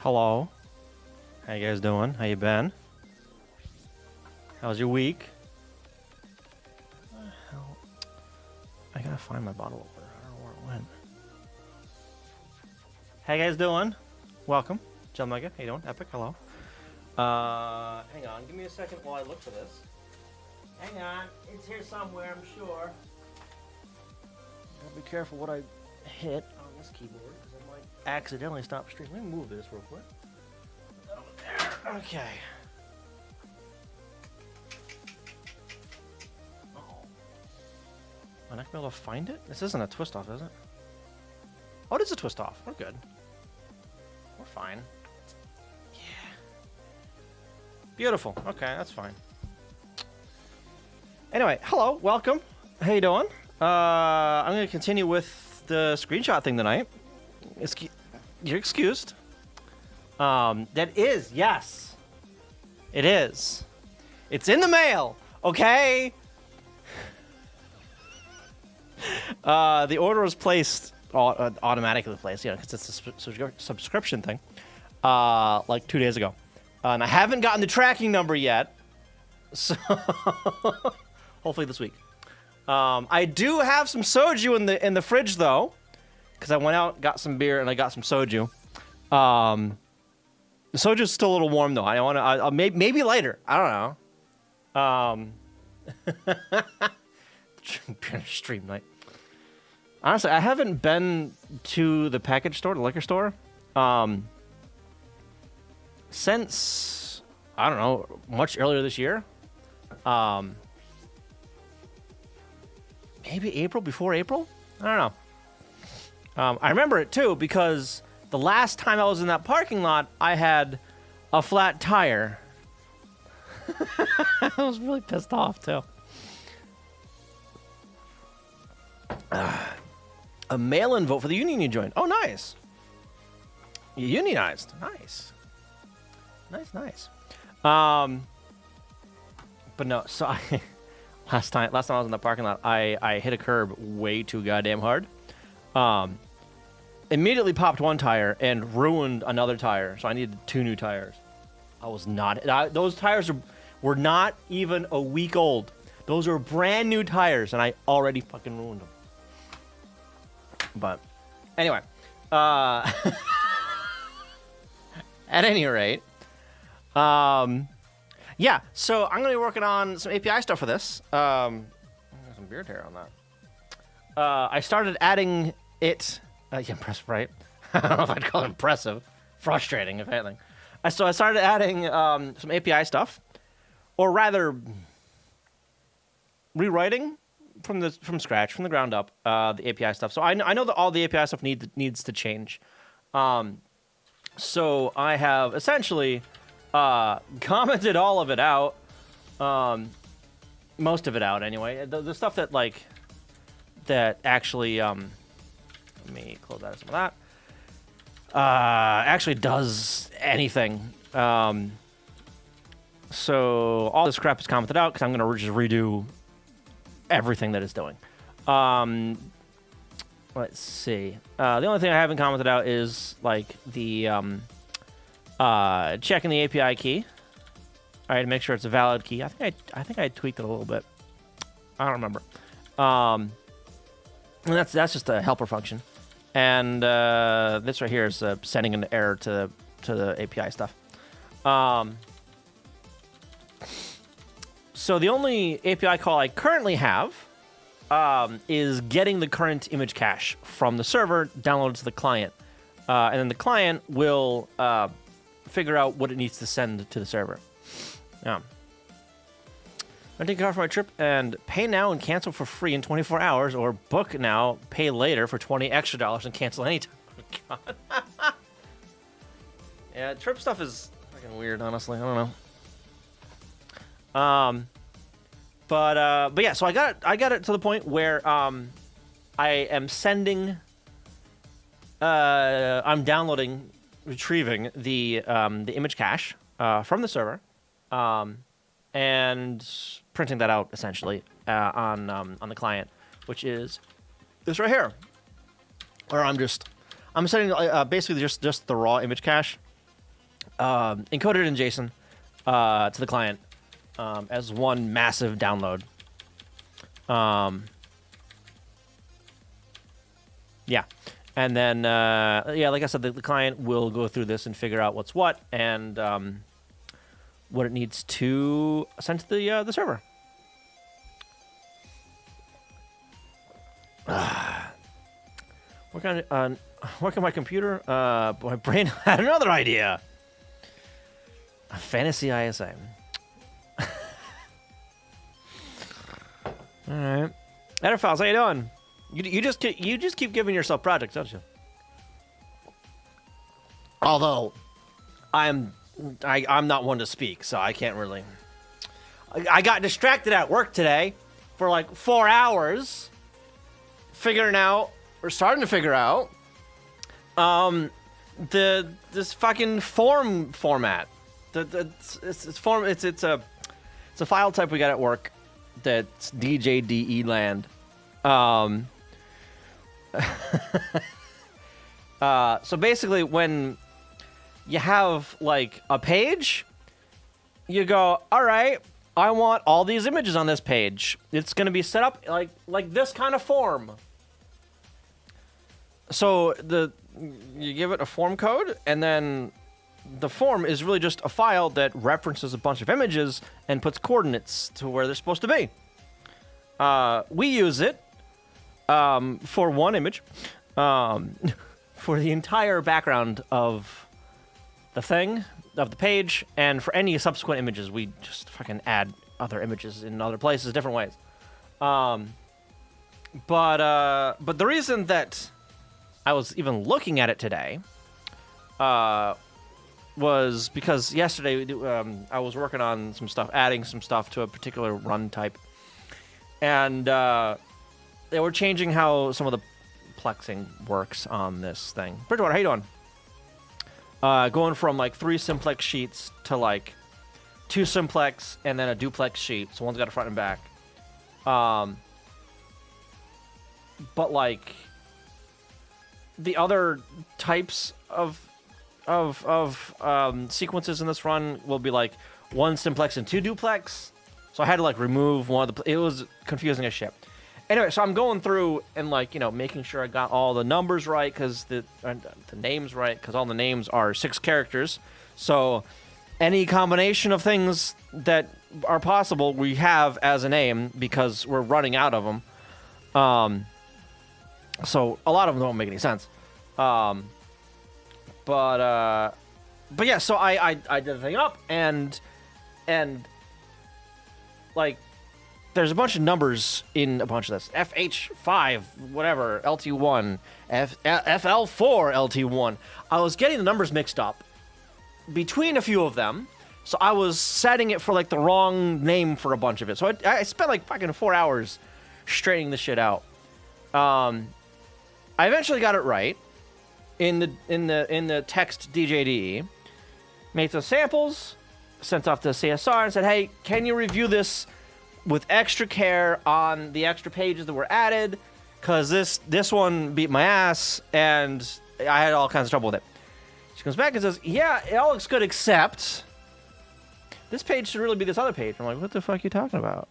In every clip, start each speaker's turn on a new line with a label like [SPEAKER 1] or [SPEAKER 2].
[SPEAKER 1] Hello. How you guys doing? How you been? How's your week? What the hell? I gotta find my bottle opener. I don't know where it went. How you guys doing? Welcome. John Mega. How you doing? Epic. Hello. Hang on. Give me a second while I look for this. Hang on. It's here somewhere, I'm sure. Gotta be careful what I hit on this keyboard, because I might accidentally stop streaming. Let me move this real quick. Over there. Okay. Oh. Am I not gonna be able to find it? This isn't a twist off, is it? Oh, it is a twist off. We're good. We're fine. Yeah. Beautiful. Okay, that's fine. Anyway, hello, welcome. How you doing? I'm gonna continue with the screenshot thing tonight. You're excused. That is, yes. It is. It's in the mail, okay? The order was placed, automatically placed, you know, because it's a subscription thing, like 2 days ago. And I haven't gotten the tracking number yet, so hopefully this week. I do have some soju in the fridge though, because I went out, got some beer, and I got some soju. The soju's still a little warm though. I want to, maybe later. I don't know. Stream night. Honestly, I haven't been to the package store, the liquor store, since I don't know, much earlier this year. Maybe April, before April? I don't know. I remember it too because the last time I was in that parking lot, I had a flat tire. I was really pissed off too. A mail-in vote for the union you joined. Oh, nice. You unionized. Nice. Nice. But no, so last time I was in the parking lot, I hit a curb way too goddamn hard. Immediately popped one tire and ruined another tire, so I needed 2 new tires. I was not... those tires were not even a week old. Those are brand new tires, and I already fucking ruined them. But, anyway. At any rate. Yeah, so I'm going to be working on some API stuff for this. Some beard hair on that. I started adding it... yeah, impressive, right? I don't know if I'd call it impressive. Frustrating, if anything. So I started adding some API stuff. Or rather, rewriting from scratch, from the ground up, the API stuff. So I know that all the API stuff needs to change. So I have essentially commented all of it out. Most of it out, anyway. The stuff that, like, that actually... let me close out some of that. Actually does anything. So all this crap is commented out because I'm going to just redo everything that it's doing. Let's see. The only thing I haven't commented out is like the checking the API key. All right, to make sure it's a valid key. I think I tweaked it a little bit. I don't remember. And that's just a helper function. And this right here is sending an error to the API stuff. So the only API call I currently have is getting the current image cache from the server downloaded to the client. And then the client will figure out what it needs to send to the server. Yeah. I'm taking a car for my trip and pay now and cancel for free in 24 hours, or book now, pay later for $20 extra and cancel anytime. Oh, God. Yeah, trip stuff is fucking weird, honestly. I don't know. But yeah, so I got it to the point where I am sending, I'm downloading, retrieving the image cache from the server, and printing that out essentially on the client, which is this right here. Or I'm sending basically just the raw image cache encoded in JSON to the client as one massive download. Yeah. And then, yeah, like I said, the client will go through this and figure out what's what and what it needs to send to the server. Working on my computer. My brain had another idea. A fantasy ISA. All right, Etterfiles, how you doing? You just keep giving yourself projects, don't you? Although, I'm not one to speak, so I can't really. I got distracted at work today for like 4 hours, figuring out or starting to figure out this fucking form format. It's a file type we got at work that's DJDE land. So basically, when you have like a page, you go, all right, I want all these images on this page. It's going to be set up like this kind of form. So you give it a form code, and then the form is really just a file that references a bunch of images and puts coordinates to where they're supposed to be. We use it for one image, for the entire background of the thing, of the page, and for any subsequent images, we just fucking add other images in other places, different ways. But the reason that I was even looking at it today was because yesterday I was working on some stuff, adding some stuff to a particular run type, and they were changing how some of the plexing works on this thing. Bridgewater, how you doing? Going from like 3 simplex sheets to like 2 simplex and then a duplex sheet. So one's got a front and back. But like the other types of sequences in this run will be like 1 simplex and 2 duplex. So I had to like remove one of the. It was confusing as shit. Anyway, so I'm going through and like, you know, making sure I got all the numbers right, because the names right, because all the names are 6 characters. So any combination of things that are possible we have as a name, because we're running out of them. So a lot of them don't make any sense. But yeah, so I did the thing up, and like, there's a bunch of numbers in a bunch of this. FH5, whatever, LT1, FL4, LT1. I was getting the numbers mixed up between a few of them, so I was setting it for like the wrong name for a bunch of it. So I spent like fucking 4 hours straightening this shit out. I eventually got it right in the text DJDE. Made some samples, sent off to CSR, and said, hey, can you review this with extra care on the extra pages that were added, because this one beat my ass, and I had all kinds of trouble with it. She comes back and says, yeah, it all looks good, except this page should really be this other page. I'm like, what the fuck are you talking about?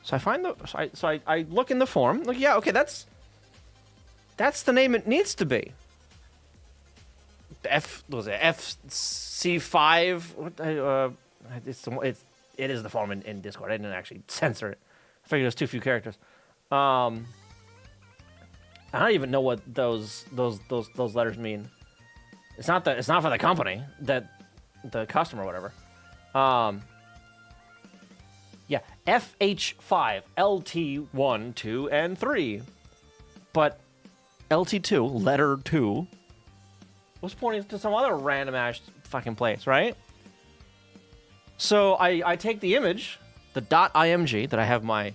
[SPEAKER 1] So I find I look in the form, like, yeah, okay, that's the name it needs to be. What was it, FC5? It is the form in Discord. I didn't actually censor it. I figured it was too few characters. I don't even know what those letters mean. It's not for the company, that the customer or whatever. Yeah, FH5, LT1, 2, and 3. But LT2, letter 2, was pointing to some other random ass fucking place, right? So I take the image, the .img that I have my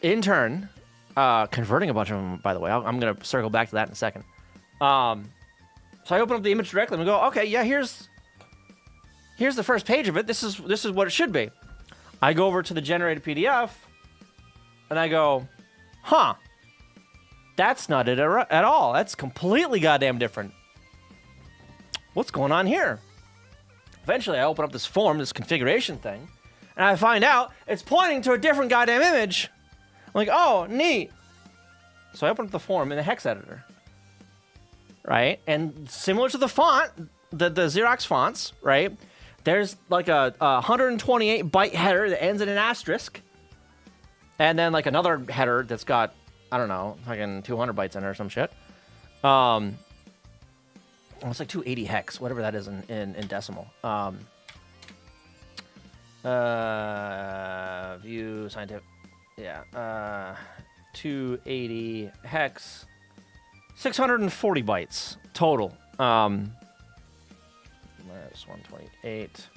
[SPEAKER 1] intern converting a bunch of them, by the way. I'm going to circle back to that in a second. So I open up the image directly and go, okay, yeah, here's the first page of it. This is what it should be. I go over to the generated PDF and I go, huh. That's not it at all. That's completely goddamn different. What's going on here? Eventually, I open up this form, this configuration thing, and I find out it's pointing to a different goddamn image. I'm like, oh, neat. So I open up the form in the hex editor, right? And similar to the font, the Xerox fonts, right? There's like a 128 byte header that ends in an asterisk, and then like another header that's got, I don't know, fucking 200 bytes in it or some shit. It's like 280 hex, whatever that is in decimal. View scientific, yeah. 280 hex, 640 bytes total. There's 128.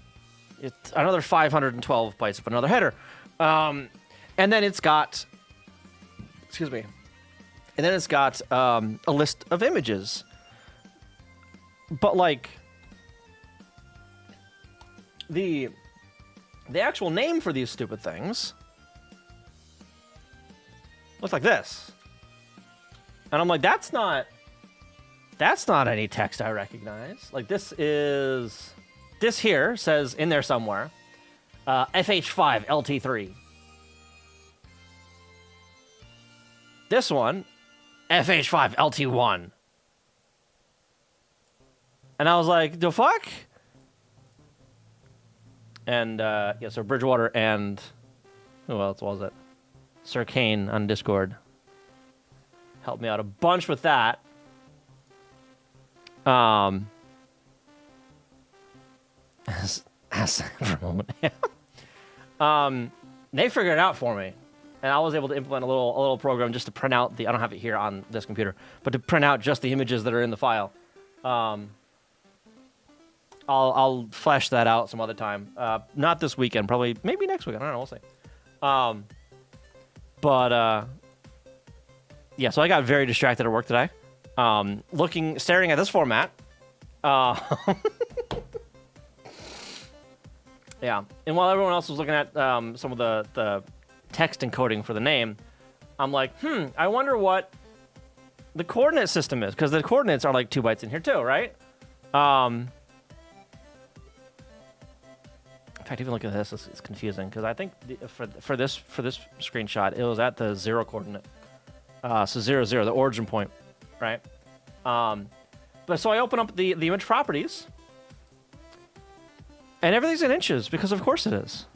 [SPEAKER 1] It's another 512 bytes of another header. And then it's got, excuse me, and then it's got a list of images. But like the actual name for these stupid things looks like this. And I'm like, that's not any text I recognize. Like this here says in there somewhere, FH5 LT3. This one, FH5 LT1. And I was like, the fuck? And, yeah, so Bridgewater and who else was it? Sir Kane on Discord helped me out a bunch with that. Ask for a moment. They figured it out for me. And I was able to implement a little program just to print out I don't have it here on this computer, but to print out just the images that are in the file. I'll flash that out some other time. Not this weekend, probably maybe next weekend. I don't know, we'll see. Yeah, so I got very distracted at work today. Staring at this format. Yeah, and while everyone else was looking at some of the text encoding for the name, I'm like, I wonder what the coordinate system is, because the coordinates are like 2 bytes in here too, right? In fact, even looking at this, it's confusing, because I think for this screenshot, it was at the 0 coordinate. So 0, 0, the origin point, right? But so I open up the image properties, and everything's in inches, because of course it is.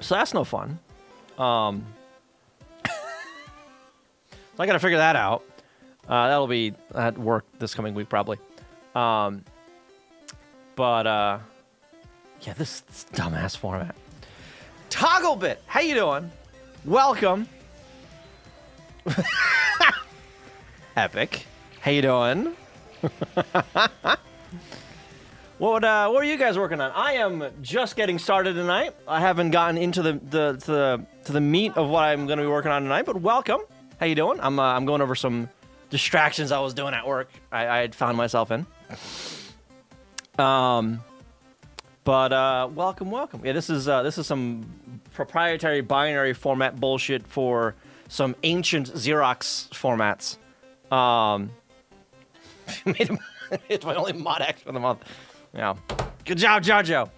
[SPEAKER 1] So that's no fun. So I gotta figure that out. That'll be at work this coming week, probably. Yeah, this dumbass format. Togglebit, how you doing? Welcome. Epic, how you doing? What are you guys working on? I am just getting started tonight. I haven't gotten into the meat of what I'm going to be working on tonight, but welcome. How you doing? I'm going over some distractions I was doing at work. I had found myself in. Welcome. Yeah, this is some proprietary binary format bullshit for some ancient Xerox formats. It's my only mod action of the month. Yeah, good job, Jojo.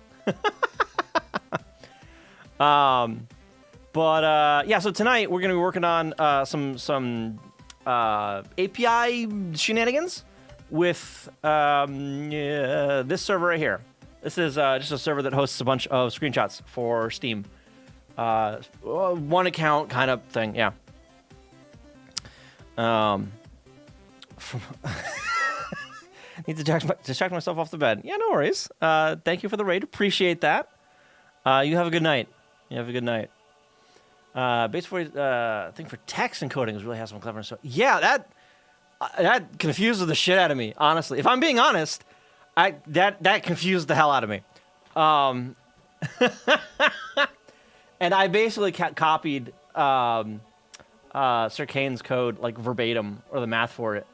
[SPEAKER 1] Yeah, so tonight we're gonna be working on some API shenanigans with this server right here. This is just a server that hosts a bunch of screenshots for Steam. One account kind of thing, yeah. Need to distract myself off the bed. Yeah, no worries. Thank you for the raid. Appreciate that. You have a good night. Basically, I think for text encoding really has some cleverness. So yeah, that confuses the shit out of me. Honestly, if I'm being honest, that confused the hell out of me. And I basically copied Sir Kane's code like verbatim, or the math for it,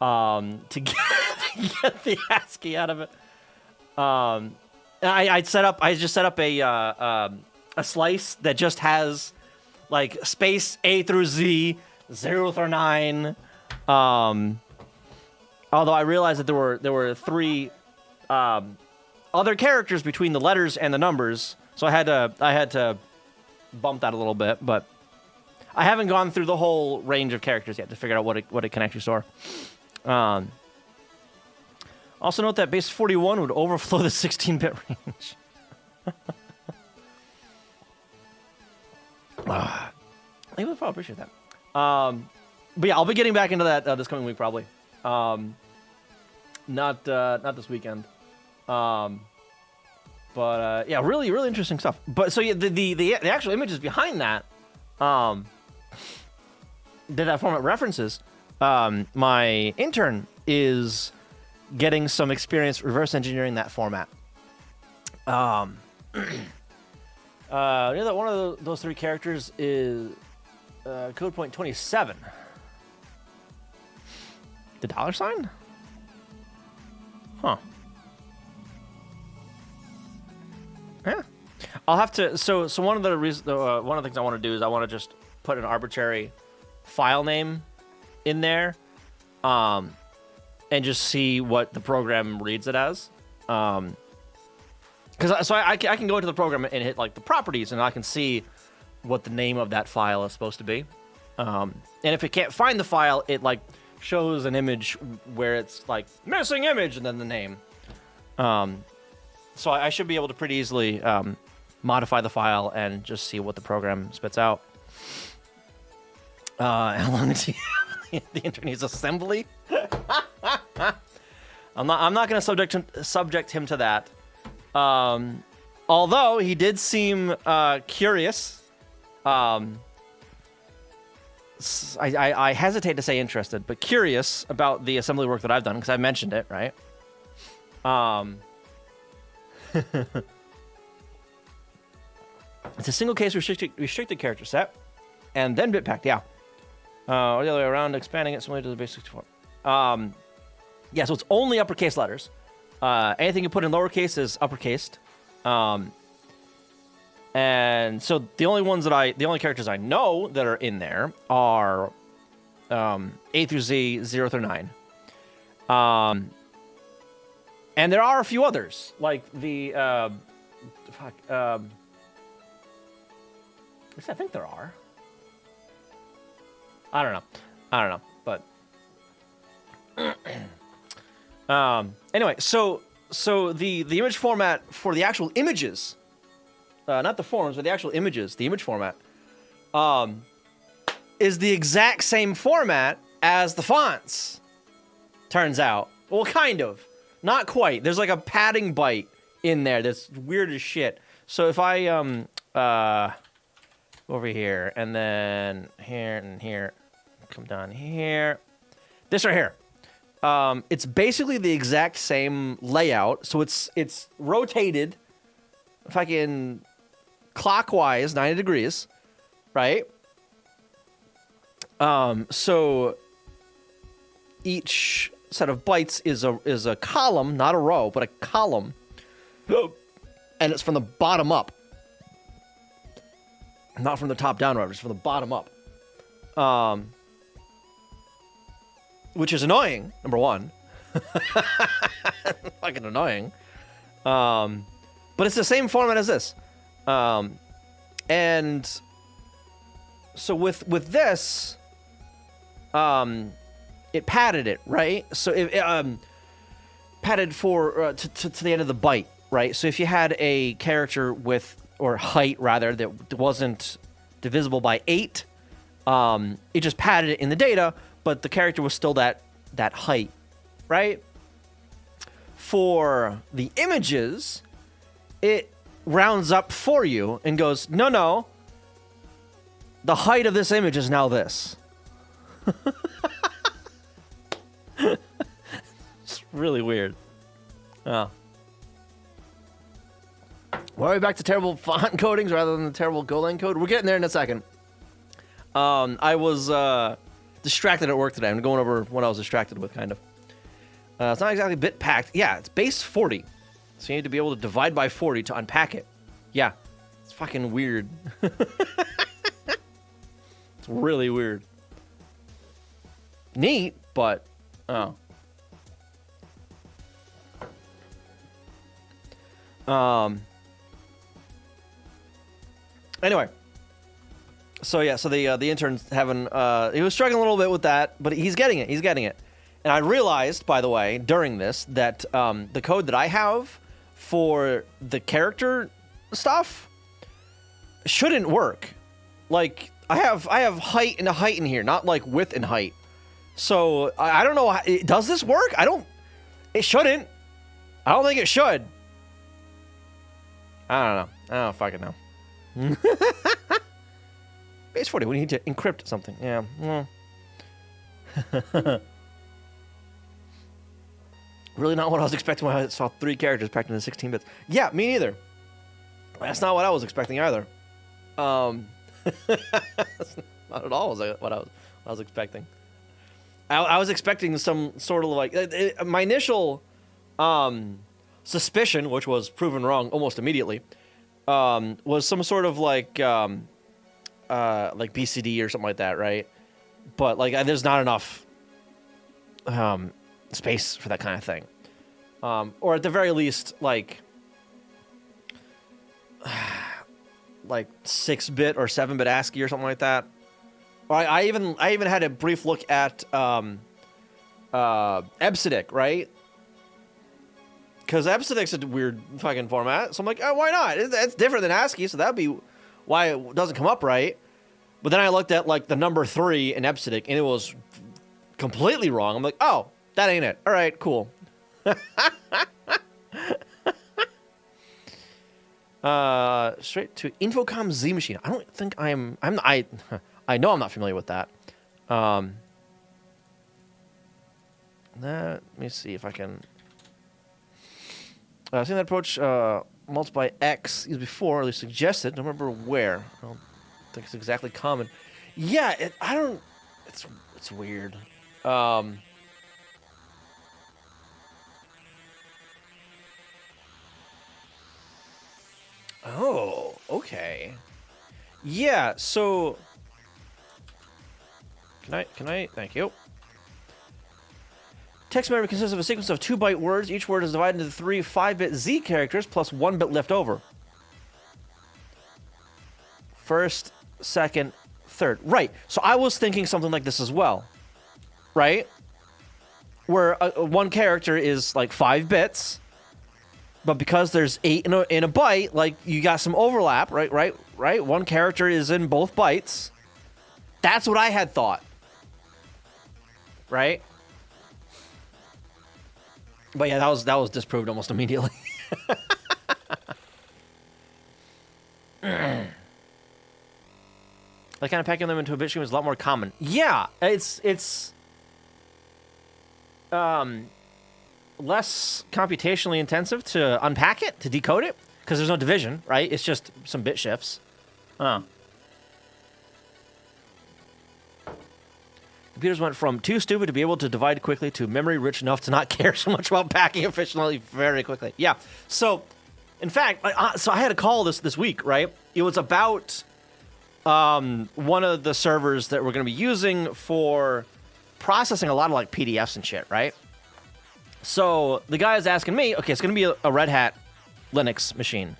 [SPEAKER 1] to get the ASCII out of it. I just set up a slice that just has like space A through Z, 0 through 9. Although I realized that there were 3 other characters between the letters and the numbers, so I had to bump that a little bit, but I haven't gone through the whole range of characters yet to figure out what it can actually store. Also note that base 41 would overflow the 16-bit range. I would probably appreciate that. But yeah, I'll be getting back into that this coming week probably. Not this weekend. But yeah, really interesting stuff. But so yeah, the actual images behind that, that format references, my intern is getting some experience reverse engineering that format. You know that one of those 3 characters is code point 27. The $? Huh. Yeah. I'll have to. So one of the reasons, one of the things I want to do is I want to just put an arbitrary file name in there, and just see what the program reads it as. Because I can go into the program and hit like the properties, and I can see what the name of that file is supposed to be. And if it can't find the file, it like shows an image where it's like missing image and then the name. So I should be able to pretty easily modify the file and just see what the program spits out. How long does he have the intern needs assembly? I'm not going to subject him to that. Although he did seem curious. I hesitate to say interested, but curious about the assembly work that I've done because I mentioned it, right? It's a single case restricted character set, and then bitpacked, yeah. Or the other way around, expanding it similar to the base 64. Yeah, so it's only uppercase letters. Anything you put in lowercase is uppercased. And so the only characters I know that are in there are A through Z, 0 through 9. And there are a few others, like the I think there are. I don't know, but anyway, so the image format for the actual images, not the forms, but the actual images, the image format, is the exact same format as the fonts. Turns out, well, kind of, not quite. There's like a padding byte in there that's weird as shit. So if I over here and then here and here, come down here, this right here. It's basically the exact same layout. So it's rotated, if I can, clockwise 90 degrees, right? So each set of bytes is a column, not a row, but a column, and it's from the bottom up, not from the top down, it's from the bottom up. Which is annoying, number one. Fucking annoying. But it's the same format as this. And so with this, it padded it, right? So it padded for to the end of the byte, right? So if you had a character with, or height rather, that wasn't divisible by 8, it just padded it in the data, but the character was still that height, right? For the images, it rounds up for you and goes, no, the height of this image is now this. It's really weird. Oh. Why are we back to terrible font codings rather than the terrible Golang code? We're getting there in a second. I was distracted at work today. I'm going over what I was distracted with, kind of. It's not exactly bit packed. Yeah, it's base 40. So you need to be able to divide by 40 to unpack it. Yeah, it's fucking weird. It's really weird. Neat, but oh. Anyway. So yeah, so the intern's having he was struggling a little bit with that, but he's getting it. He's getting it. And I realized, by the way, during this that the code that I have for the character stuff shouldn't work. Like I have height and a height in here, not like width and height. So I don't know. Does this work? It shouldn't. I don't think it should. I don't know. I don't fucking know. Base 40, we need to encrypt something. Yeah. Well. Really not what I was expecting when I saw 3 characters packed into 16 bits. Yeah, me neither. That's not what I was expecting either. That's not at all what I was expecting. I was expecting some sort of like... my initial suspicion, which was proven wrong almost immediately, was some sort of like BCD or something like that, right? But like, there's not enough space for that kind of thing, or at the very least, like 6-bit or 7-bit ASCII or something like that. Or I even had a brief look at EBCDIC, right? Because EBCDIC's a weird fucking format, so I'm like, oh, why not? It's different than ASCII, so that'd be why it doesn't come up right. But then I looked at like the number 3 in EBCDIC, and it was completely wrong. I'm like, oh, that ain't it. All right, cool. Straight to Infocom Z machine. I don't think I know I'm not familiar with that. Let me see if I can. I've seen that approach multiply X used before, or at least suggested. Don't remember where. I don't think it's exactly common. Yeah, it's weird. Oh, okay. Yeah, so can I thank you. Text memory consists of a sequence of 2-byte words. Each word is divided into 3 5-bit Z characters plus 1 bit left over. First, second, third. Right. So I was thinking something like this as well. Right? Where one character is like 5 bits, but because there's 8 in a byte, like you got some overlap, right? One character is in both bytes. That's what I had thought. Right? But yeah, that was disproved almost immediately. That kind of packing them into a bit stream is a lot more common. Yeah, it's less computationally intensive to unpack it, to decode it, because there's no division, right? It's just some bit shifts. Computers went from too stupid to be able to divide quickly to memory rich enough to not care so much about packing efficiently very quickly. Yeah. So, in fact, so I had a call this week, right? It was about one of the servers that we're going to be using for processing a lot of like PDFs and shit, right? So the guy is asking me, okay, it's going to be a Red Hat Linux machine.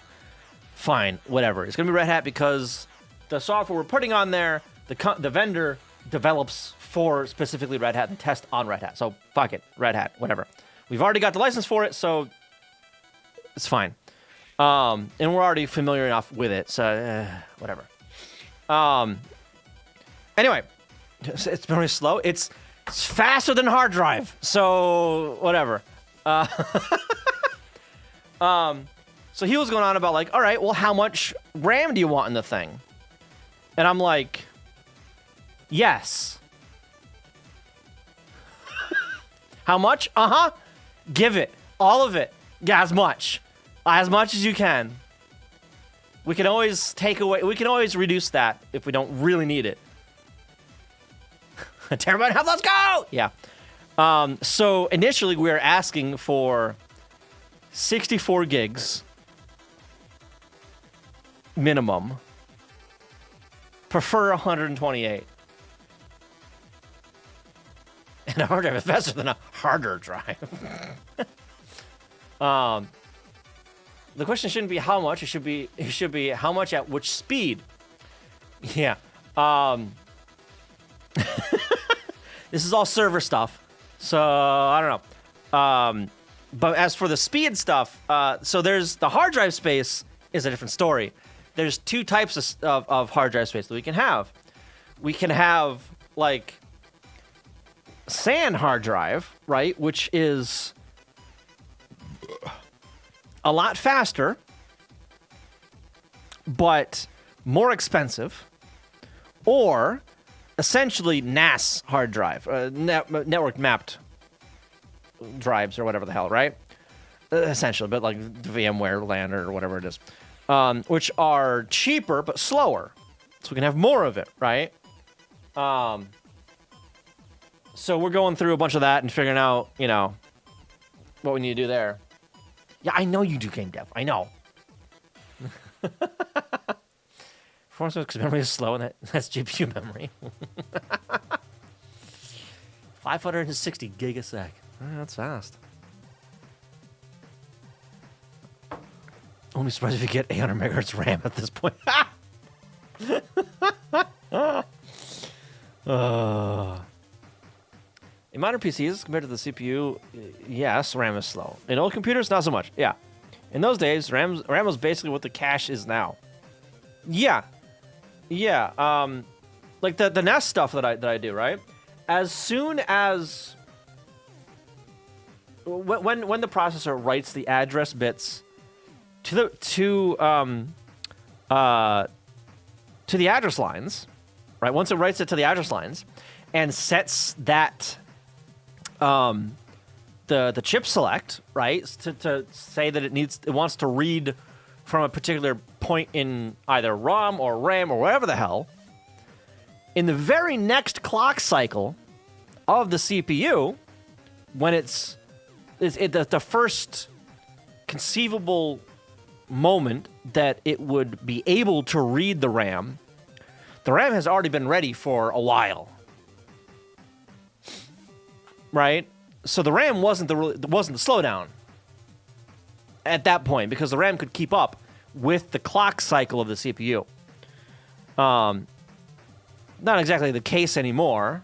[SPEAKER 1] Fine, whatever. It's going to be Red Hat because the software we're putting on there, the vendor develops for specifically Red Hat and test on Red Hat. So fuck it, Red Hat, whatever. We've already got the license for it, so it's fine. And we're already familiar enough with it, so whatever. Anyway, it's very slow. It's faster than hard drive, so whatever. So he was going on about like, all right, well, how much RAM do you want in the thing? And I'm like, yes. How much? Give it. All of it. Yeah, as much as you can. We can always we can always reduce that if we don't really need it. Terabyte health, let's go! Yeah. So initially we were asking for 64 gigs minimum. Prefer 128. And a hard drive is faster than a harder drive. The question shouldn't be how much. It should be how much at which speed. Yeah. This is all server stuff, so I don't know. But as for the speed stuff, so there's the hard drive space is a different story. There's two types of hard drive space that we can have. We can have like SAN hard drive, right, which is a lot faster, but more expensive, or essentially NAS hard drive, network mapped drives or whatever the hell, right? Essentially, but like VMware LAN or whatever it is, which are cheaper but slower, so we can have more of it, right? So we're going through a bunch of that and figuring out, you know, what we need to do there. Yeah, I know you do game dev. I know. Performance because memory is slow, and that's GPU memory. 560 gig a sec. That's fast. Only surprised if you get 800 megahertz RAM at this point. In modern PCs, compared to the CPU, yes, RAM is slow. In old computers, not so much. Yeah. In those days, RAM was basically what the cache is now. Yeah. Yeah. Like the NAS stuff that I do, right? As soon as when the processor writes the address bits to the address lines, right? Once it writes it to the address lines and sets that the chip select, right, to say that it wants to read from a particular point in either ROM or RAM or whatever the hell, in the very next clock cycle of the CPU, when it's the first conceivable moment that it would be able to read the RAM has already been ready for a while, right? So the RAM wasn't the slowdown at that point, because the RAM could keep up with the clock cycle of the CPU. Not exactly the case anymore.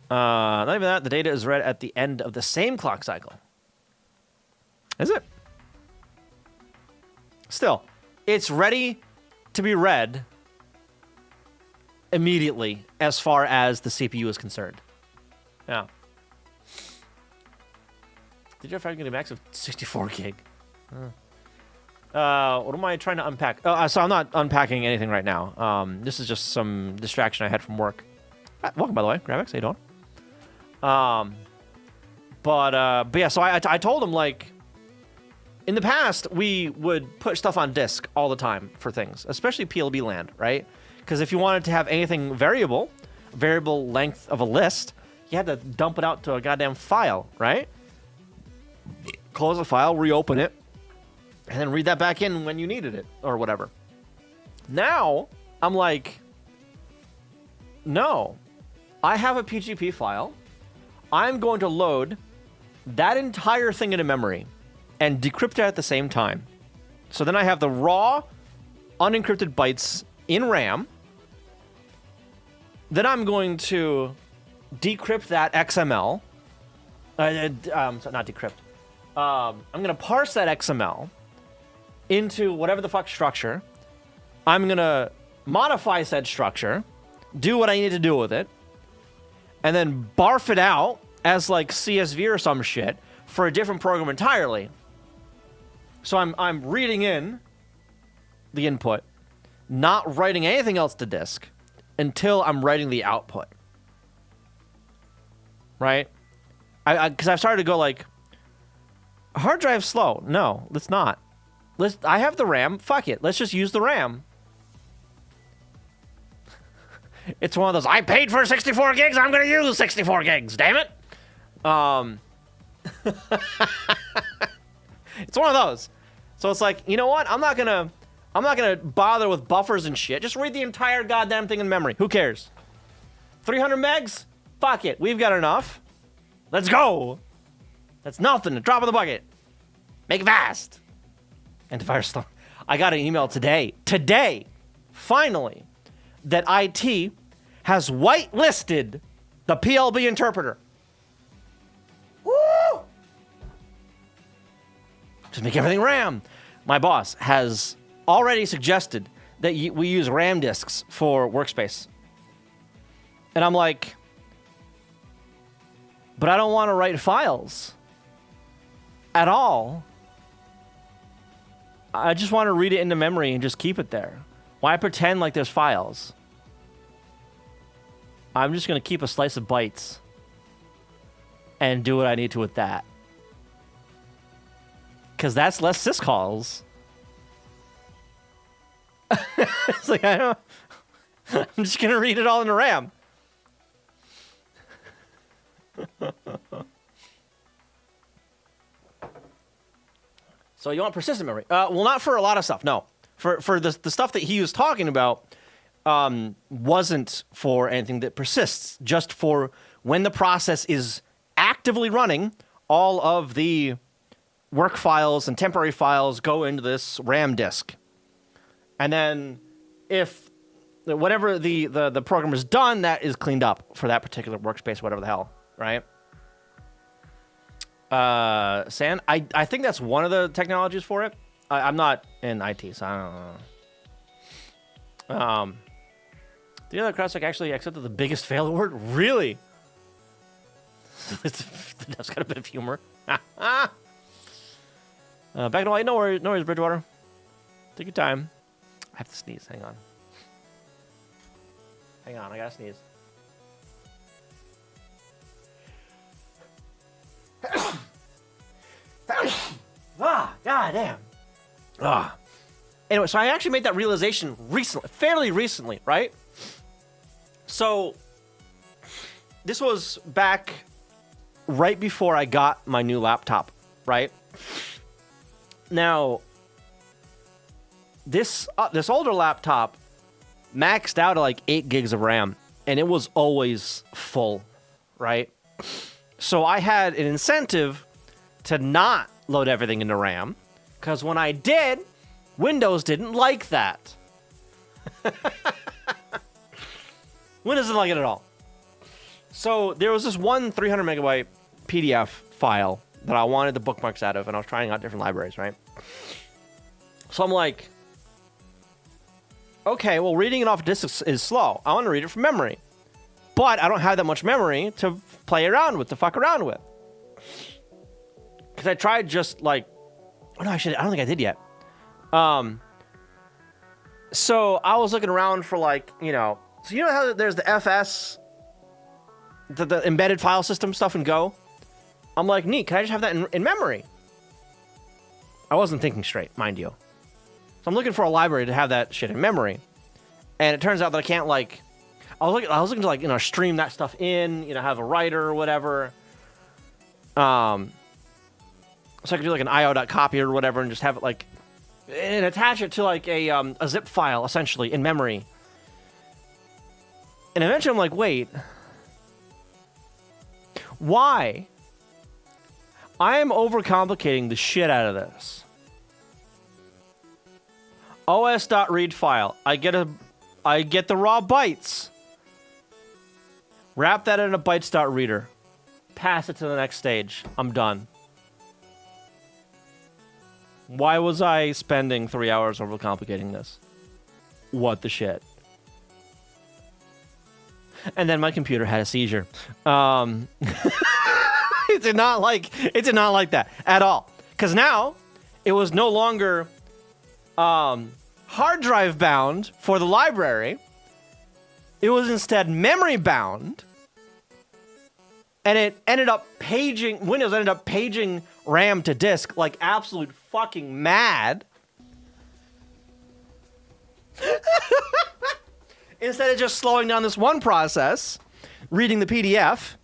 [SPEAKER 1] Not even that. The data is read at the end of the same clock cycle. Is it? Still, it's ready to be read immediately as far as the CPU is concerned. Yeah. Did you ever get a max of 64 gig? What am I trying to unpack? So I'm not unpacking anything right now. This is just some distraction I had from work. Welcome, by the way, Gravix. How you doing? But yeah, so I told him, like, in the past, we would put stuff on disk all the time for things, especially PLB land, right? Because if you wanted to have anything variable length of a list, you had to dump it out to a goddamn file, right? Close the file, reopen it, and then read that back in when you needed it, or whatever. Now, I'm like, no. I have a PGP file. I'm going to load that entire thing into memory and decrypt it at the same time. So then I have the raw, unencrypted bytes in RAM. Then I'm going to decrypt that XML. So not decrypt. I'm going to parse that XML into whatever the fuck structure. I'm going to modify said structure, do what I need to do with it, and then barf it out as like CSV or some shit for a different program entirely. So I'm reading in the input, not writing anything else to disk until I'm writing the output. Right? Because I've started to go like, hard drive slow. No, let's not. I have the RAM. Fuck it. Let's just use the RAM. It's one of those, I paid for 64 gigs, I'm going to use 64 gigs, damn it. It's one of those. So it's like, you know what? I'm not gonna bother with buffers and shit. Just read the entire goddamn thing in memory. Who cares? 300 megs? Fuck it. We've got enough. Let's go. That's nothing. A drop in the bucket. Make it fast. Antivirus slow. I got an email today, finally, that IT has whitelisted the PLB interpreter. Woo! Just make everything RAM. My boss has already suggested that we use RAM disks for workspace. And I'm like, but I don't want to write files at all. I just want to read it into memory and just keep it there. Why pretend like there's files? I'm just going to keep a slice of bytes and do what I need to with that. Because that's less syscalls. It's like, I don't... I'm just going to read it all into RAM. So you want persistent memory? Well, not for a lot of stuff. No, for the stuff that he was talking about, wasn't for anything that persists. Just for when the process is actively running, all of the work files and temporary files go into this RAM disk, and then if whatever the program is done, that is cleaned up for that particular workspace, whatever the hell, right? San, I think that's one of the technologies for it. I'm not in IT, so I don't know. The other CrowdStrike actually accepted the biggest fail award? Really? That's got a bit of humor. Back to white. No worries, Bridgewater. Take your time. I have to sneeze. Hang on. I gotta sneeze. Goddamn. Anyway, so I actually made that realization fairly recently, right? So this was back right before I got my new laptop, right? Now, this older laptop maxed out at like 8 gigs of RAM, and it was always full, right? So I had an incentive to not load everything into RAM, because when I did, Windows didn't like that. Windows didn't like it at all. So there was this one 300 megabyte PDF file that I wanted the bookmarks out of, and I was trying out different libraries, right? So I'm like, okay, well, reading it off disk is slow. I want to read it from memory. But I don't have that much memory to play around with, to fuck around with. Because I tried just like... Oh, no, actually, I don't think I did yet. So I was looking around for like, you know... So you know how there's the FS, the embedded file system stuff in Go? I'm like, neat, can I just have that in memory? I wasn't thinking straight, mind you. So I'm looking for a library to have that shit in memory. And it turns out that I can't, like... I was looking to, like, you know, stream that stuff in, you know, have a writer or whatever. So I could do, like, an io.copy or whatever and just have it, like... And attach it to, like, a zip file, essentially, in memory. And eventually I'm like, wait. Why? I am overcomplicating the shit out of this. os.read file. I get the raw bytes. Wrap that in a bytes.reader. Pass it to the next stage. I'm done. Why was I spending 3 hours overcomplicating this? What the shit? And then my computer had a seizure. It did not like that at all. Because now it was no longer hard drive bound for the library. It was instead memory bound. And it ended up Windows ended up paging RAM to disk like absolute fucking mad. Instead of just slowing down this one process, reading the PDF,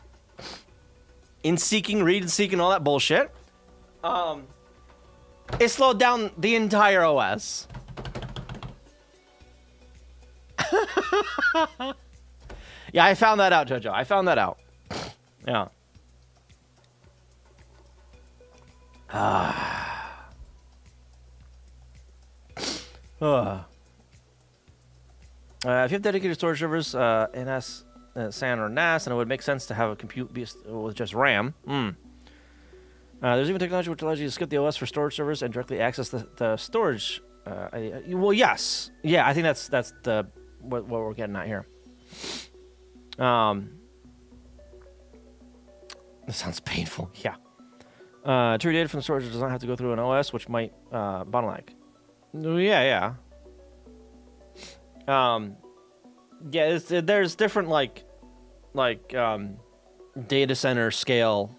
[SPEAKER 1] in seeking, read and seek, and all that bullshit. It slowed down the entire OS. Yeah, I found that out, Jojo. I found that out. Yeah. If you have dedicated storage servers, NS, SAN, or NAS, then it would make sense to have a compute with just RAM. There's even technology which allows you to skip the OS for storage servers and directly access the storage. Well, yes. Yeah, I think that's the what we're getting at here. This sounds painful. Yeah. True data from the storage does not have to go through an OS, which might bottleneck. Yeah. Yeah, there's different like data center scale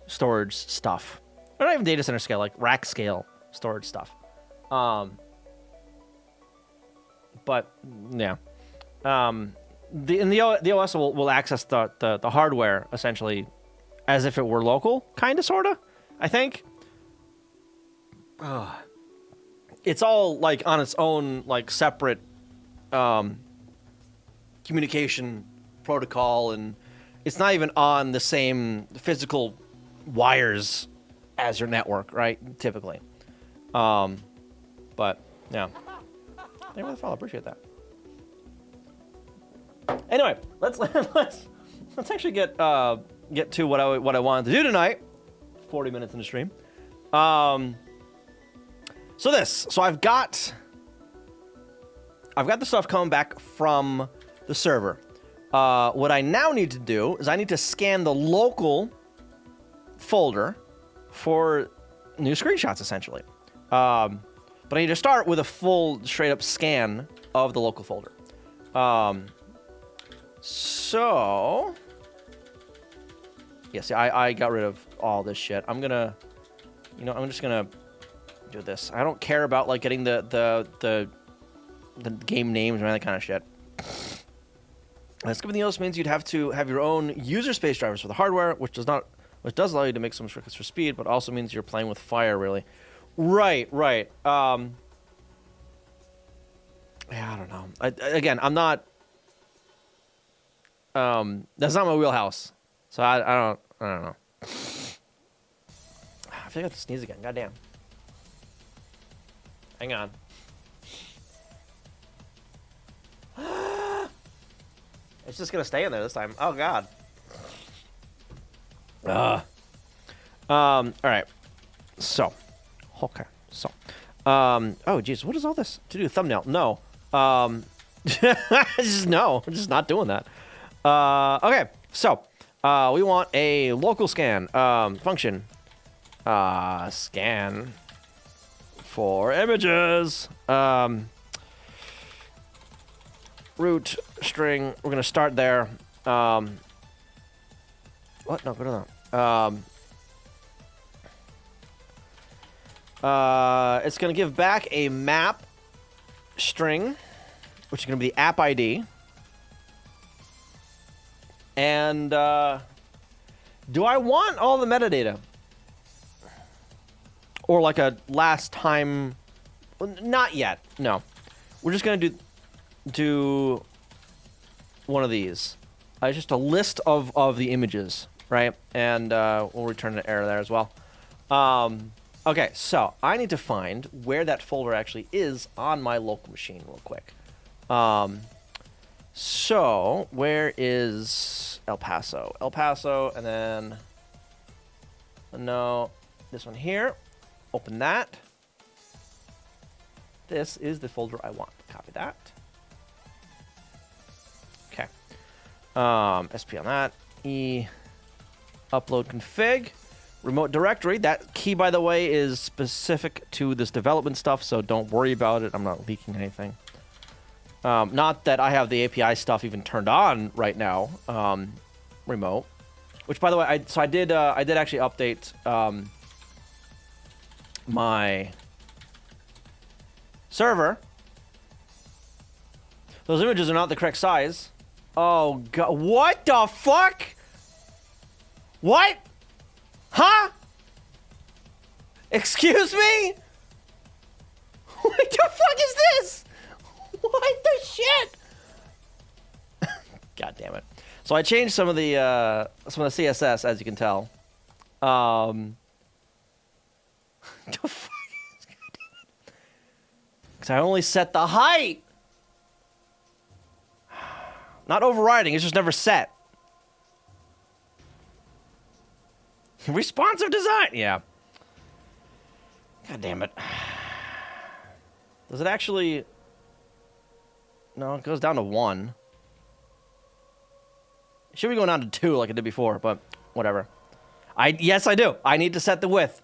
[SPEAKER 1] storage stuff. Or not even data center scale, like rack scale storage stuff. But yeah. The OS will access the hardware essentially as if it were local, kind of, sort of, I think. It's all like on its own, like separate communication protocol, and it's not even on the same physical wires as your network, right? Typically. But yeah. Thank you for the follow. Appreciate that. Anyway, let's actually get to what I wanted to do tonight. 40 minutes in the stream. So I've got the stuff coming back from the server. What I now need to do is I need to scan the local folder for new screenshots, essentially. But I need to start with a full, straight-up scan of the local folder. So, yeah, see, I got rid of all this shit. I'm just gonna do this. I don't care about like getting the game names or any kind of shit. Skipping the OS means you'd have to have your own user space drivers for the hardware, which does allow you to make some shortcuts for speed, but also means you're playing with fire, really. Right. Yeah, I don't know. Again, I'm not. That's not my wheelhouse, so I don't know. I feel like I have to sneeze again. Goddamn. Hang on. It's just gonna stay in there this time. Oh God. All right. So. Okay. So. Oh geez, what is all this to do? Thumbnail? No. Just no. I'm just not doing that. Okay. So. We want a local scan function. Scan for images. Root string. We're gonna start there. What? No, go to that. It's gonna give back a map string, which is gonna be the app ID. And do I want all the metadata? Or like a last time? Not yet. No. We're just gonna do one of these. It's just a list of the images, right? And we'll return an error there as well. Okay, so I need to find where that folder actually is on my local machine real quick. So where is El Paso? El Paso, and then no, this one here. Open that. This is the folder I want. Copy that. Okay. SP on that. E. Upload config. Remote directory. That key, by the way, is specific to this development stuff, so don't worry about it. I'm not leaking anything. Not that I have the API stuff even turned on right now. Remote. Which, by the way, I did actually update my server. Those images are not the correct size. Oh God! What the fuck? What? Huh? Excuse me? What the fuck is this? What the shit? God damn it. So I changed some of the CSS, as you can tell. The fuck? Because I only set the height. Not overriding, it's just never set. Responsive design, yeah. God damn it. Does it actually... No, it goes down to 1. It should be going down to 2 like it did before, but whatever. Yes, I do. I need to set the width.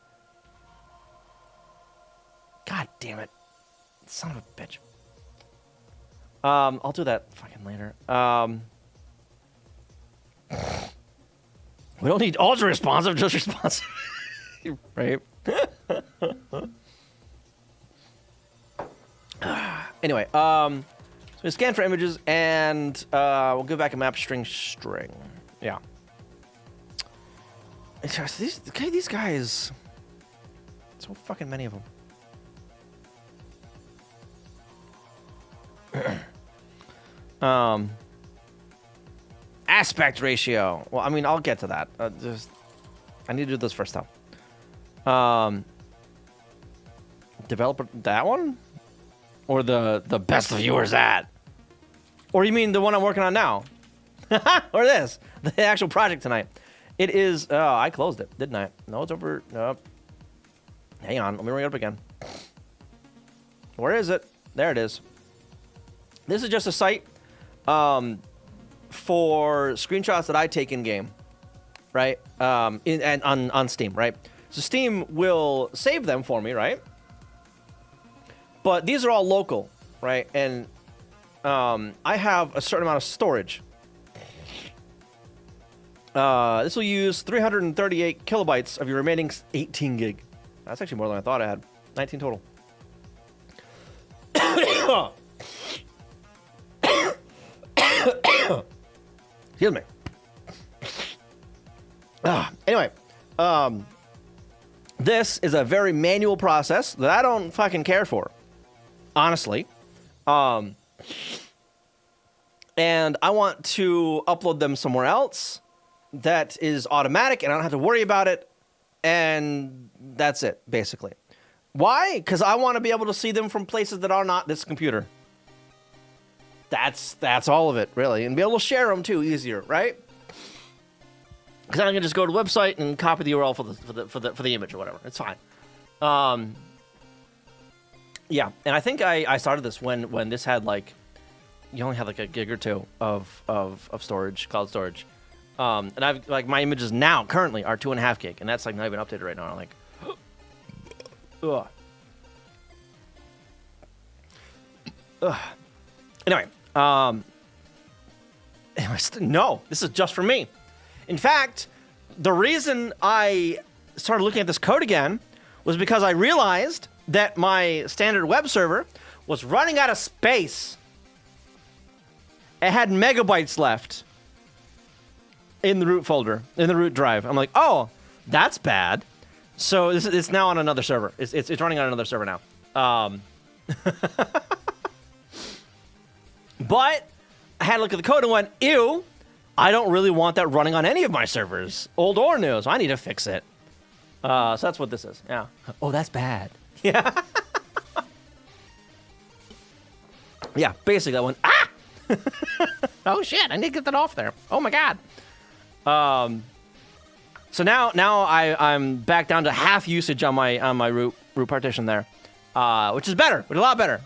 [SPEAKER 1] God damn it. Son of a bitch. I'll do that fucking later. We don't need ultra responsive, just responsive. Right? Anyway, so we scan for images, and we'll go back a map string. Yeah. These guys, so fucking many of them. Aspect ratio. Well, I mean, I'll get to that. I need to do this first, though. Developer, that one? Or the best viewers at? Or you mean the one I'm working on now? Or this? The actual project tonight. It is, I closed it, didn't I? No, it's over, nope. Hang on, let me bring it up again. Where is it? There it is. This is just a site for screenshots that I take in game, right? And on Steam, right? So Steam will save them for me, right? But these are all local, right? And I have a certain amount of storage. This will use 338 kilobytes of your remaining 18 gig. That's actually more than I thought I had. 19 total. Excuse me. Anyway, this is a very manual process that I don't fucking care for, honestly. And I want to upload them somewhere else that is automatic, and I don't have to worry about it. And that's it, basically. Why? Because I want to be able to see them from places that are not this computer. That's all of it, really, and be able to share them too easier, right? Because I can just go to the website and copy the URL for the image or whatever. It's fine. Yeah, and I think I started this when this had like, you only had like a gig or two of storage, cloud storage, and I've like my images now currently are 2.5 gig, and that's like not even updated right now. I'm like, ugh. Anyway, no, this is just for me. In fact, the reason I started looking at this code again was because I realized that my standard web server was running out of space. It had megabytes left in the root folder, in the root drive. I'm like, oh, that's bad. So it's now on another server. It's running on another server now. But I had a look at the code and went, ew, I don't really want that running on any of my servers, old or new, so I need to fix it. So that's what this is, yeah. Oh, that's bad. Yeah. Yeah, basically I went, ah! Oh shit, I need to get that off there. Oh my god. So now I'm back down to half usage on my root partition there, which is better, a lot better.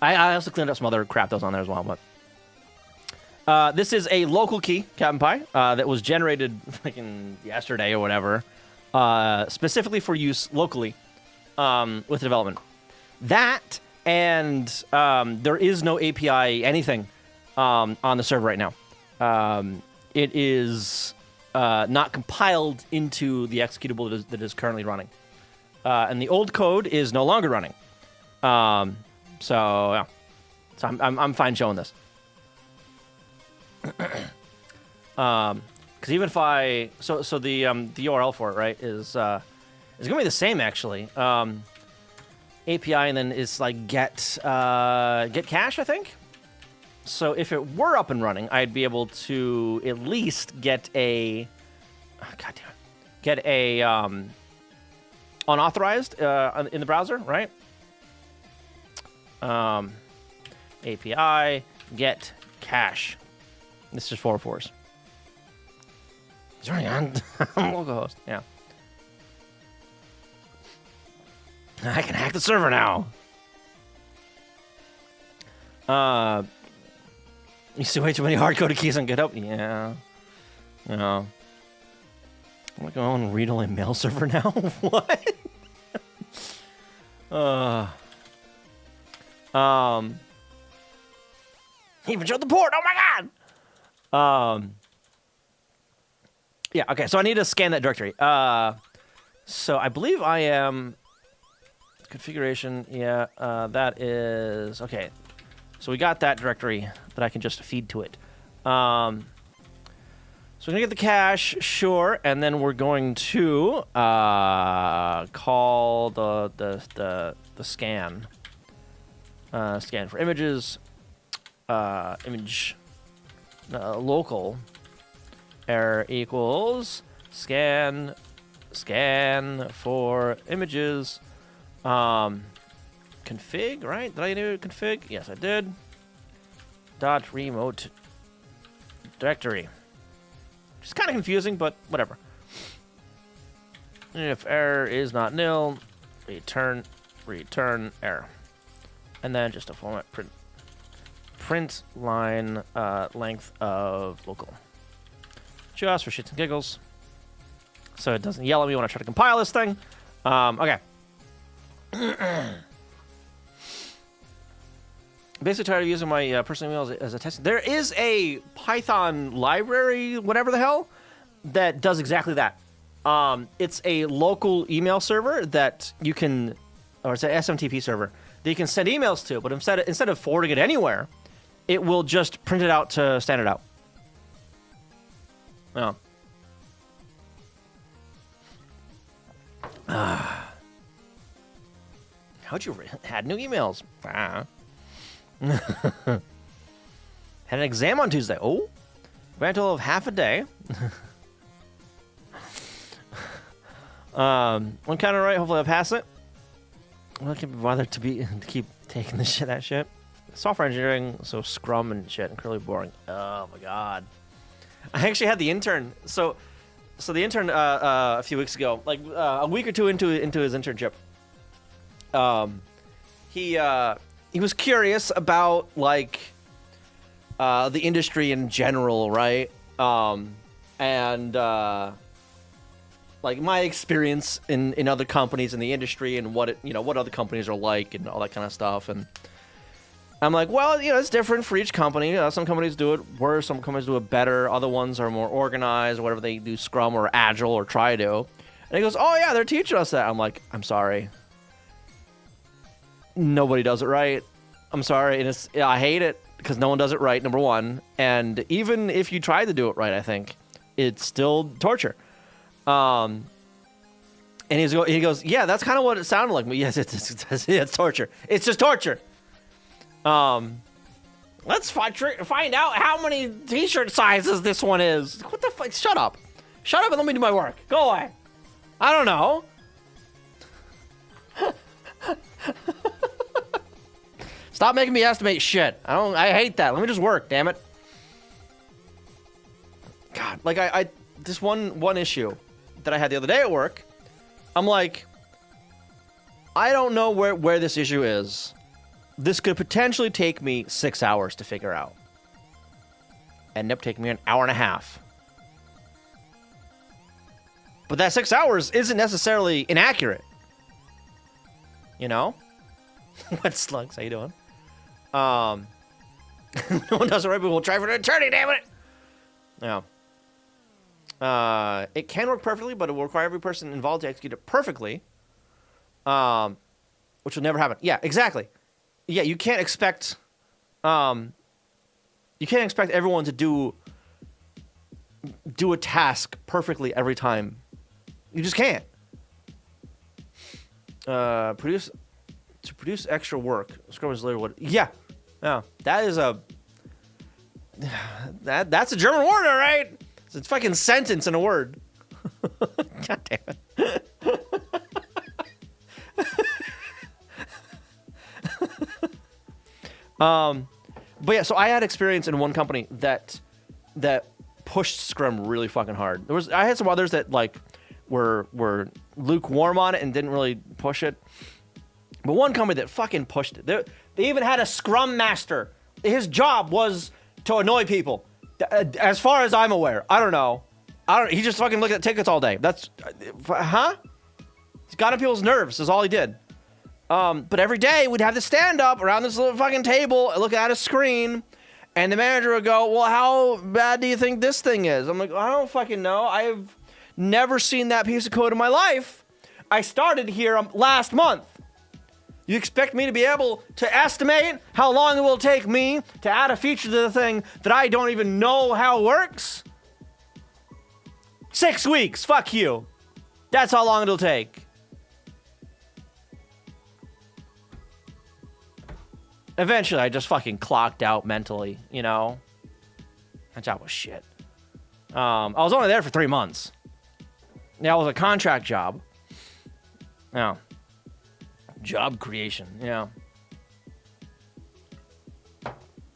[SPEAKER 1] I also cleaned up some other crap that was on there as well, but this is a local key, Captain Pie, that was generated fucking yesterday or whatever, specifically for use locally with development. That and there is no API anything on the server right now. It is not compiled into the executable that is currently running, and the old code is no longer running. So yeah, so I'm fine showing this. Because even if I so the URL for it, right, is gonna be the same actually. API and then it's like get cache, I think. So if it were up and running, I'd be able to at least get a unauthorized in the browser, right? API get cache. This is 404s. Is running on localhost. Yeah. I can hack the server now. You see way too many hard-coded keys on GitHub. Yeah. No. I'm going to go on read-only mail server now. What? He even showed the port. Oh my god. Yeah. Okay. So I need to scan that directory. So I believe I am. Configuration, yeah, that is, okay. So we got that directory that I can just feed to it. So we're gonna get the cache, sure, and then we're going to call the scan. Scan for images, image local error equals scan for images. Config, right? Did I do config? Yes, I did. Dot remote directory. It's kind of confusing, but whatever. And if error is not nil, return error. And then just a format print line length of local. Just for shits and giggles. So it doesn't yell at me when I try to compile this thing. Okay. Basically tired of using my personal email as a test. There is a Python library, whatever the hell, that does exactly that. It's a local email server that you can, or it's an SMTP server that you can send emails to, but instead of forwarding it anywhere, it will just print it out to stand it out. Oh. How'd you add new emails? Had an exam on Tuesday. Oh, grand total of half a day. One counter right. Hopefully I'll pass it. I can't be bothered to keep taking that shit. Software engineering, so Scrum and shit, incredibly boring. Oh my god. I actually had the intern. So the intern a few weeks ago, like a week or two into his internship. He was curious about like the industry in general, right? And like my experience in other companies in the industry and what other companies are like and all that kind of stuff. And I'm like, well, it's different for each company. Some companies do it worse, some companies do it better. Other ones are more organized, or whatever they do, Scrum or Agile or try to. And he goes, oh yeah, they're teaching us that. I'm like, I'm sorry. Nobody does it right. I'm sorry, and I hate it because no one does it right, number one. And even if you try to do it right, I think it's still torture. And he goes, yeah, that's kind of what it sounded like. But yes, it's torture. It's just torture. Let's find out how many t-shirt sizes this one is. What the fuck? Shut up and let me do my work. Go away. I don't know. Stop making me estimate shit. I hate that. Let me just work, damn it. God, like I this one issue that I had the other day at work, I'm like, I don't know where this issue is. This could potentially take me 6 hours to figure out. End up taking me an hour and a half. But that 6 hours isn't necessarily inaccurate. You know? What slugs? How you doing? No one does it right, but we'll try for an attorney, damn it! Yeah. It can work perfectly, but it will require every person involved to execute it perfectly. Which will never happen. Yeah, exactly. Yeah, you can't expect everyone to do do a task perfectly every time. You just can't. Produce extra work. Scrum is literally what? Yeah. That is that's a German word, all right? It's a fucking sentence in a word. God damn it. But yeah, so I had experience in one company that pushed Scrum really fucking hard. I had some others that like were lukewarm on it and didn't really push it. But one company that fucking pushed it. They even had a Scrum master. His job was to annoy people. As far as I'm aware, I don't know. He just fucking looked at tickets all day. That's, He's got on people's nerves. Is all he did. But every day we'd have to stand up around this little fucking table and look at a screen, and the manager would go, "Well, how bad do you think this thing is?" I'm like, "I don't fucking know. I've never seen that piece of code in my life. I started here last month. You expect me to be able to estimate how long it will take me to add a feature to the thing that I don't even know how it works? 6 weeks. Fuck you. That's how long it'll take." Eventually, I just fucking clocked out mentally, you know? That job was shit. I was only there for 3 months. Yeah, it was a contract job. Yeah. Job creation, yeah.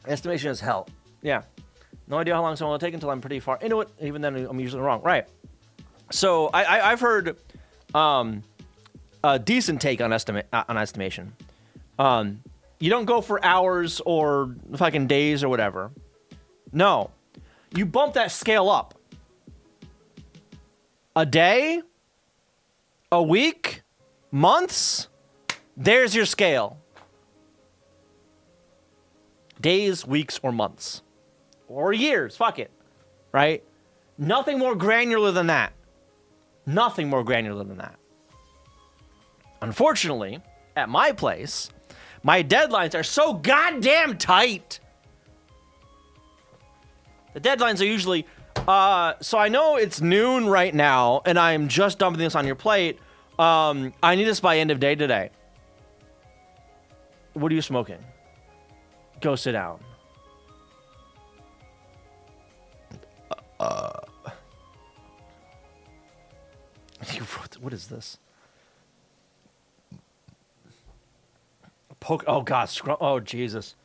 [SPEAKER 1] Estimation is hell. Yeah. No idea how long someone will take until I'm pretty far into it. Even then, I'm usually wrong. Right. So, I've heard a decent take on estimation. You don't go for hours or fucking days or whatever. No. You bump that scale up. A day? A week? Months? There's your scale. Days, weeks, or months. Or years. Fuck it. Right? Nothing more granular than that. Nothing more granular than that. Unfortunately, at my place, my deadlines are so goddamn tight. The deadlines are usually, so I know it's noon right now, and I'm just dumping this on your plate. I need this by end of day today. What are you smoking? Go sit down. What is this? Oh God, Scrum. Oh Jesus.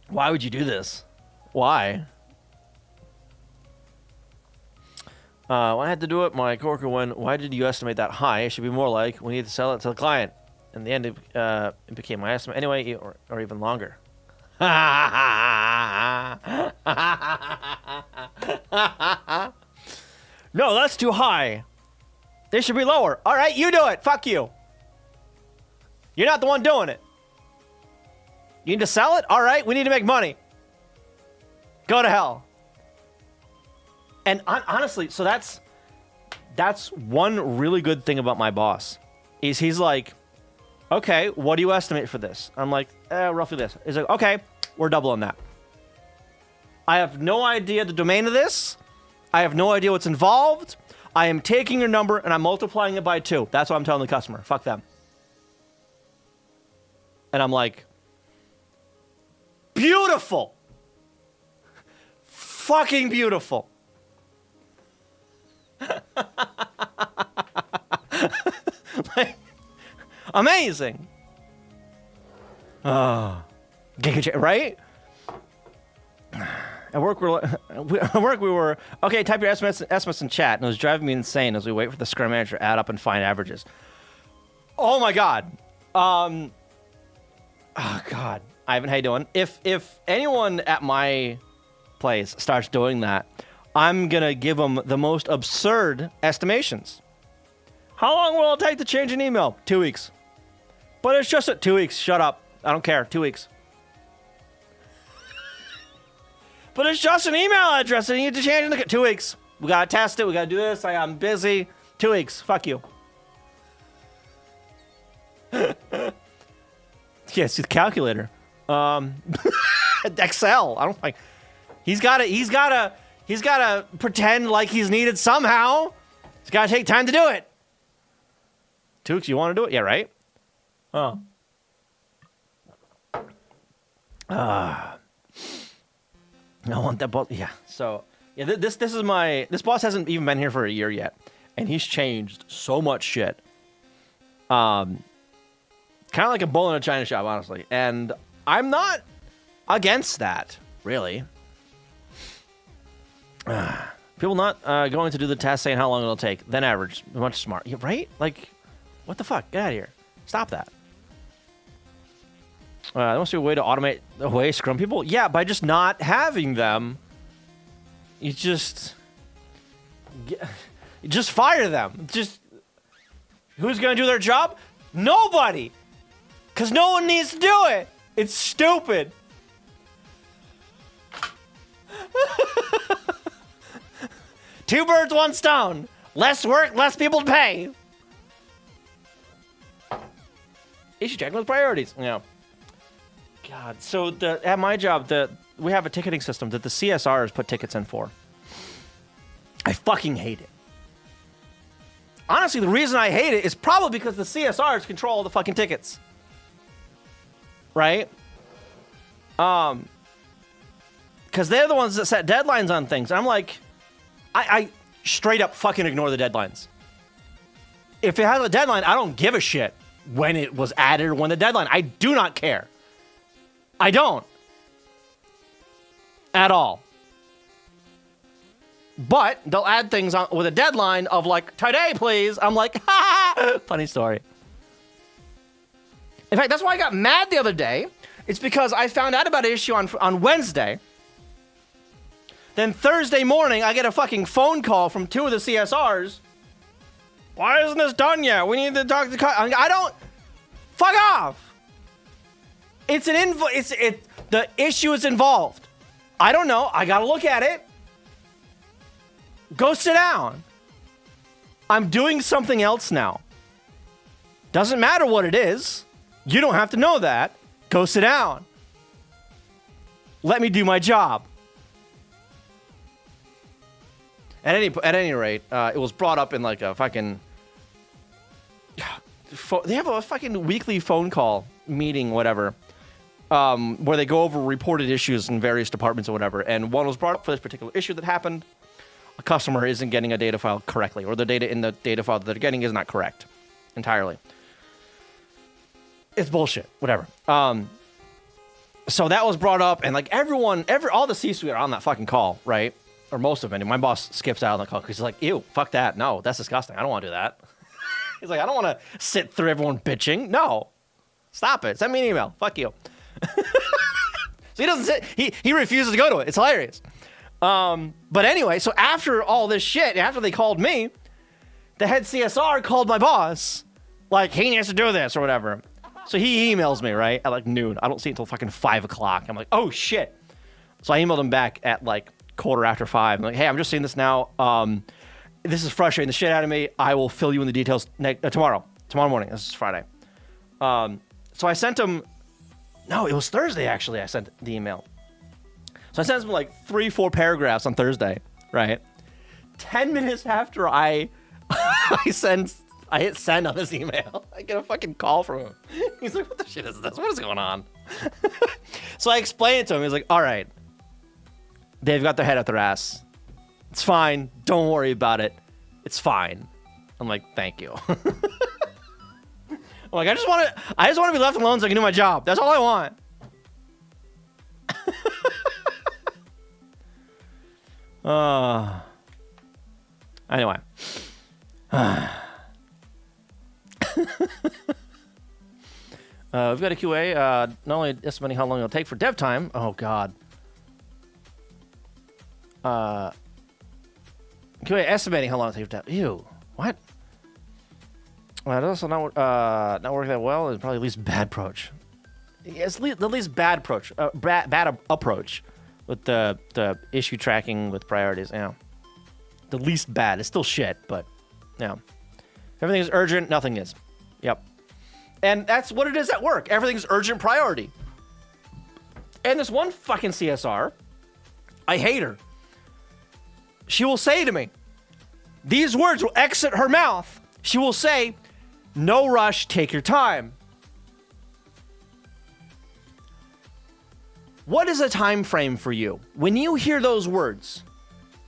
[SPEAKER 1] Why would you do this? Why? When I had to do it, my coworker went, "Why did you estimate that high? It should be more like we need to sell it to the client." In the end, it became my estimate anyway, or even longer. No, that's too high. They should be lower. All right, you do it. Fuck you. You're not the one doing it. You need to sell it? All right, we need to make money. Go to hell. And honestly, so that's one really good thing about my boss. Is he's like, "Okay, what do you estimate for this?" I'm like, roughly this. He's like, "Okay, we're doubling that." I have no idea the domain of this. I have no idea what's involved. I am taking your number and I'm multiplying it by 2. That's what I'm telling the customer. Fuck them. And I'm like, beautiful. Fucking beautiful. Like, amazing. Right? At work, we were, okay, type your estimates in chat, and it was driving me insane as we wait for the Scrum Manager to add up and find averages. Oh my God. Oh God. Ivan, how you doing? If anyone at my place starts doing that, I'm gonna give them the most absurd estimations. How long will it take to change an email? 2 weeks. But it's just 2 weeks. Shut up. I don't care. 2 weeks. But it's just an email address and you need to change it in 2 weeks. We gotta test it. We gotta do this. I'm busy. 2 weeks. Fuck you. Yeah, see the calculator. Excel. I don't like. He's gotta pretend like he's needed somehow. He's gotta take time to do it. Tukes, you want to do it? Yeah, right? Oh. I want that boss. Yeah. So yeah, this boss hasn't even been here for a year yet, and he's changed so much shit. Kind of like a bull in a china shop, honestly. And I'm not against that, really. People not going to do the test, saying how long it'll take. Then average, much smart. Yeah, right? Like, what the fuck? Get out of here. Stop that. There must be a way to automate away Scrum people. Yeah, by just not having them, you just fire them. Just who's gonna do their job? Nobody, because no one needs to do it. It's stupid. Two birds, one stone. Less work, less people to pay. Issue checking with priorities. Yeah. God, so at my job, we have a ticketing system that the CSRs put tickets in for. I fucking hate it. Honestly, the reason I hate it is probably because the CSRs control all the fucking tickets. Right? Because they're the ones that set deadlines on things. I'm like, I straight up fucking ignore the deadlines. If it has a deadline, I don't give a shit when it was added or when the deadline. I do not care. I don't. At all. But they'll add things on with a deadline of like, today, please. I'm like, ha! Funny story. In fact, that's why I got mad the other day. It's because I found out about an issue on Wednesday. Then Thursday morning, I get a fucking phone call from two of the CSRs. Why isn't this done yet? We need to talk to... I don't... Fuck off! It's an the issue is involved. I don't know. I gotta look at it. Go sit down. I'm doing something else now. Doesn't matter what it is. You don't have to know that. Go sit down. Let me do my job. At any rate, it was brought up in like a fucking... They have a fucking weekly phone call meeting, whatever. Where they go over reported issues in various departments or whatever. And one was brought up for this particular issue that happened. A customer isn't getting a data file correctly, or the data in the data file that they're getting is not correct entirely. It's bullshit. Whatever. So that was brought up, and like all the C-suite are on that fucking call, right? Or most of it. And my boss skips out on the call because he's like, ew, fuck that. No, that's disgusting. I don't want to do that. He's like, I don't want to sit through everyone bitching. No. Stop it. Send me an email. Fuck you. So he doesn't sit. He refuses to go to it. It's hilarious. But anyway, so after all this shit, after they called me, the head CSR called my boss, like, he needs to do this or whatever. So he emails me, right, at like noon. I don't see it until fucking 5 o'clock. I'm like, oh shit. So I emailed him back at like 5:15. I'm like, hey, I'm just seeing this now. This is frustrating the shit out of me. I will fill you in the details tomorrow morning. This is Friday. So I sent him. No, it was Thursday, actually, I sent the email. So I sent him like 3-4 paragraphs on Thursday, right? 10 minutes after I hit send on this email, I get a fucking call from him. He's like, what the shit is this? What is going on? So I explained it to him. He's like, all right, they've got their head up their ass. It's fine. Don't worry about it. It's fine. I'm like, thank you. I'm like, I just want to be left alone so I can do my job. That's all I want. Anyway. We've got a QA. Not only estimating how long it'll take for dev time. Oh, God. QA estimating how long it'll take for dev. Ew. What? Well, it also not working that well. It's probably the least bad approach. It's the least bad approach. Bad approach with the issue tracking with priorities. Yeah. The least bad. It's still shit, but yeah. If everything is urgent, nothing is. Yep. And that's what it is at work. Everything's urgent priority. And this one fucking CSR I hate her. She will say to me, these words will exit her mouth. She will say, no rush, take your time. What is a time frame for you? When you hear those words,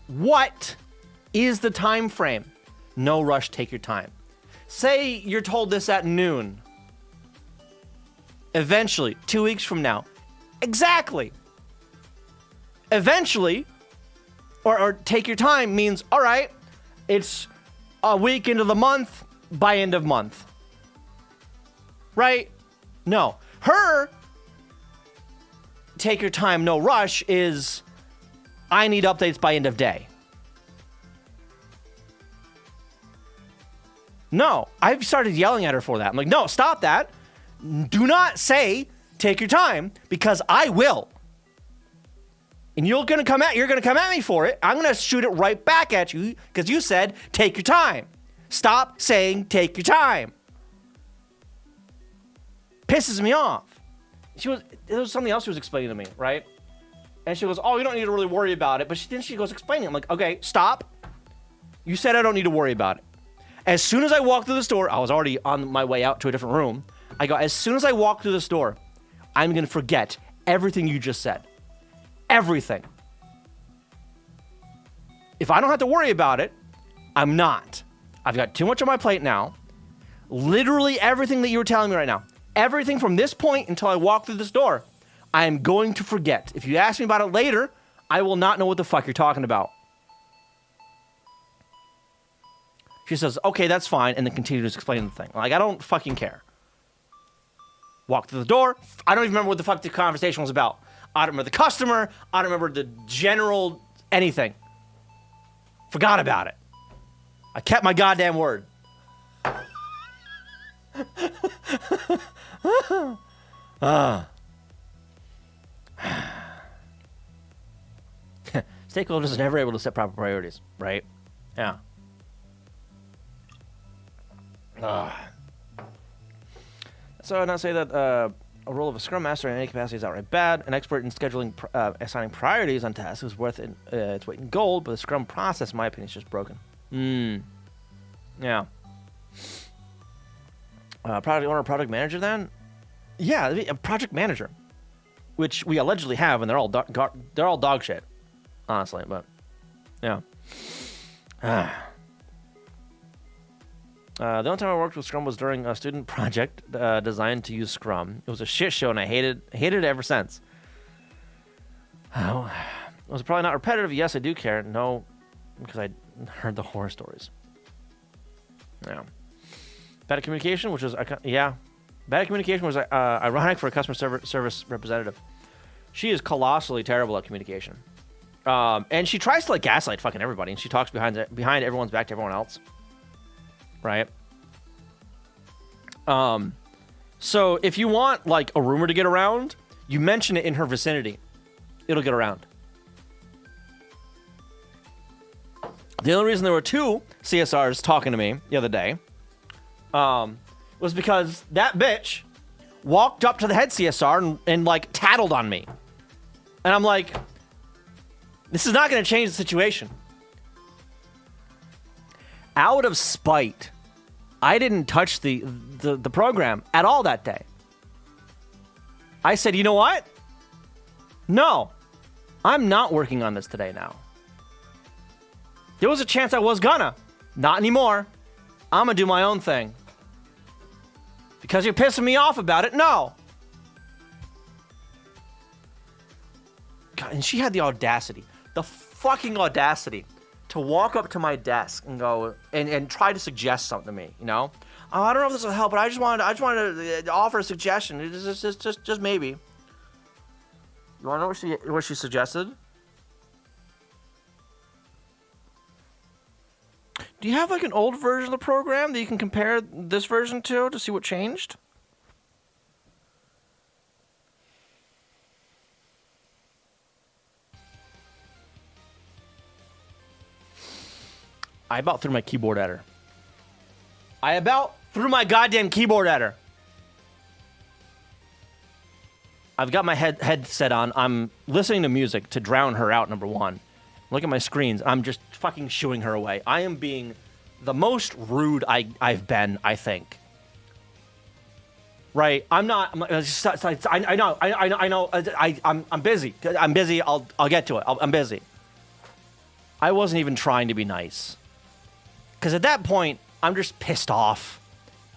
[SPEAKER 1] what is the time frame? No rush, take your time. Say you're told this at noon. Eventually, 2 weeks from now. Exactly. Eventually, or take your time means, all right, it's a week into the month, by end of month. Right? No. Her take your time, no rush is I need updates by end of day. No, I've started yelling at her for that. I'm like, no, stop that. Do not say take your time because I will. And you're gonna come at me for it. I'm gonna shoot it right back at you because you said take your time. Stop saying take your time. Pisses me off. There was something else she was explaining to me, right? And she goes, oh, you don't need to really worry about it. But then she goes explaining. I'm like, okay, stop. You said I don't need to worry about it. As soon as I walked through the store, I was already on my way out to a different room. I go, as soon as I walk through the store, I'm going to forget everything you just said. Everything. If I don't have to worry about it, I'm not. I've got too much on my plate now. Literally everything that you were telling me right now. Everything from this point until I walk through this door, I am going to forget. If you ask me about it later, I will not know what the fuck you're talking about. She says, okay, that's fine, and then continues to explain the thing. Like, I don't fucking care. Walk through the door. I don't even remember what the fuck the conversation was about. I don't remember the customer. I don't remember the general anything. Forgot about it. I kept my goddamn word. Stakeholders are never able to set proper priorities, right? Yeah. So not say that a role of a scrum master in any capacity is outright bad. An expert in scheduling, assigning priorities on tasks is worth its weight in gold, but the scrum process, in my opinion, is just broken. Yeah. Product owner, product manager then? Yeah, a project manager, which we allegedly have, and they're all dog shit, honestly. But yeah. The only time I worked with Scrum was during a student project designed to use Scrum. It was a shit show, and I hated it ever since. Oh, it was probably not repetitive. Yes, I do care. No, because I heard the horror stories. Yeah. Bad communication, which was bad communication was ironic for a customer service representative. She is colossally terrible at communication, and she tries to like gaslight fucking everybody, and she talks behind everyone's back to everyone else. Right. So if you want like a rumor to get around, you mention it in her vicinity. It'll get around. The only reason there were 2 CSRs talking to me the other day was because that bitch walked up to the head CSR and like tattled on me. And I'm like, this is not going to change the situation. Out of spite, I didn't touch the program at all that day. I said, you know what? No, I'm not working on this today now. There was a chance I was gonna. Not anymore. I'm gonna do my own thing. Because you're pissing me off about it? No. God, and she had the audacity, the fucking audacity, to walk up to my desk and go and try to suggest something to me, you know? Oh, I don't know if this will help, but I just wanted to offer a suggestion. It's just maybe. You want to know what she suggested? Do you have like an old version of the program that you can compare this version to see what changed? I about threw my keyboard at her. I about threw my goddamn keyboard at her. I've got my headset on. I'm listening to music to drown her out, number one. Look at my screens. I'm just fucking shooing her away. I am being the most rude I've been, I think. Right? I'm not. I know. I'm busy. I'm busy. I'll get to it. I'm busy. I wasn't even trying to be nice. Because at that point, I'm just pissed off.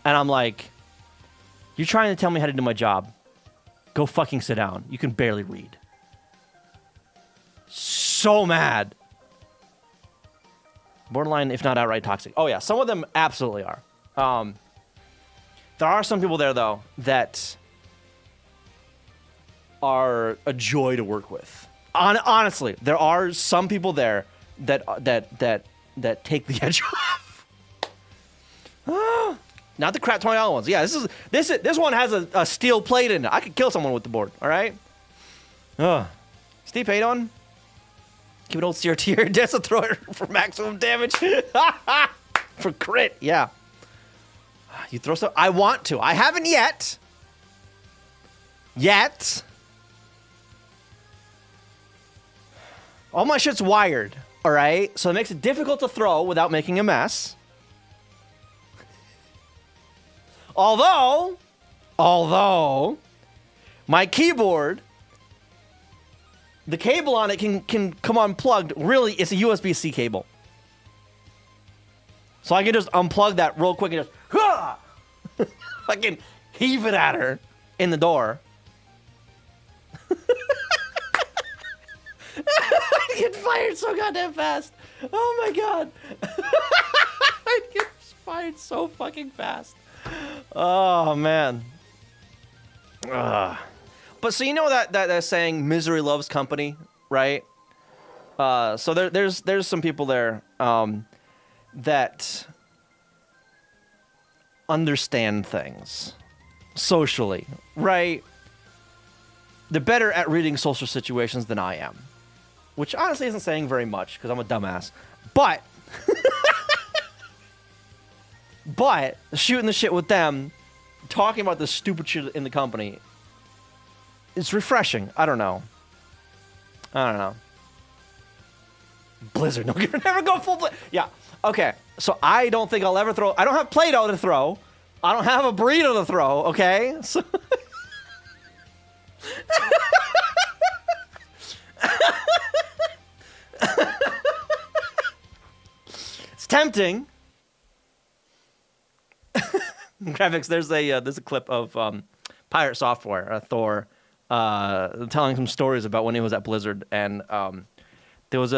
[SPEAKER 1] And I'm like, you're trying to tell me how to do my job. Go fucking sit down. You can barely read. So mad. Borderline, if not outright toxic. Oh, yeah. Some of them absolutely are. There are some people there, though, that are a joy to work with. Honestly, there are some people there that take the edge off. Not the crap $20 ones. Yeah, this one has a steel plate in it. I could kill someone with the board. All right. Steve Paydon. Keep an old CRT or Desert Thrower for maximum damage. For crit, yeah. You throw stuff. I want to. I haven't yet. All my shit's wired. All right. So it makes it difficult to throw without making a mess. Although my keyboard, the cable on it can come unplugged. Really, it's a USB-C cable. So I can just unplug that real quick and just fucking heave it at her in the door. I get fired so goddamn fast. Oh my god. I get fired so fucking fast. Oh man. But so you know that saying, misery loves company, right? So there's some people there that understand things socially, right? They're better at reading social situations than I am, which honestly isn't saying very much because I'm a dumbass. But shooting the shit with them, talking about the stupid shit in the company, it's refreshing. I don't know. Blizzard, no, never go full Blizzard. Yeah, okay. So I don't think I'll ever throw. I don't have Play-Doh to throw. I don't have a burrito to throw. Okay. So it's tempting. Graphics. There's a clip of Pirate Software, Thor, telling some stories about when he was at Blizzard, and there was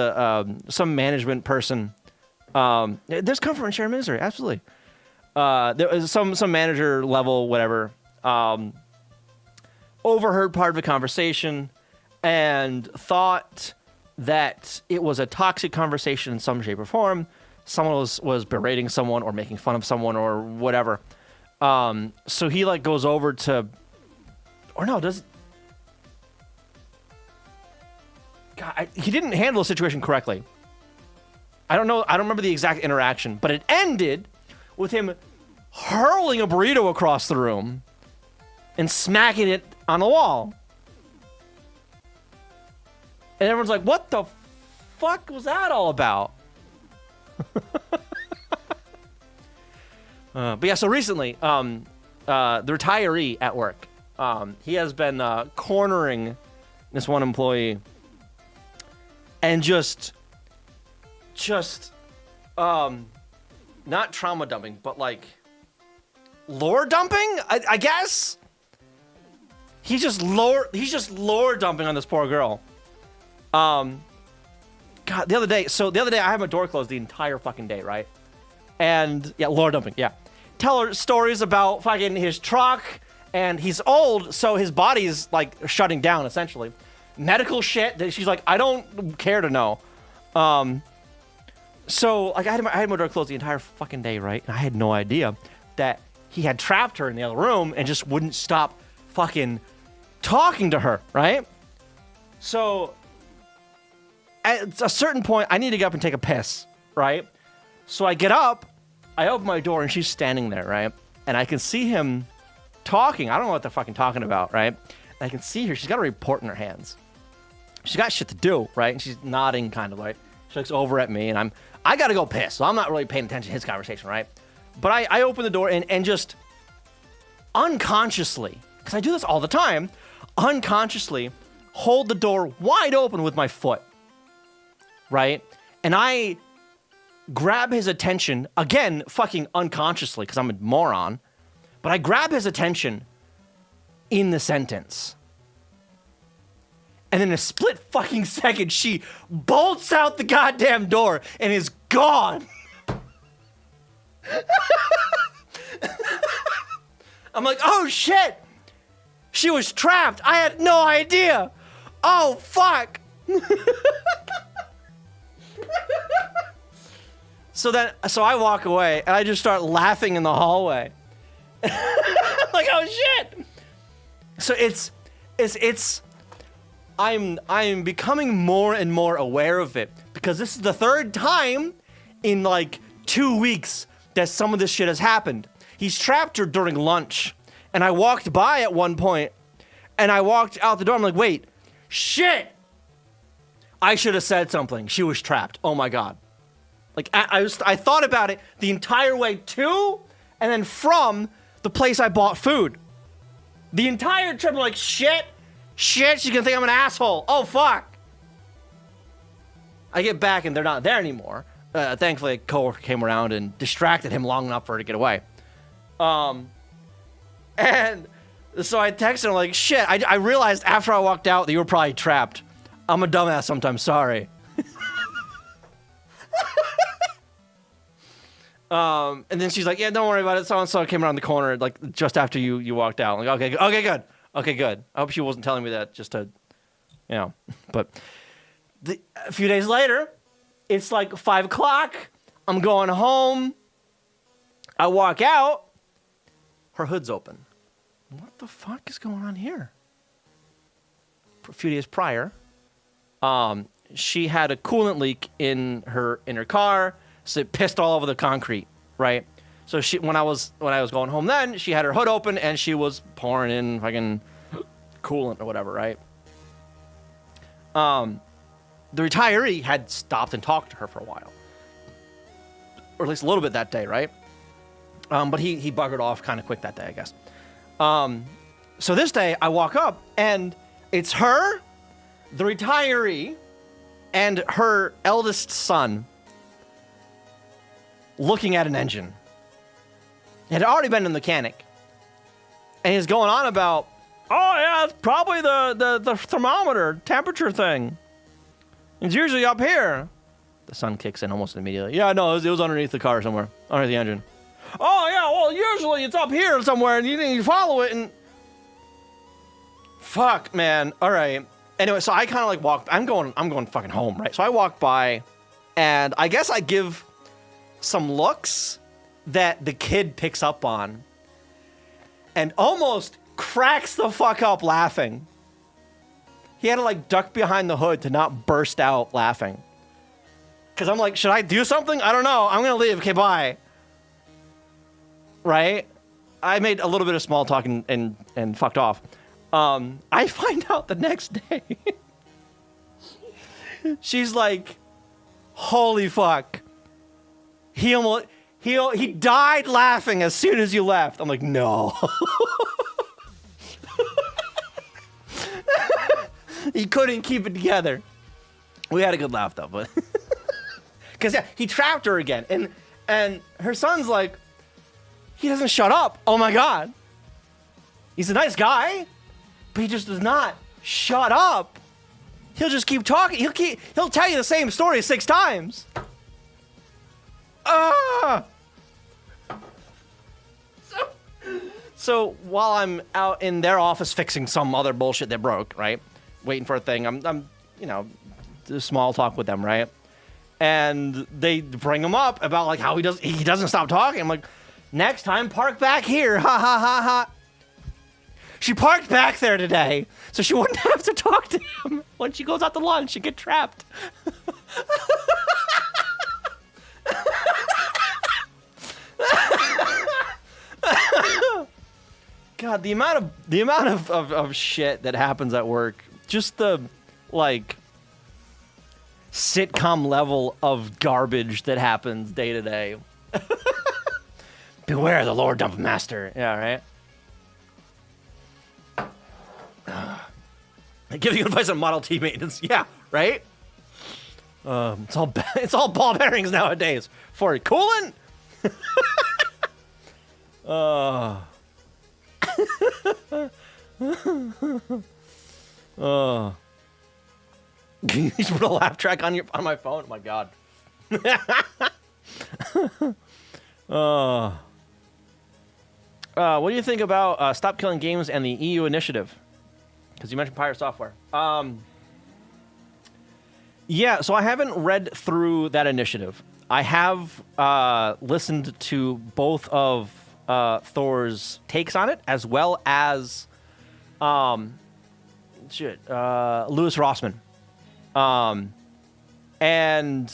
[SPEAKER 1] some management person. There's comfort and shared misery, absolutely. There was some manager level, whatever, overheard part of a conversation and thought that it was a toxic conversation in some shape or form. Someone was berating someone or making fun of someone or whatever. So he like goes over to, or no, does. God, he didn't handle the situation correctly. I don't know. I don't remember the exact interaction, but it ended with him hurling a burrito across the room and smacking it on the wall. And everyone's like, what the fuck was that all about? But yeah, so recently, the retiree at work, he has been cornering this one employee and just not trauma dumping, but like lore dumping, I guess. He's just lore dumping on this poor girl. God, the other day I had my door closed the entire fucking day, right? And yeah, lore dumping, yeah. Tell her stories about fucking his truck, and he's old, so his body's like shutting down essentially. Medical shit that she's like, I don't care to know. So like I had my door closed the entire fucking day, right? And I had no idea that he had trapped her in the other room and just wouldn't stop fucking talking to her, right? So at a certain point, I need to get up and take a piss, right? So I get up, I open my door, and she's standing there, right? And I can see him talking. I don't know what they're fucking talking about, right? I can see her. She's got a report in her hands. She's got shit to do, right? And she's nodding kind of like. She looks over at me, and I got to go piss, so I'm not really paying attention to his conversation, right? But I open the door and just unconsciously, because I do this all the time, unconsciously hold the door wide open with my foot, right? And I grab his attention, again, fucking unconsciously, because I'm a moron, but I grab his attention in the sentence. And in a split fucking second, she bolts out the goddamn door and is gone. I'm like, oh shit! She was trapped. I had no idea. Oh fuck. So I walk away and I just start laughing in the hallway. Like, oh shit. So I'm becoming more and more aware of it because this is the third time in like 2 weeks that some of this shit has happened. He's trapped her during lunch, and I walked by at one point, and I walked out the door. I'm like, wait, shit! I should have said something. She was trapped. Oh my god! Like I thought about it the entire way to, and then from the place I bought food. The entire trip, I'm like, shit, she's gonna think I'm an asshole. Oh fuck! I get back and they're not there anymore. Thankfully, a coworker came around and distracted him long enough for her to get away. And so I texted him like, shit, I realized after I walked out that you were probably trapped. I'm a dumbass sometimes, sorry. And then she's like, yeah, don't worry about it. So-and-so came around the corner like just after you walked out. I'm like, okay, good. I hope she wasn't telling me that just to, you know, but a few days later, it's like 5 o'clock. I'm going home. I walk out. Her hood's open. What the fuck is going on here? A few days prior, she had a coolant leak in her car, so it pissed all over the concrete, right? So when I was going home then, she had her hood open and she was pouring in fucking coolant or whatever, right? The retiree had stopped and talked to her for a while. Or at least a little bit that day, right? But he buggered off kind of quick that day, I guess. So this day, I walk up, and it's her, the retiree, and her eldest son looking at an engine. It had already been a mechanic. And he's going on about, oh yeah, it's probably the thermometer temperature thing. It's usually up here. The sun kicks in almost immediately. Yeah, no, it was underneath the car somewhere, under the engine. Oh yeah, well usually it's up here somewhere, and you follow it, and fuck, man. All right. Anyway, so I kind of like walk. I'm going fucking home, right? So I walk by, and I guess I give some looks that the kid picks up on, and almost cracks the fuck up laughing. He had to like duck behind the hood to not burst out laughing. Cause I'm like, should I do something? I don't know. I'm gonna leave. Okay, bye. Right? I made a little bit of small talk and fucked off. I find out the next day. She's like, holy fuck. He died laughing as soon as you left. I'm like, no. He couldn't keep it together. We had a good laugh though, but because yeah, he trapped her again, and her son's like, he doesn't shut up. Oh my god, he's a nice guy, but he just does not shut up. He'll just keep talking. He'll tell you the same story 6 times. So while I'm out in their office fixing some other bullshit that broke, right? Waiting for a thing. I'm do small talk with them, right? And they bring him up about like how he doesn't stop talking. I'm like, next time park back here. Ha ha ha ha. She parked back there today, so she wouldn't have to talk to him when she goes out to lunch and get trapped. God God, the amount of shit that happens at work, just the like sitcom level of garbage that happens day to day. Beware the Lord Dump Master. Yeah, right. Giving advice on Model T maintenance. Yeah, right. It's all ball bearings nowadays. For coolant. Can you just put a laugh track on my phone? Oh my God. What do you think about Stop Killing Games and the EU initiative? Because you mentioned Pirate Software. Yeah, so I haven't read through that initiative. I have listened to both of Thor's takes on it, as well as Louis Rossman. And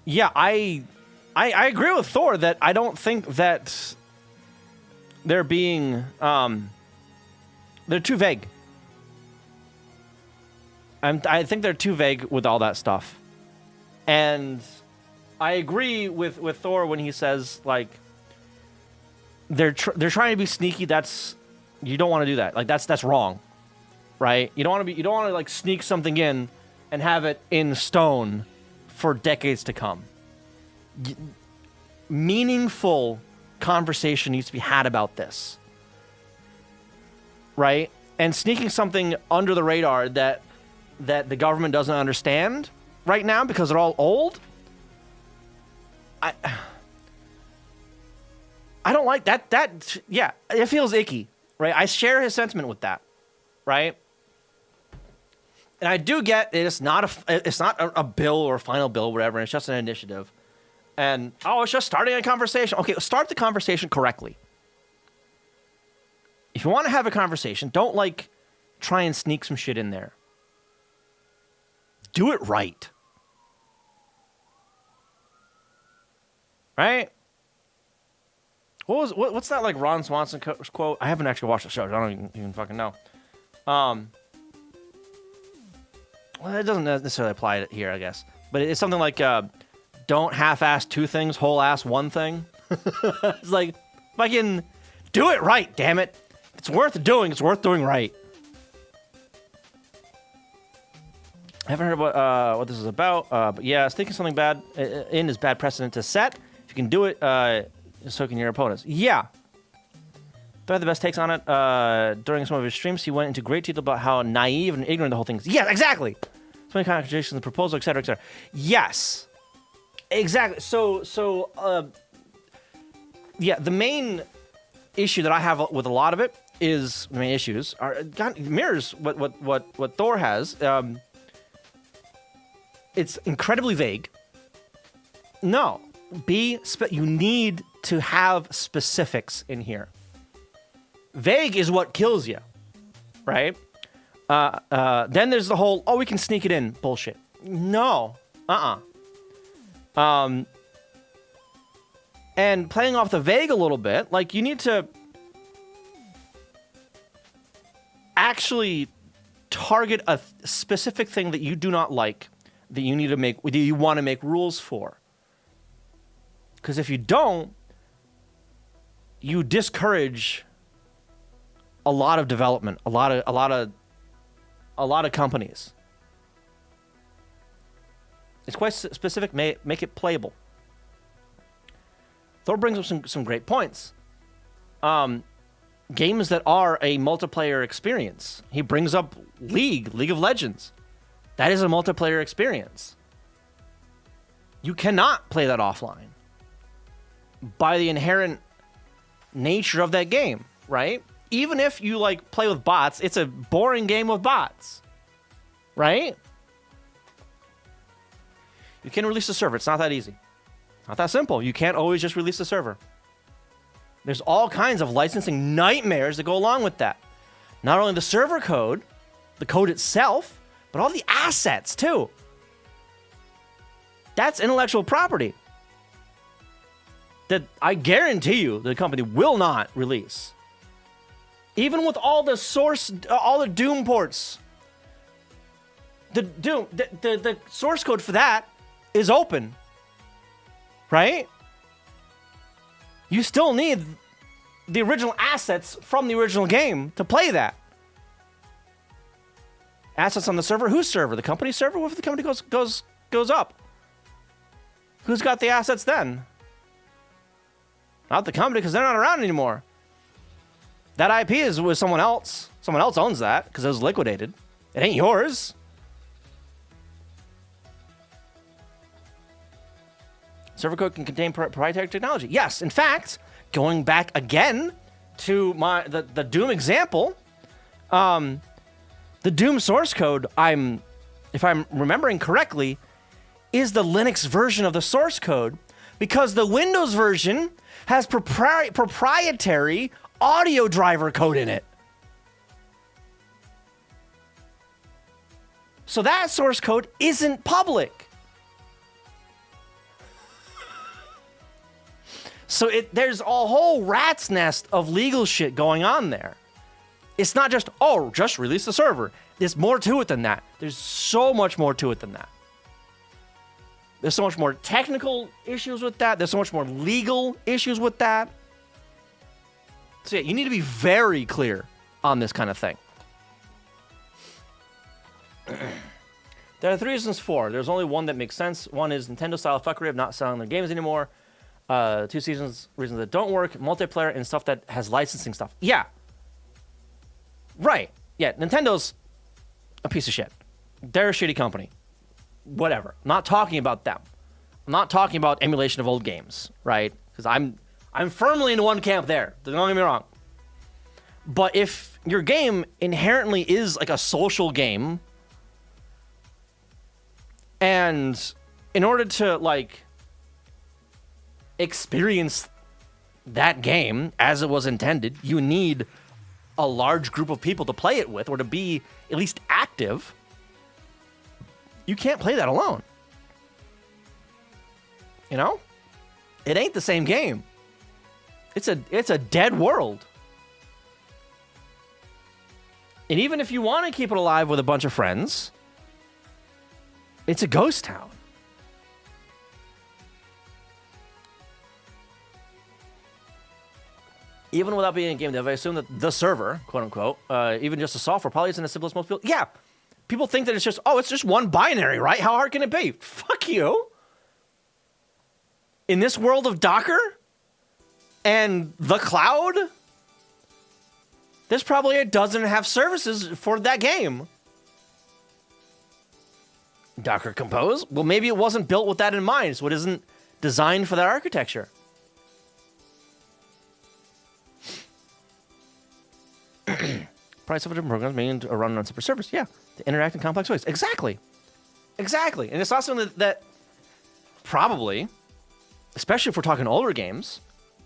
[SPEAKER 1] yeah, I agree with Thor that I don't think that they're being they're too vague. I think they're too vague with all that stuff. And I agree with Thor when he says like they're trying to be sneaky. You don't want to do that. Like that's wrong, right? You don't want to like sneak something in and have it in stone for decades to come. Meaningful conversation needs to be had about this, right? And sneaking something under the radar that the government doesn't understand right now because they're all old. I don't like that. Yeah, it feels icky, right? I share his sentiment with that, right? And I do get it's not a bill or a final bill, or whatever. It's just an initiative, and it's just starting a conversation. Okay, start the conversation correctly. If you want to have a conversation, don't like try and sneak some shit in there. Do it right. Right? What's that like Ron Swanson quote? I haven't actually watched the show. So I don't even fucking know. Well, it doesn't necessarily apply here, I guess. But it's something like, don't half-ass two things, whole-ass one thing. It's like, fucking do it right, damn it. If it's worth doing, it's worth doing right. I haven't heard about what this is about, but yeah, I was thinking something bad in is bad precedent to set. If you can do it, so can your opponents. Yeah. But I had the best takes on it. During some of his streams, he went into great detail about how naive and ignorant the whole thing is. Yeah, exactly. So many contradictions in the proposal, etc., etc. Yes. Exactly. So, yeah, the main issue that I have with a lot of it is, the main issues are, mirrors what Thor has. It's incredibly vague. No. You need to have specifics in here. Vague is what kills you, right? Then there's the whole, we can sneak it in bullshit. No. And playing off the vague a little bit, like you need to actually target a specific thing that you do not like, that you want to make rules for. Because if you don't, you discourage a lot of development, a lot of companies. It's quite specific. Make it playable. Thor brings up some great points. Games that are a multiplayer experience. He brings up League of Legends. That is a multiplayer experience. You cannot play that offline by the inherent nature of that game, right? Even if you like play with bots, it's a boring game with bots, right? You can release a server. It's not that easy. Not that simple. You can't always just release a server. There's all kinds of licensing nightmares that go along with that. Not only the server code, the code itself, but all the assets too. That's intellectual property that I guarantee you the company will not release. Even with all the all the Doom ports, the source code for that is open, right? You still need the original assets from the original game to play that. Assets on the server? Whose server? The company server? What if the company goes up? Who's got the assets then? Not the company, because they're not around anymore. That IP is with someone else. Someone else owns that because it was liquidated. It ain't yours. Server code can contain proprietary technology. Yes, in fact, going back again to the Doom example, the Doom source code, if I'm remembering correctly, is the Linux version of the source code, because the Windows version has proprietary audio driver code in it. So that source code isn't public. So there's a whole rat's nest of legal shit going on there. It's not just, just release the server. There's more to it than that. There's so much more to it than that. There's so much more technical issues with that. There's so much more legal issues with that. So yeah, you need to be very clear on this kind of thing. There are 3 reasons for. There's only one that makes sense. One is Nintendo-style fuckery of not selling their games anymore. 2 reasons that don't work: multiplayer and stuff that has licensing stuff. Yeah. Right. Yeah, Nintendo's a piece of shit. They're a shitty company. Whatever. I'm not talking about them. I'm not talking about emulation of old games, right? Because I'm firmly in one camp there. Don't get me wrong. But if your game inherently is like a social game, and in order to like experience that game as it was intended, you need a large group of people to play it with, or to be at least active. You can't play that alone. You know? It ain't the same game. It's a dead world. And even if you want to keep it alive with a bunch of friends, it's a ghost town. Even without being in game dev, I assume that the server, quote unquote, even just the software, probably isn't as simple as most people. Yeah. People think that it's just one binary, right? How hard can it be? Fuck you. In this world of Docker and the cloud, there's probably 12.5 services for that game. Docker Compose? Well, maybe it wasn't built with that in mind, so it isn't designed for that architecture. Probably several different programs made to run on separate servers. Yeah, to interact in complex ways. Exactly. And it's not something that probably, especially if we're talking older games,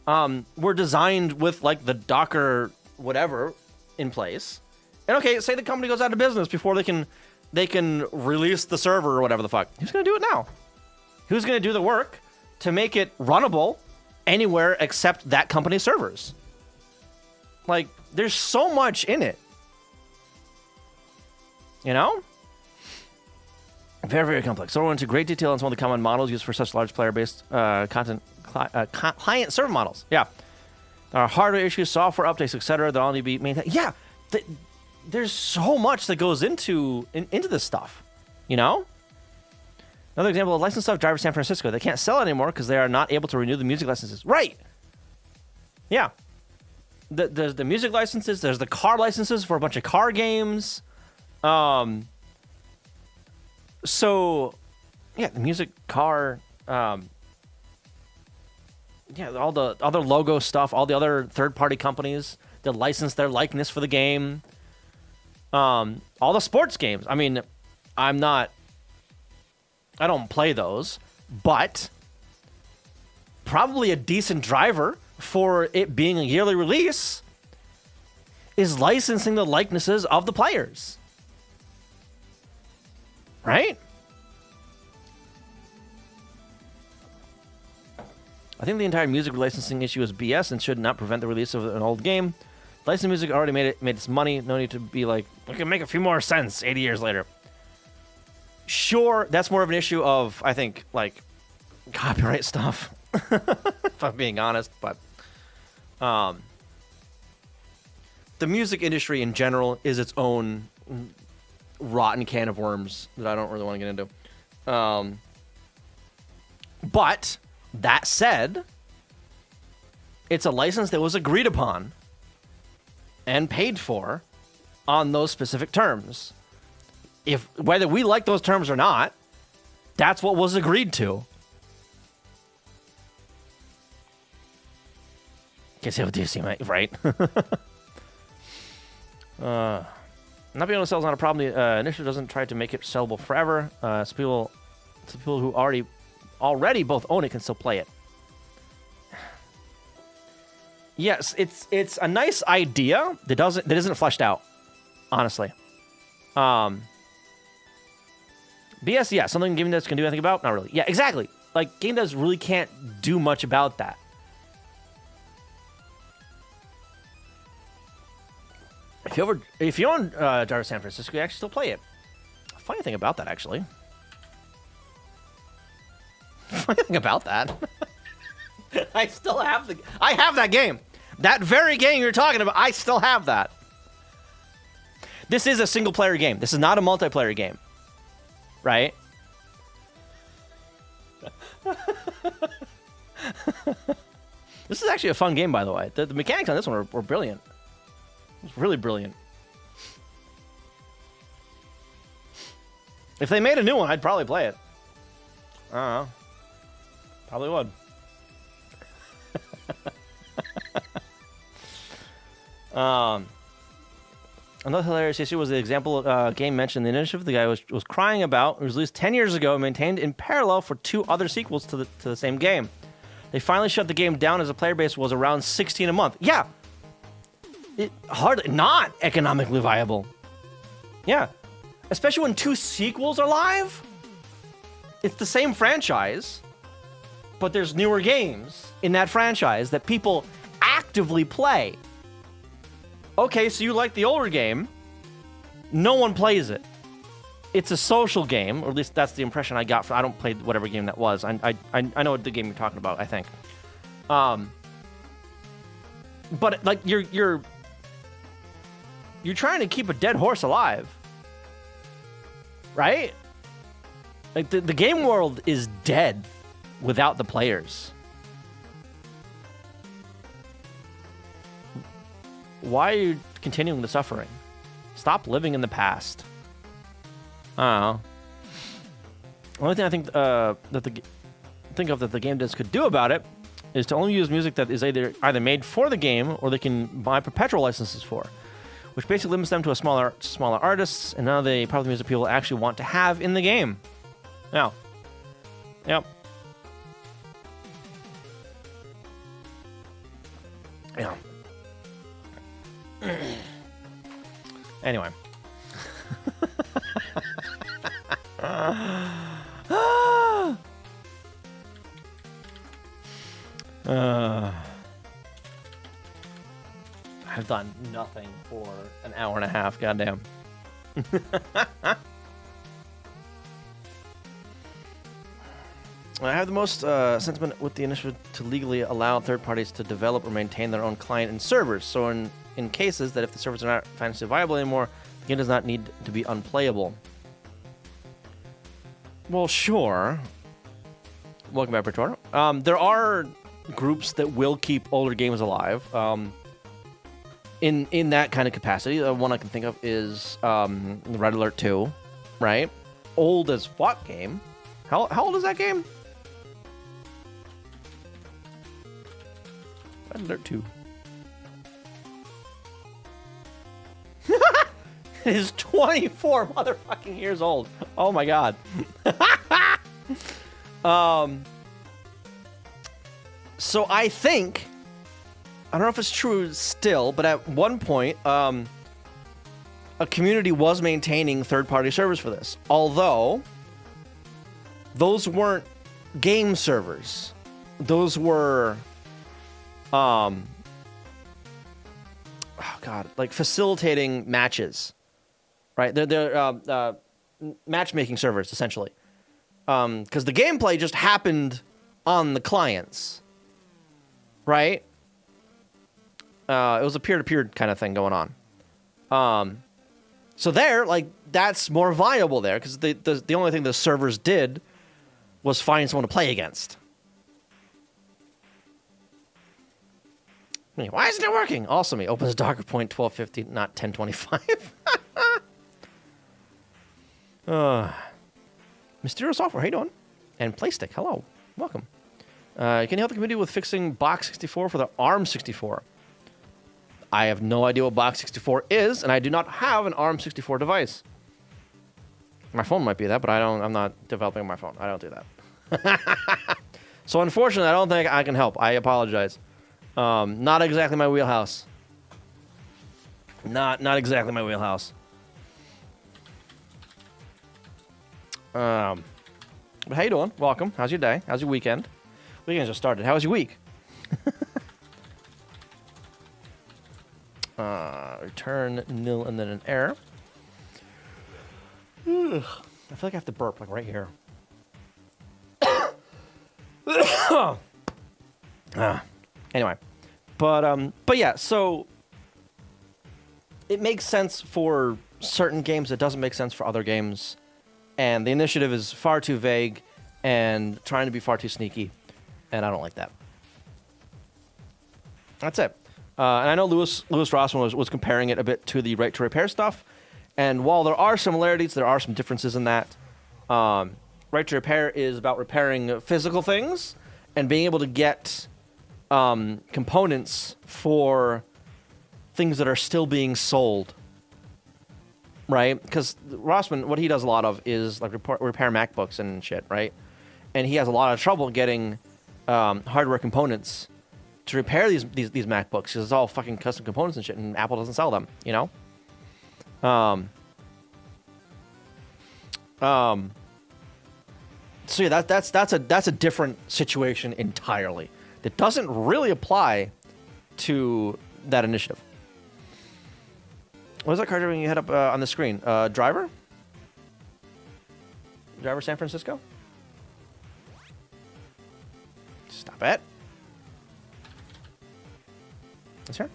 [SPEAKER 1] were designed with like the Docker whatever in place. And okay, say the company goes out of business before they can release the server or whatever the fuck. Who's going to do it now? Who's going to do the work to make it runnable anywhere except that company's servers? Like, there's so much in it. You know? Very, very complex. So we're into great detail on some of the common models used for such large player-based content client server models. Yeah. There are hardware issues, software updates, etc. that all need to be maintained. Yeah. There's so much that goes into this stuff. You know? Another example of licensed stuff, Driver San Francisco. They can't sell it anymore because they are not able to renew the music licenses. Right. Yeah. There's the music licenses. There's the car licenses for a bunch of car games. So, yeah, the music, car, yeah, all the other logo stuff, all the other third-party companies that license their likeness for the game. All the sports games. I mean, I don't play those, but probably a decent driver for it being a yearly release is licensing the likenesses of the players. Right? I think the entire music licensing issue is BS and should not prevent the release of an old game. Licensed music already made its money. No need to be like, we can make a few more cents 80 years later. Sure, that's more of an issue of, I think, like, copyright stuff, if I'm being honest. But the music industry in general is its own rotten can of worms that I don't really want to get into. But that said, it's a license that was agreed upon and paid for on those specific terms. If whether we like those terms or not, that's what was agreed to. Guess what do you see, mate? Right? Not being able to sell is not a problem. The initiative doesn't try to make it sellable forever. So people who already both own it can still play it. Yes, it's a nice idea that isn't fleshed out, honestly. BS, yeah, something Game Devs can do anything about? Not really. Yeah, exactly. Like, Game Devs really can't do much about that. If you own Dart San Francisco, you actually still play it. Funny thing about that, actually. Funny thing about that. I have that game. That very game you're talking about, I still have that. This is a single-player game. This is not a multiplayer game. Right? This is actually a fun game, by the way. The mechanics on this one were brilliant. It was really brilliant. If they made a new one, I'd probably play it. I don't know. Probably would. Another hilarious issue was the example game mentioned in the initiative the guy was crying about. It was released 10 years ago and maintained in parallel for 2 other sequels to the same game. They finally shut the game down as the player base was around 16 a month. Yeah. Hardly not economically viable. Yeah. Especially when 2 sequels are live. It's the same franchise, but there's newer games in that franchise that people actively play. Okay, so you like the older game. No one plays it. It's a social game, or at least that's the impression I got. I don't play whatever game that was. I know what the game you're talking about, I think. But like you're trying to keep a dead horse alive, right? Like the game world is dead without the players. Why are you continuing the suffering? Stop living in the past. I don't know. The only thing I think that the game devs could do about it is to only use music that is either made for the game or they can buy perpetual licenses for, which basically limits them to smaller artists, and none of the popular music people actually want to have in the game. Now, yep. Yeah. Anyway. I've done nothing for an hour and a half, goddamn. I have the most sentiment with the initiative to legally allow third parties to develop or maintain their own client and servers. So in cases that if the servers are not financially viable anymore, the game does not need to be unplayable. Well, sure. Welcome back, Pretor. There are groups that will keep older games alive. In that kind of capacity, the one I can think of is Red Alert 2, right? Old as fuck game. How old is that game? Red Alert 2. It is 24 motherfucking years old. Oh my god. So I think, I don't know if it's true still, but at one point, a community was maintaining third-party servers for this. Although, those weren't game servers. Those were, oh God, like facilitating matches, right? They're matchmaking servers essentially, because the gameplay just happened on the clients, right? It was a peer-to-peer kind of thing going on. So there, like, that's more viable there, because the only thing the servers did was find someone to play against. Why isn't it working? Awesome. He opens Docker point 1250, not 1025. Mysterious Software, how you doing? And Playstick, hello. Welcome. Can you help the community with fixing Box 64 for the ARM 64? I have no idea what Box 64 is, and I do not have an ARM 64 device. My phone might be that, but I'm not developing my phone. I don't do that. So unfortunately, I don't think I can help. I apologize. Not exactly my wheelhouse. Not exactly my wheelhouse. But how you doing? Welcome. How's your day? How's your weekend? Weekend just started. How was your week? Return nil and then an error. Ugh. I feel like I have to burp, like right here. Anyway, but yeah, so it makes sense for certain games. It doesn't make sense for other games, and the initiative is far too vague and trying to be far too sneaky, and I don't like that. That's it. And I know Lewis Rossman was comparing it a bit to the right to repair stuff, and while there are similarities, there are some differences in that. Right to repair is about repairing physical things and being able to get components for things that are still being sold, right? Because Rossman, what he does a lot of is like repair MacBooks and shit, right? And he has a lot of trouble getting hardware components to repair these MacBooks, because it's all fucking custom components and shit, and Apple doesn't sell them, you know? So yeah, that's a different situation entirely. That doesn't really apply to that initiative. What is that card when you head up on the screen? Driver? Driver San Francisco? Stop it. That's here.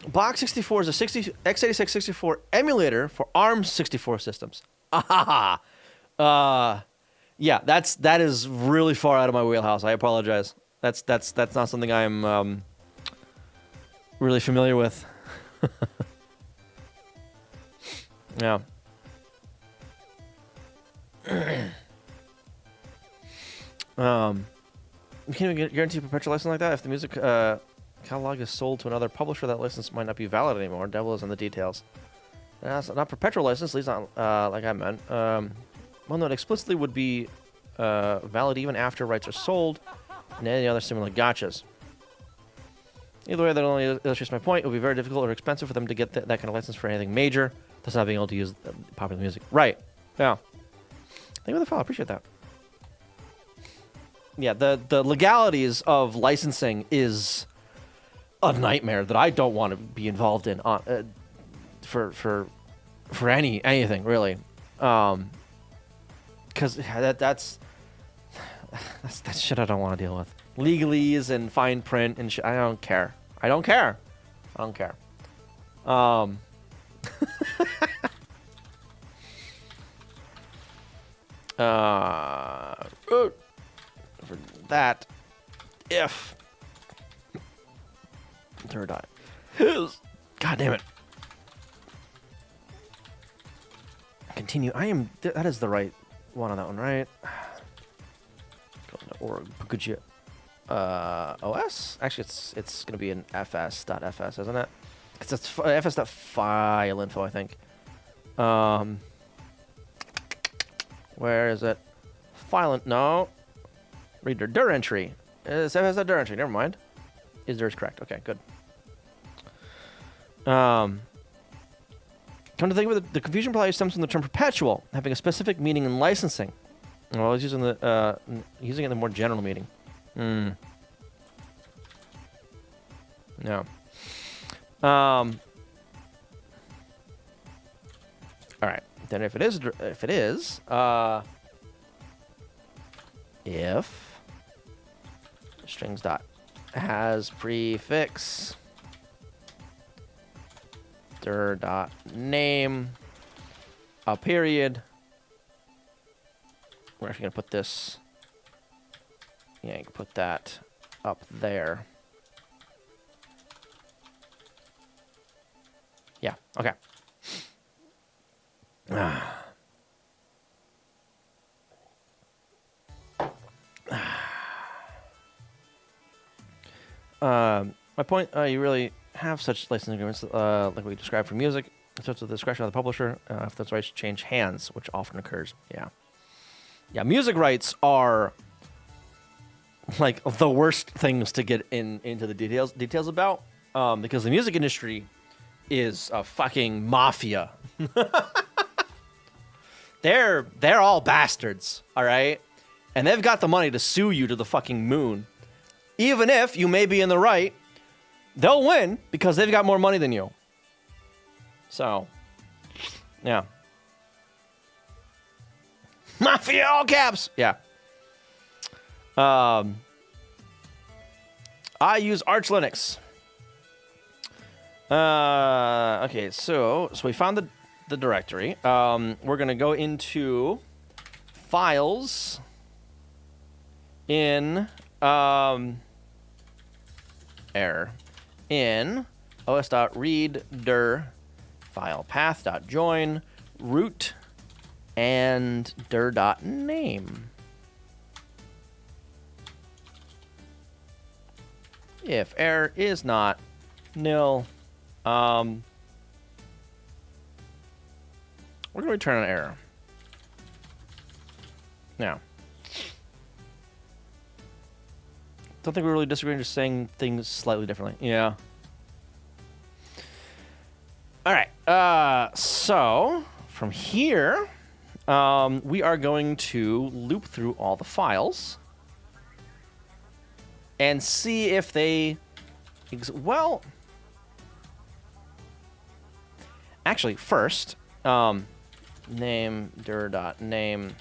[SPEAKER 1] Box 64 is a x86 64 emulator for ARM 64 systems. Ah, yeah, that is really far out of my wheelhouse. I apologize. That's not something I'm really familiar with. Yeah. You can't even guarantee a perpetual license like that if the music catalog is sold to another publisher. That license might not be valid anymore. Devil is in the details. That's not perpetual license, at least not like I meant. One that explicitly would be valid even after rights are sold, and any other similar gotchas. Either way, that only illustrates my point. It would be very difficult or expensive for them to get that kind of license for anything major. That's not being able to use popular music. Right. Yeah. Thank you for the follow. I appreciate that. Yeah, the legalities of licensing is a nightmare that I don't want to be involved in for anything really, because that's shit I don't want to deal with. Legalese and fine print and shit. I don't care. For that, if third eye is, god damn it. Continue. That is the right one on that one, right? Go into org Pakuja OS. Actually, it's gonna be an fs.fs, isn't it? Because it's fs.file info, I think. Where is it? No. Reader dir entry. It's fs.dir entry. Never mind. Is dir is correct? Okay, good. Come to think of it, the confusion probably stems from the term perpetual having a specific meaning in licensing. Well, I was using it in the more general meaning. No. All right. Then if it is if strings dot has prefix dir dot name a period. We're actually gonna put this. Yeah, you can put that up there. Yeah. Okay. My point, you really have such licensing agreements like we described for music, in terms of the discretion of the publisher, if those rights change hands, which often occurs. Yeah. Yeah, music rights are like the worst things to get into the details about, because the music industry is a fucking mafia. They're all bastards, all right? And they've got the money to sue you to the fucking moon. Even if you may be in the right, they'll win because they've got more money than you. So, yeah. Mafia, all caps. Yeah. I use Arch Linux. Okay, so we found the directory. We're gonna go into files in error in os.read dir file path.join root and dir.name. If error is not nil, we're going to return an error. Now, don't think we're really disagreeing, just saying things slightly differently. Yeah. All right. So from here, we are going to loop through all the files and see if they, well, actually first, name dir.name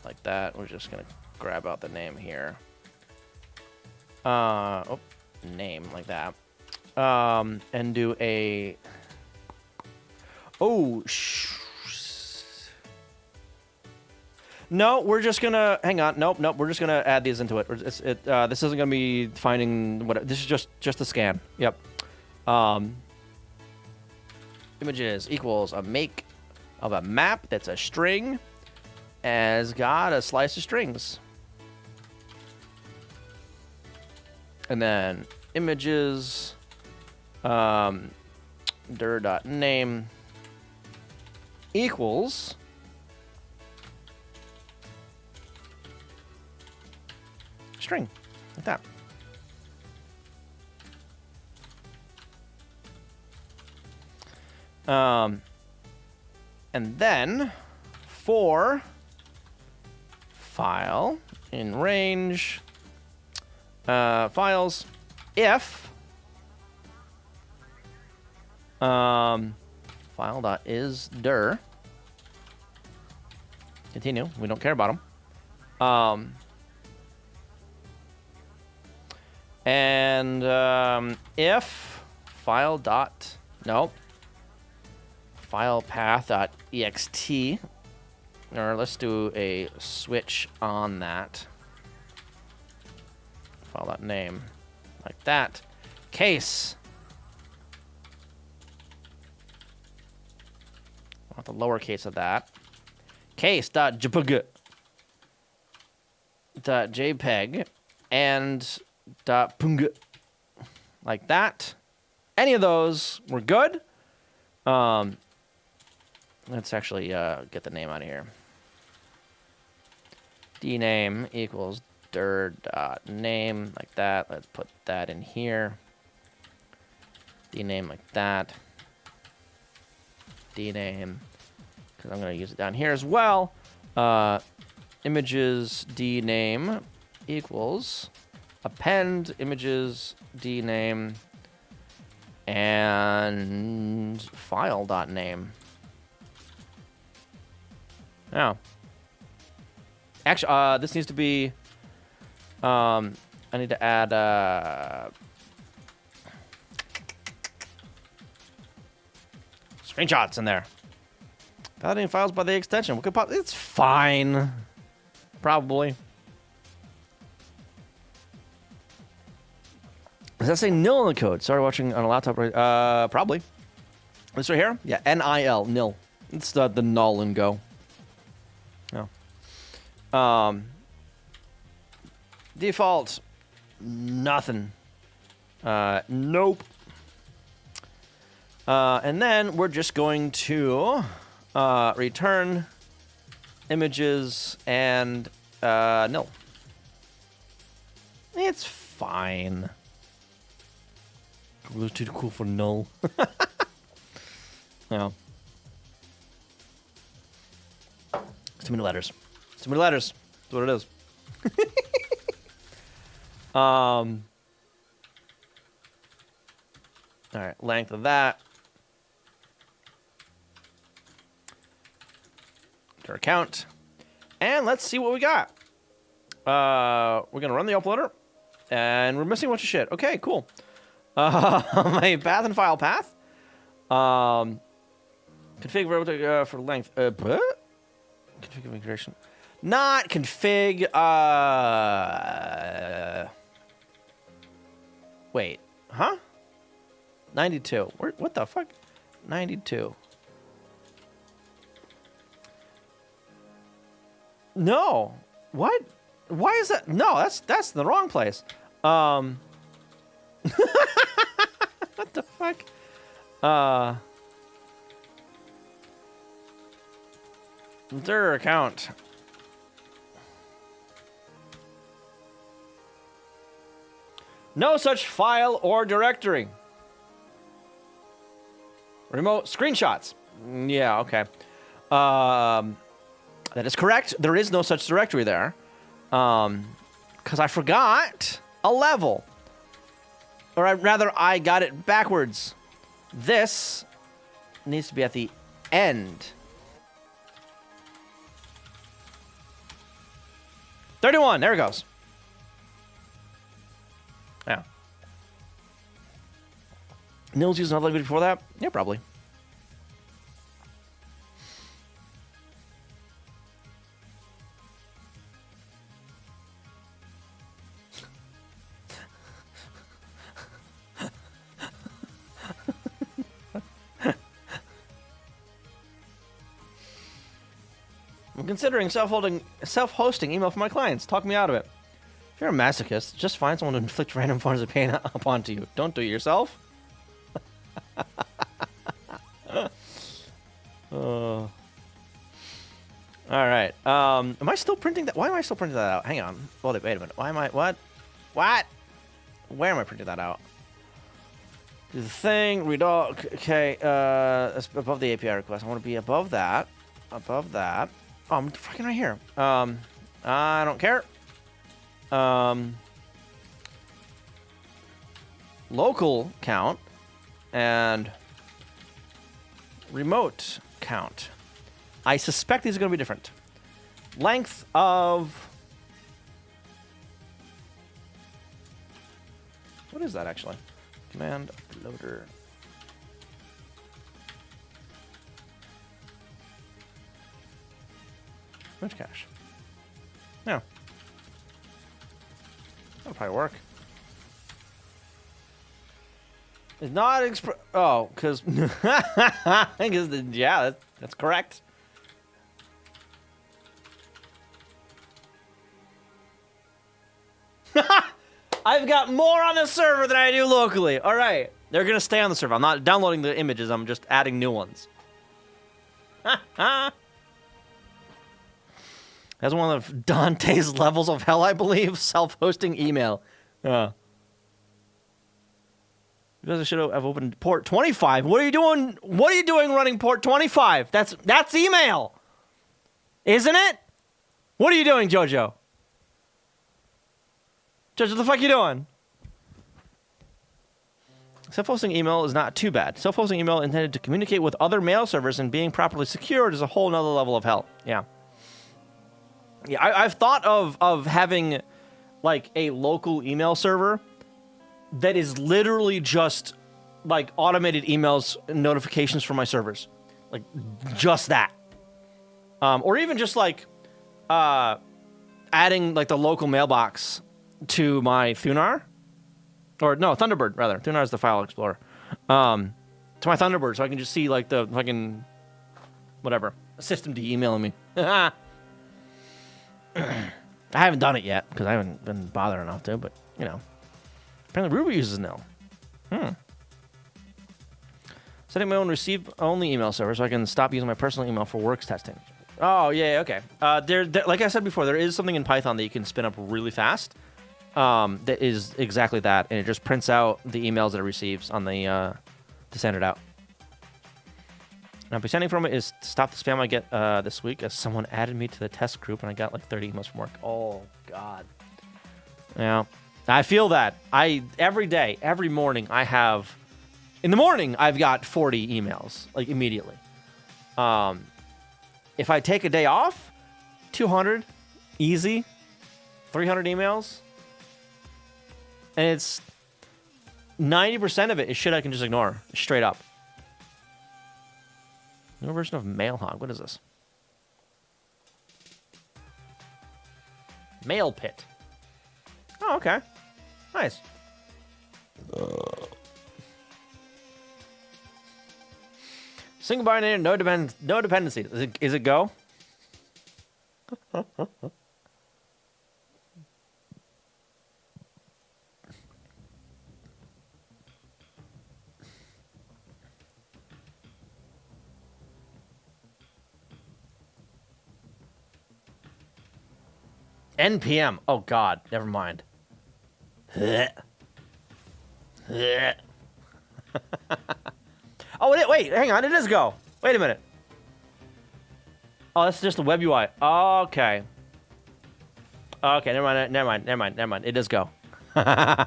[SPEAKER 1] like that. We're just gonna grab out the name here. Name like that. And do a. No, we're just gonna hang on. Nope. We're just gonna add these into it. This isn't gonna be finding what. This is just a scan. Yep. Images equals a make of a map that's a string has got a slice of strings. And then images dir.name equals string, like that. And then for file in range files, if file.isdir, continue, we don't care about them. And if file dot, nope, file path.ext, or let's do a switch on that. File.name, like that. Case. I want the lowercase of that. Case.jpg and .png, like that. Any of those, we're good. Let's actually get the name out of here. dname equals dir.name, like that. Let's put that in here. dname like that. dname, because I'm going to use it down here as well. Images dname equals append images dname And file.name. Oh. Actually, this needs to be, I need to add, screenshots in there. Validating files by the extension. What could pop? It's fine. Probably. Does that say nil in the code? Started watching on a laptop, right? Probably. This right here? Yeah, N-I-L, nil. It's the null and go. No. Default, nothing. Nope. And then we're just going to return images and nil. It's fine. It was too cool for null. No. Too many letters. Too many letters. That's what it is. All right, length of that. Our account. And let's see what we got. We're going to run the uploader. And we're missing a bunch of shit. Okay, cool. My path and file path. Config for length. Config configuration. Not config. Wait. Huh? 92. What the fuck? 92. No. What? Why is that? No, that's the wrong place. What the fuck? Their account. No such file or directory. Remote screenshots. Yeah, okay. That is correct. There is no such directory there. Because I forgot a level. Or rather, I got it backwards. This needs to be at the end. 31, there it goes. Yeah. Nils used another language before that? Yeah, probably. I'm considering self-hosting email for my clients. Talk me out of it. If you're a masochist, just find someone to inflict random forms of pain upon you. Don't do it yourself. All right. Am I still printing that? Why am I still printing that out? Hang on. Wait a minute. Why am I? What? What? Where am I printing that out? Do the thing. Read all. Okay. That's above the API request. I want to be above that. Above that. Oh, I'm fucking right here. I don't care. Local count and remote count. I suspect these are going to be different. Length of... What is that, actually? Command loader. Image cache. Yeah. That'll probably work. It's not oh, because... yeah, that's correct. I've got more on the server than I do locally. All right. They're going to stay on the server. I'm not downloading the images. I'm just adding new ones. That's one of Dante's levels of hell, I believe. Self-hosting email. You guys should have opened port 25. What are you doing? What are you doing running port 25? That's email. Isn't it? What are you doing, Jojo? Jojo, what the fuck are you doing? Self-hosting email is not too bad. Self-hosting email intended to communicate with other mail servers and being properly secured is a whole nother level of hell. Yeah. Yeah, I've thought of having like a local email server that is literally just like automated emails and notifications from my servers. Like just that. Or even just like adding like the local mailbox to my Thunar. Or no, Thunderbird rather. Thunar is the file explorer. To my Thunderbird, so I can just see like the fucking whatever system to emailing me. I haven't done it yet because I haven't been bothered enough to. But you know, apparently Ruby uses Nil. Setting my own receive-only email server so I can stop using my personal email for works testing. Oh yeah, okay. There, like I said before, there is something in Python that you can spin up really fast. That is exactly that, and it just prints out the emails that it receives on the to send it out. And I'll be sending from it is to stop the spam I get this week, as someone added me to the test group, and I got like 30 emails from work. Oh God. Yeah, I feel that. Every day, every morning, in the morning I've got 40 emails like immediately. If I take a day off, 200, easy, 300 emails. And it's 90% of it is shit I can just ignore, straight up. New version of Mailhog. What is this? Mail Pit. Oh, okay. Nice. Single binary, no dependency. Is it Go? NPM. Oh God, never mind. Oh wait, hang on. It is Go. Wait a minute. Oh, that's just the web UI. Okay. Okay, never mind. It does Go. My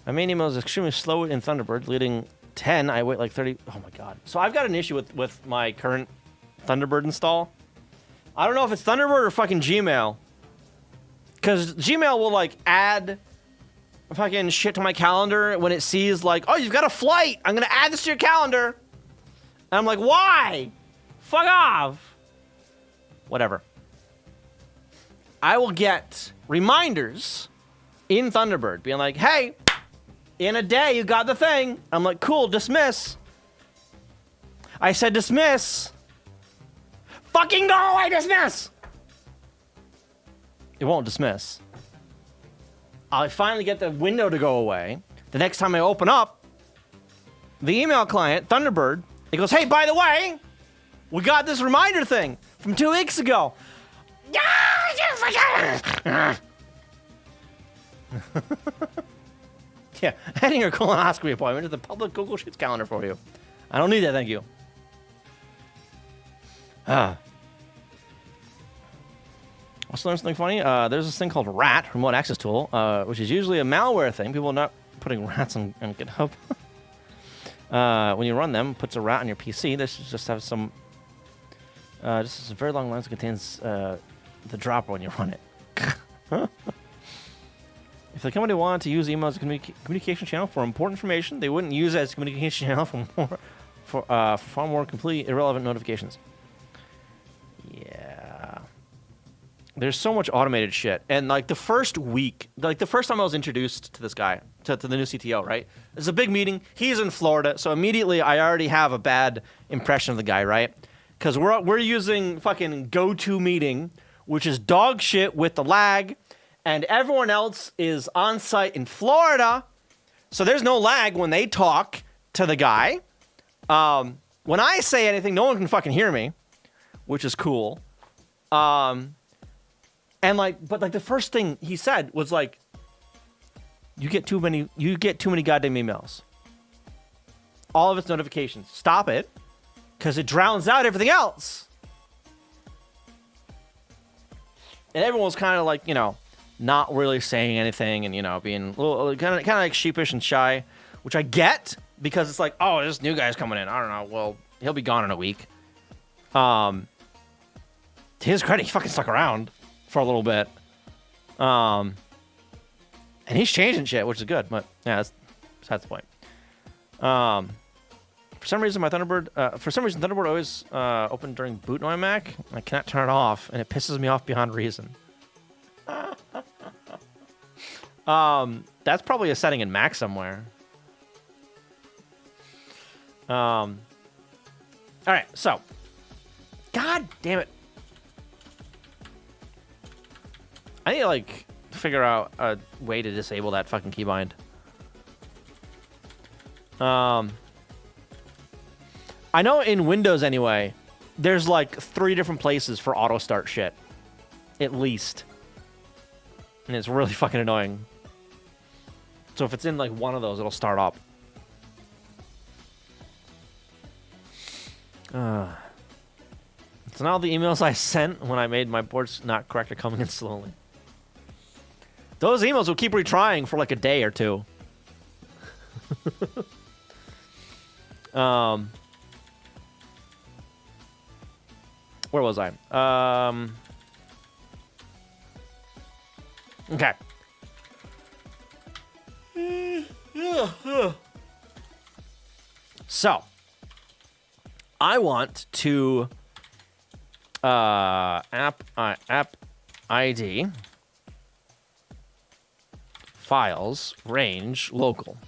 [SPEAKER 1] main email is extremely slow in Thunderbird, leading 10. I wait like 30. Oh my God. So I've got an issue with my current Thunderbird install. I don't know if it's Thunderbird or fucking Gmail. Because Gmail will, like, add fucking shit to my calendar when it sees, like, oh, you've got a flight. I'm going to add this to your calendar. And I'm like, why? Fuck off. Whatever. I will get reminders in Thunderbird being like, hey, in a day you got the thing. I'm like, cool, dismiss. I said dismiss. Fucking go away, dismiss! It won't dismiss. I finally get the window to go away. The next time I open up the email client, Thunderbird, it goes, hey, by the way, we got this reminder thing from 2 weeks ago. Yeah, adding your colonoscopy appointment to the public Google Sheets calendar for you. I don't need that, thank you. Also learned something funny. There's this thing called RAT, Remote Access Tool, which is usually a malware thing. People are not putting rats on GitHub. When you run them, puts a rat on your PC. This just has some. This is a very long line that contains the dropper when you run it. If the company wanted to use email as a communication channel for important information, they wouldn't use it as a communication channel for far more completely irrelevant notifications. Yeah. There's so much automated shit. And like the first week, like the first time I was introduced to this guy, to the new CTO, right? It's a big meeting. He's in Florida. So immediately I already have a bad impression of the guy, right? Because we're using fucking GoToMeeting, which is dog shit with the lag. And everyone else is on site in Florida. So there's no lag when they talk to the guy. When I say anything, no one can fucking hear me, which is cool. And like, but like the first thing he said was like, you get too many goddamn emails. All of its notifications. Stop it. Because it drowns out everything else. And everyone was kind of like, you know, not really saying anything, and being a little kind of like sheepish and shy, which I get because it's like, oh, this new guy's coming in. I don't know. Well, he'll be gone in a week. To his credit, he fucking stuck around for a little bit. And he's changing shit, which is good. But yeah, that's the point. For some reason, Thunderbird always opened during boot on my Mac. I cannot turn it off, and it pisses me off beyond reason. That's probably a setting in Mac somewhere. All right, so, God damn it, I need to like figure out a way to disable that fucking keybind. I know in Windows anyway, there's like 3 different places for auto start shit, at least, and it's really fucking annoying. So if it's in like one of those, it'll start up. So now the emails I sent when I made my boards not correct are coming in slowly. Those emails will keep retrying for like a day or two. Where was I? Okay. So, I want to app ID files range local.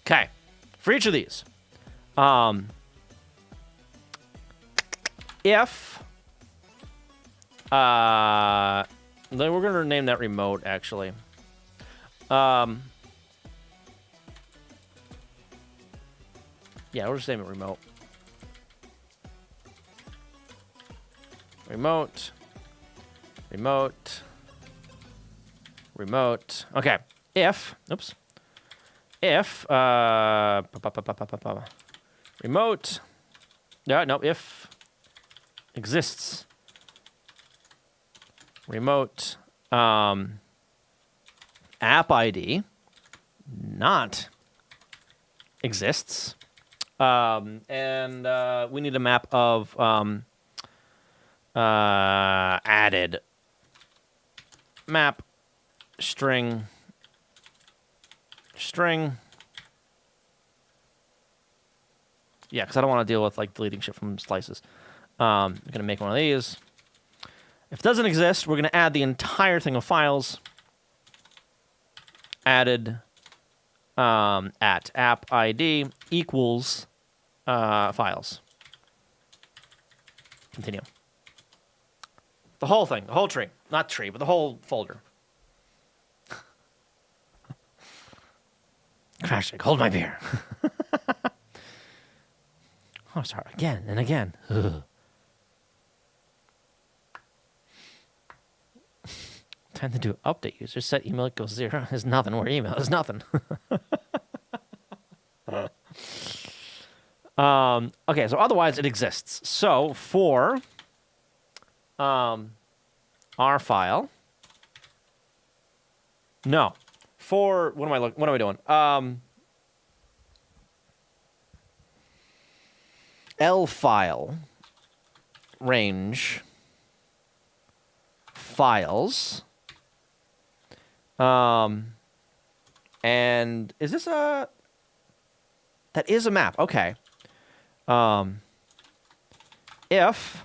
[SPEAKER 1] Okay, for each of these, if then we're gonna name that remote actually. Yeah, we'll just name it remote. Remote. Okay. If remote. Yeah, no, if exists. Remote app ID not exists. And we need a map of added map string. Yeah, because I don't want to deal with like deleting shit from slices. I'm gonna make one of these. If it doesn't exist, we're gonna add the entire thing of files. Added at app ID equals files. Continue. The whole thing, the whole tree. Not tree, but the whole folder. Crash, hold my beer. Oh, sorry. Again and again. Time to do update user. Set email equals 0. There's nothing. Where email is nothing. Okay, so otherwise it exists. So for our file. No. For what am I doing? L file range files. And is this that is a map. Okay. If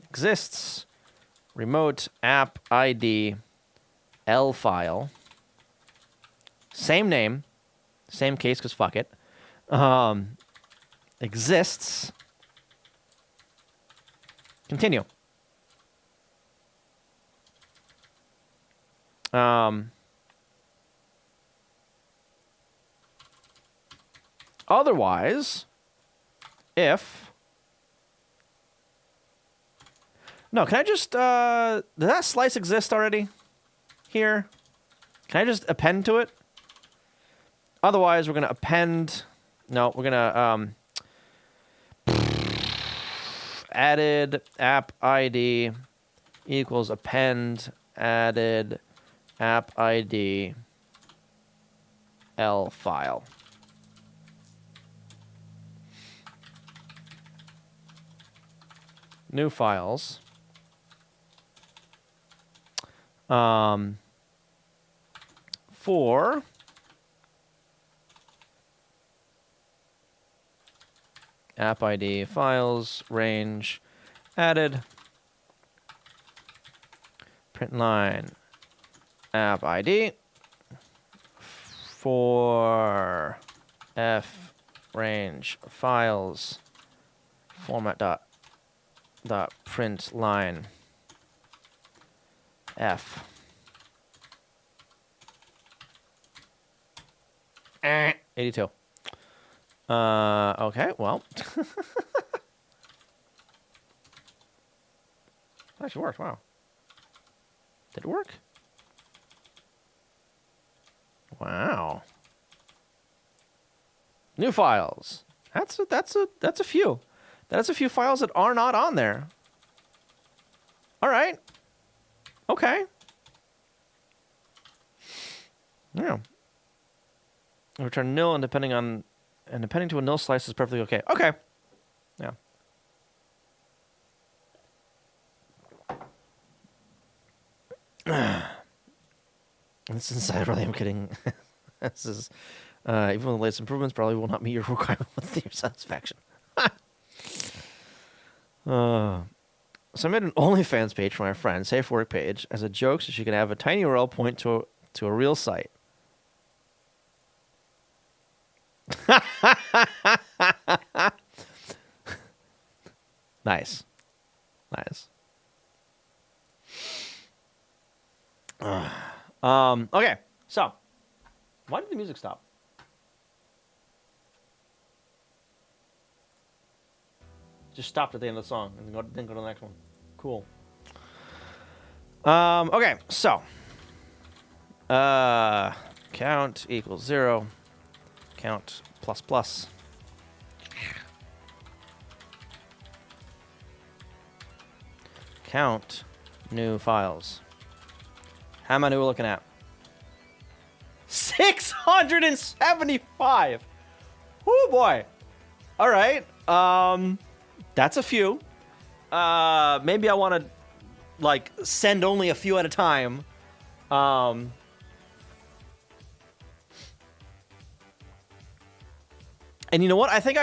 [SPEAKER 1] exists remote app ID L file, same name, same case because fuck it, exists, continue. Otherwise, if no, can I just does that slice exist already here? Can I just append to it? Otherwise, we're gonna append. No, we're gonna added app ID equals append added app ID L file. New files. For app ID files range added print line app ID for f range files format dot print line f 82. Okay, well. That actually worked, wow. Did it work? Wow. New files. That's a few. That's a few files that are not on there. All right. Okay. Yeah. Return nil and depending to a nil slice is perfectly okay. Okay. Yeah. This is inside really, I'm kidding. This is even with the latest improvements probably will not meet your requirement with your satisfaction. So I made an OnlyFans page for my friend, safe work page, as a joke so she could have a tiny URL point to a real site. Nice. Okay, so why did the music stop? Just stopped at the end of the song and then go to the next one. Cool. Okay, so count equals 0. Count plus plus. Count new files. How many are we looking at? 675. Oh boy. All right. That's a few. Maybe I want to like send only a few at a time. And you know what? I think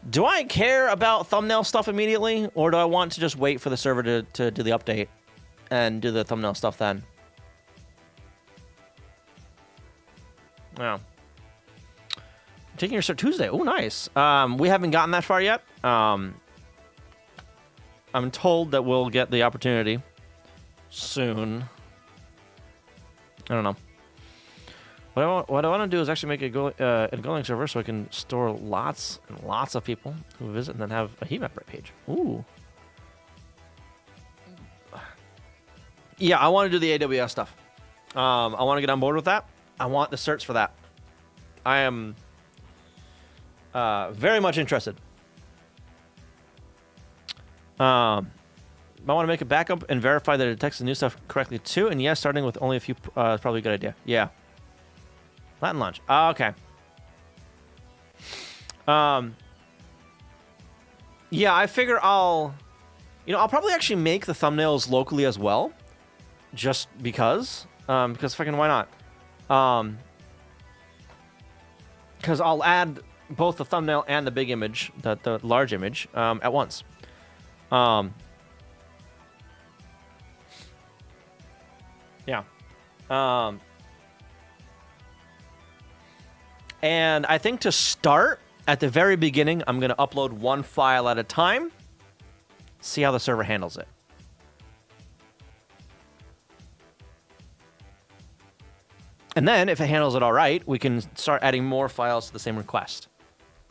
[SPEAKER 1] do I care about thumbnail stuff immediately, or do I want to just wait for the server to do the update and do the thumbnail stuff then? Yeah. Taking your start Tuesday. Oh, nice. We haven't gotten that far yet. I'm told that we'll get the opportunity soon. I don't know. What I want to do is actually make a Golang server so I can store lots and lots of people who visit and then have a heat map page. Ooh. Yeah, I want to do the AWS stuff. I want to get on board with that. I want the certs for that. I am very much interested. I want to make a backup and verify that it detects the new stuff correctly too. And yes, starting with only a few is probably a good idea. Yeah. Latin launch. Okay. Yeah, I figure I'll probably actually make the thumbnails locally as well, just because fucking why not? Because I'll add both the thumbnail and the big image, the large image, at once. Yeah. And I think to start, at the very beginning, I'm going to upload one file at a time, see how the server handles it. And then, if it handles it all right, we can start adding more files to the same request.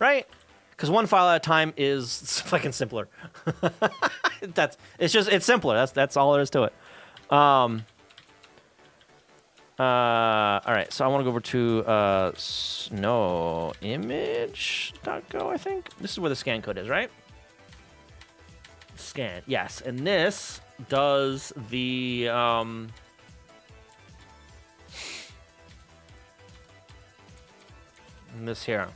[SPEAKER 1] Right? Because one file at a time is fucking simpler. It's simpler. That's all there is to it. All right, so I want to go over to snow image.go, I think. This is where the scan code is, right? Scan, yes. And this does the this here.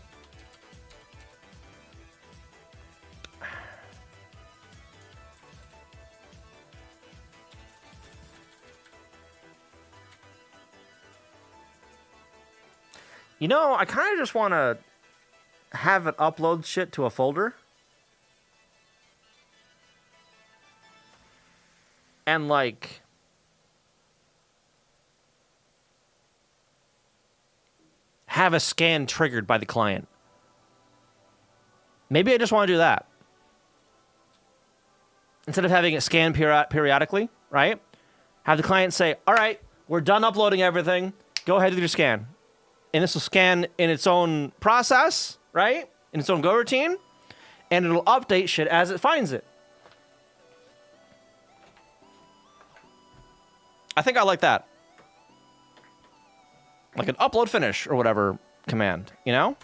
[SPEAKER 1] You know, I kind of just want to have it upload shit to a folder. And, like, have a scan triggered by the client. Maybe I just want to do that. Instead of having it scan periodically, right? Have the client say, all right, we're done uploading everything. Go ahead with your scan. And this will scan in its own process, right? In its own go routine. And it'll update shit as it finds it. I think I like that. Like an upload finish or whatever command, you know?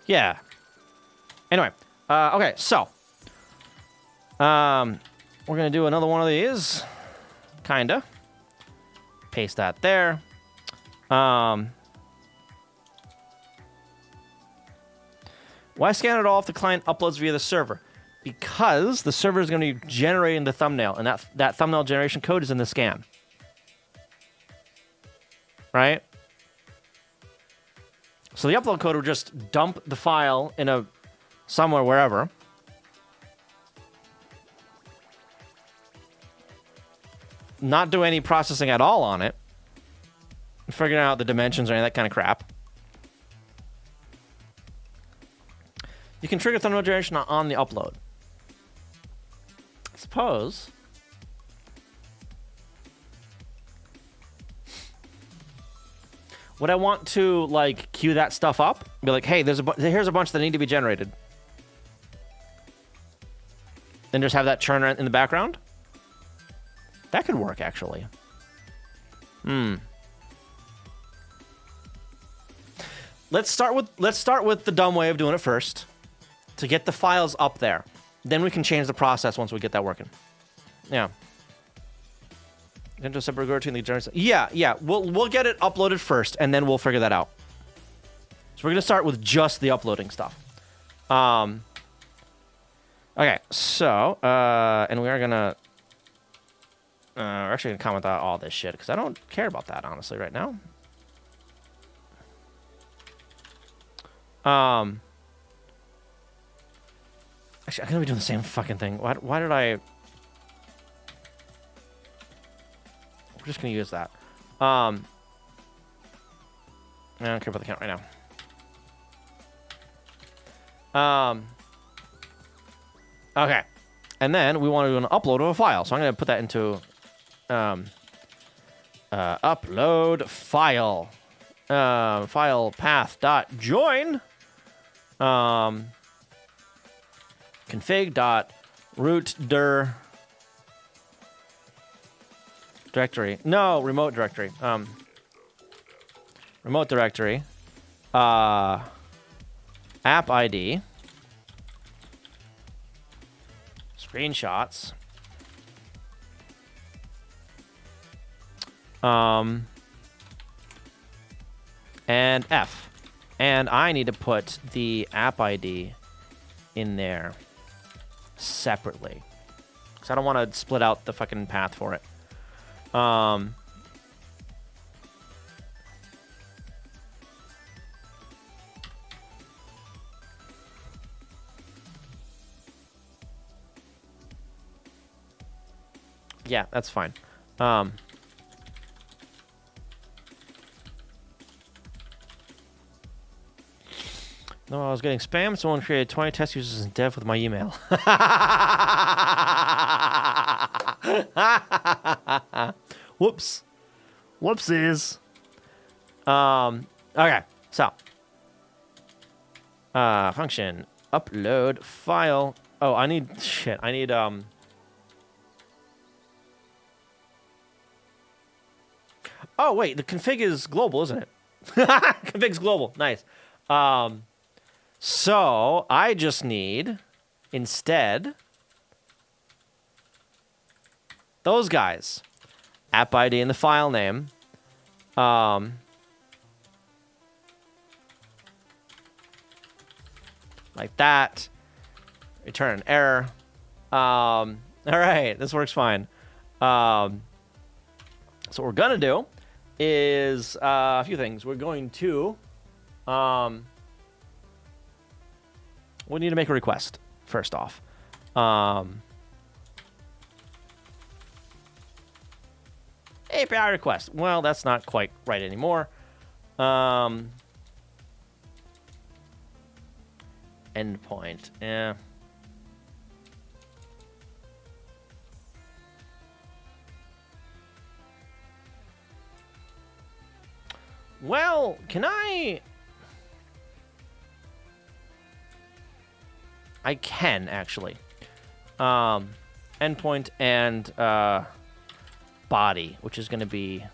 [SPEAKER 1] Yeah. Anyway, okay, so. We're going to do another one of these. Kinda. Paste that there. Why scan it all if the client uploads via the server? Because the server is going to be generating the thumbnail, and that thumbnail generation code is in the scan. Right? So the upload code will just dump the file in somewhere, wherever. Not do any processing at all on it. Figuring out the dimensions or any of that kind of crap. You can trigger thumbnail generation on the upload. I suppose. Would I want to, like, queue that stuff up? Be like, hey, here's a bunch that need to be generated. Then just have that churn in the background? That could work, actually. Let's start with the dumb way of doing it first. To get the files up there. Then we can change the process once we get that working. Yeah. Into a separate routine the generation. Yeah. We'll get it uploaded first, and then we'll figure that out. So we're gonna start with just the uploading stuff. Okay, so and we are gonna we're actually gonna comment on all this shit because I don't care about that honestly right now. Actually, I'm gonna be doing the same fucking thing. Why did I? We're just gonna use that. I don't care about the count right now. Okay, and then we want to do an upload of a file. So I'm gonna put that into upload file. File path dot join. Config dot root dir directory. No, remote directory. Remote directory. App ID. Screenshots. And F. And I need to put the app ID in there separately. Because I don't want to split out the fucking path for it. Yeah, that's fine. No, I was getting spam. Someone created 20 test users in dev with my email. Whoops. Whoopsies. Okay, so. Function. Upload file. Oh, I need shit. I need Oh, wait, the config is global, isn't it? Config's global. Nice. So I just need, instead, those guys. App ID and the file name. Like that. Return an error. All right, this works fine. So what we're going to do is a few things. We're going to... we need to make a request, first off. API request. Well, that's not quite right anymore. Endpoint. Yeah. Well, can I can, actually. Endpoint and body, which is going to be...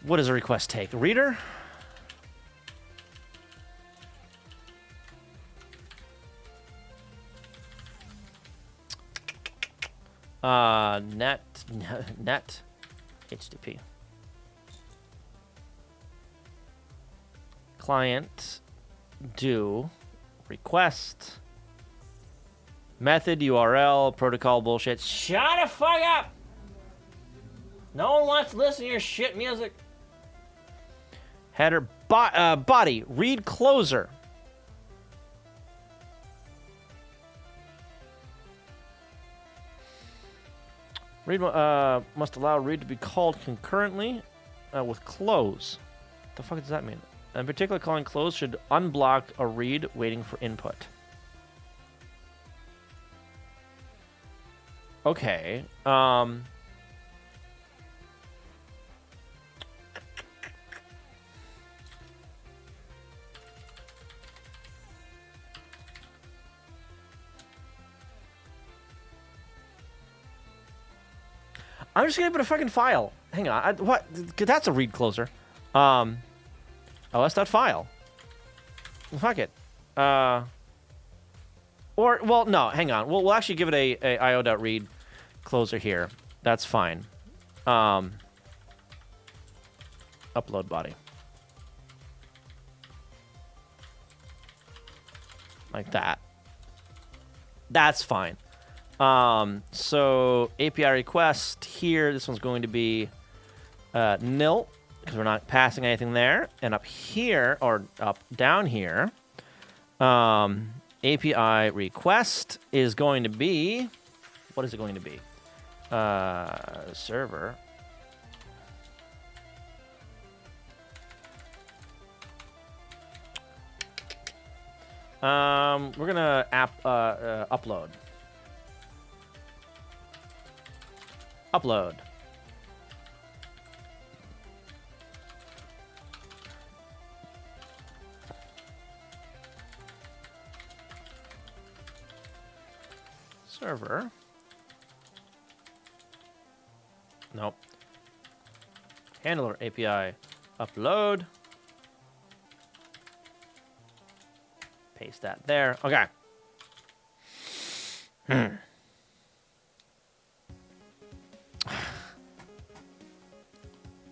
[SPEAKER 1] What does a request take? Reader? Net HTTP. Client do request method URL protocol bullshit. Shut the fuck up! No one wants to listen to your shit music. Header body read closer. Read must allow read to be called concurrently with close. What the fuck does that mean? In particular, calling close should unblock a read waiting for input. Okay. I'm just gonna put a fucking file. Hang on. What? That's a read closer. Oh, that's that file. Fuck it. Or, well, no, hang on. We'll actually give it a io.read closer here. That's fine. Upload body. Like that. That's fine. So API request here, this one's going to be nil, because we're not passing anything there. And up here, or down here, API request is going to be, what is it going to be? Server. We're gonna upload. Upload. Server. Nope. Handler API upload. Paste that there. Okay.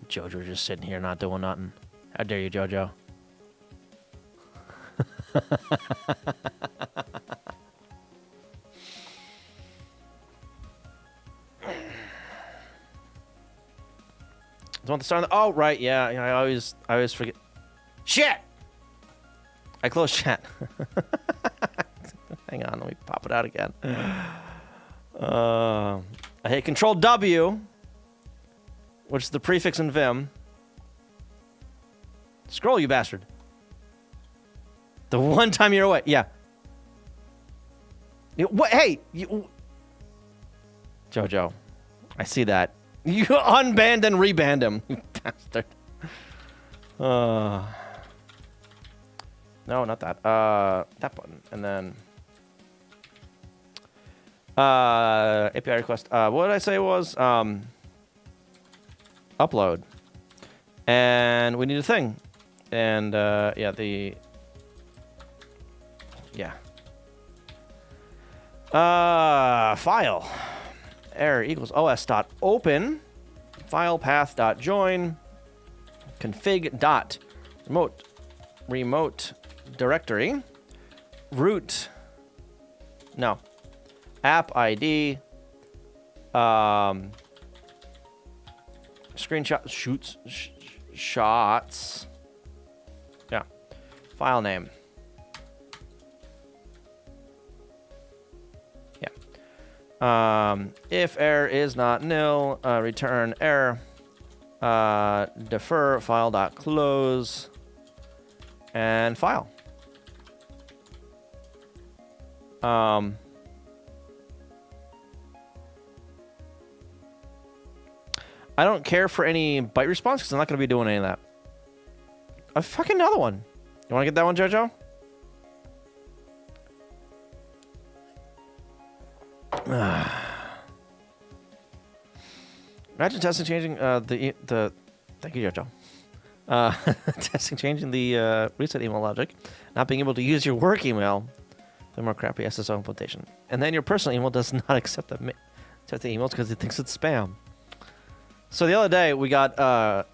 [SPEAKER 1] Jojo just sitting here not doing nothing. How dare you, Jojo? Do you want the start? Oh, right, yeah. I always forget. Shit! I closed chat. Hang on, let me pop it out again. I hit Control W, which is the prefix in Vim. Scroll, you bastard. The one time you're away. Yeah. What? Hey! Jojo, I see that. You unbanned and rebanned him, you bastard. No, not that. That button. And then... API request. What did I say it was? upload. And we need a thing. And yeah, file error equals os.open file path.join config dot remote directory root app ID screenshot shots file name if error is not nil, return error, defer file.close, and file. I don't care for any byte response because I'm not going to be doing any of that. A fucking another one. You want to get that one, Jojo? Imagine testing changing the thank you, Jojo. Testing changing the reset email logic, not being able to use your work email, the more crappy SSO implementation, and then your personal email does not accept the emails because it thinks it's spam. So the other day we got a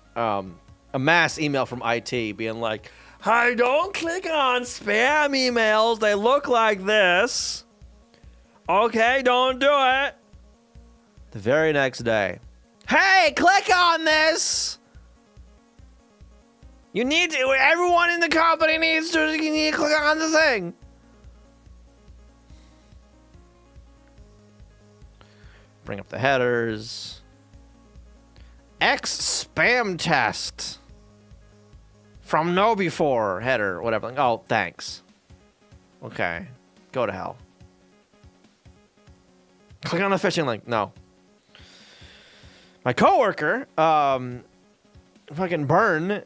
[SPEAKER 1] mass email from IT being like, "Hey, don't click on spam emails. They look like this. Okay, don't do it." The very next day, "Hey, click on this. You need to. Everyone in the company needs to. You need to click on the thing." Bring up the headers. X spam test from no before header, whatever. Oh, thanks. Okay, go to hell. Click on the phishing link. No. My coworker, fucking Burn,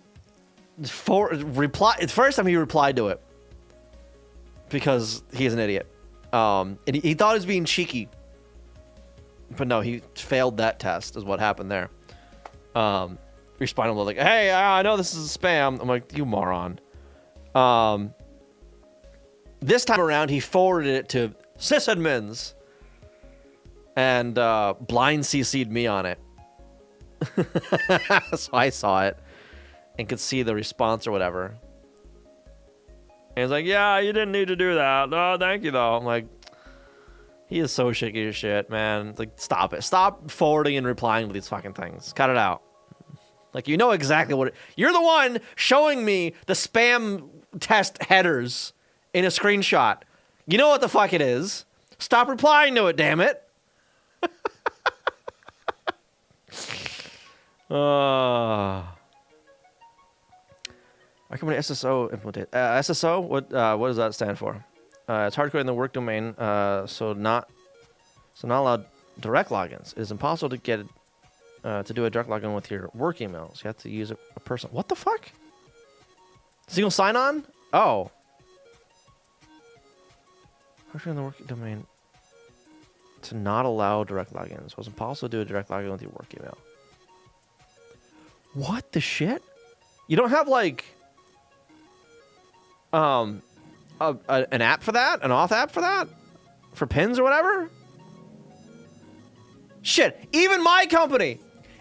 [SPEAKER 1] it's the first time he replied to it because he's an idiot. And he thought he was being cheeky, but no, he failed that test. Is what happened there. Responding like, "Hey, I know this is spam." I'm like, "You moron." This time around, he forwarded it to sysadmins and blind CC'd me on it. So I saw it and could see the response or whatever. And he's like, "Yeah, you didn't need to do that. No, thank you, though." I'm like, he is so shaky as shit, man. Like, stop it. Stop forwarding and replying to these fucking things. Cut it out. Like, you know exactly what you're the one showing me the spam test headers in a screenshot. You know what the fuck it is. Stop replying to it, damn it. Recommend SSO implemented. SSO, what does that stand for? It's hardcoded in the work domain, so not allowed direct logins. It is impossible to get to do a direct login with your work emails. You have to use a person. What the fuck? Single sign-on? Oh. Hardcoded in the work domain to not allow direct logins. It was impossible to do a direct login with your work email. What the shit? You don't have like an app for that? An auth app for that? For pins or whatever? Shit, even my company,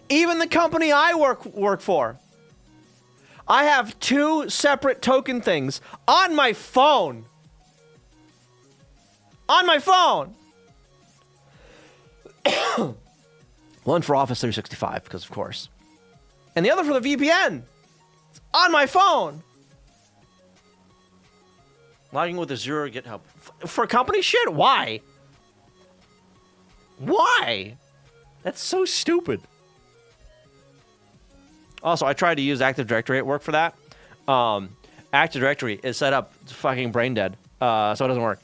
[SPEAKER 1] even the company I work for, I have 2 separate token things on my phone. On my phone. One for Office 365, because of course. And the other for the VPN. It's on my phone. Logging with Azure GitHub. For company shit? Why? Why? That's so stupid. Also, I tried to use Active Directory at work for that. Active Directory is set up fucking brain dead, so it doesn't work.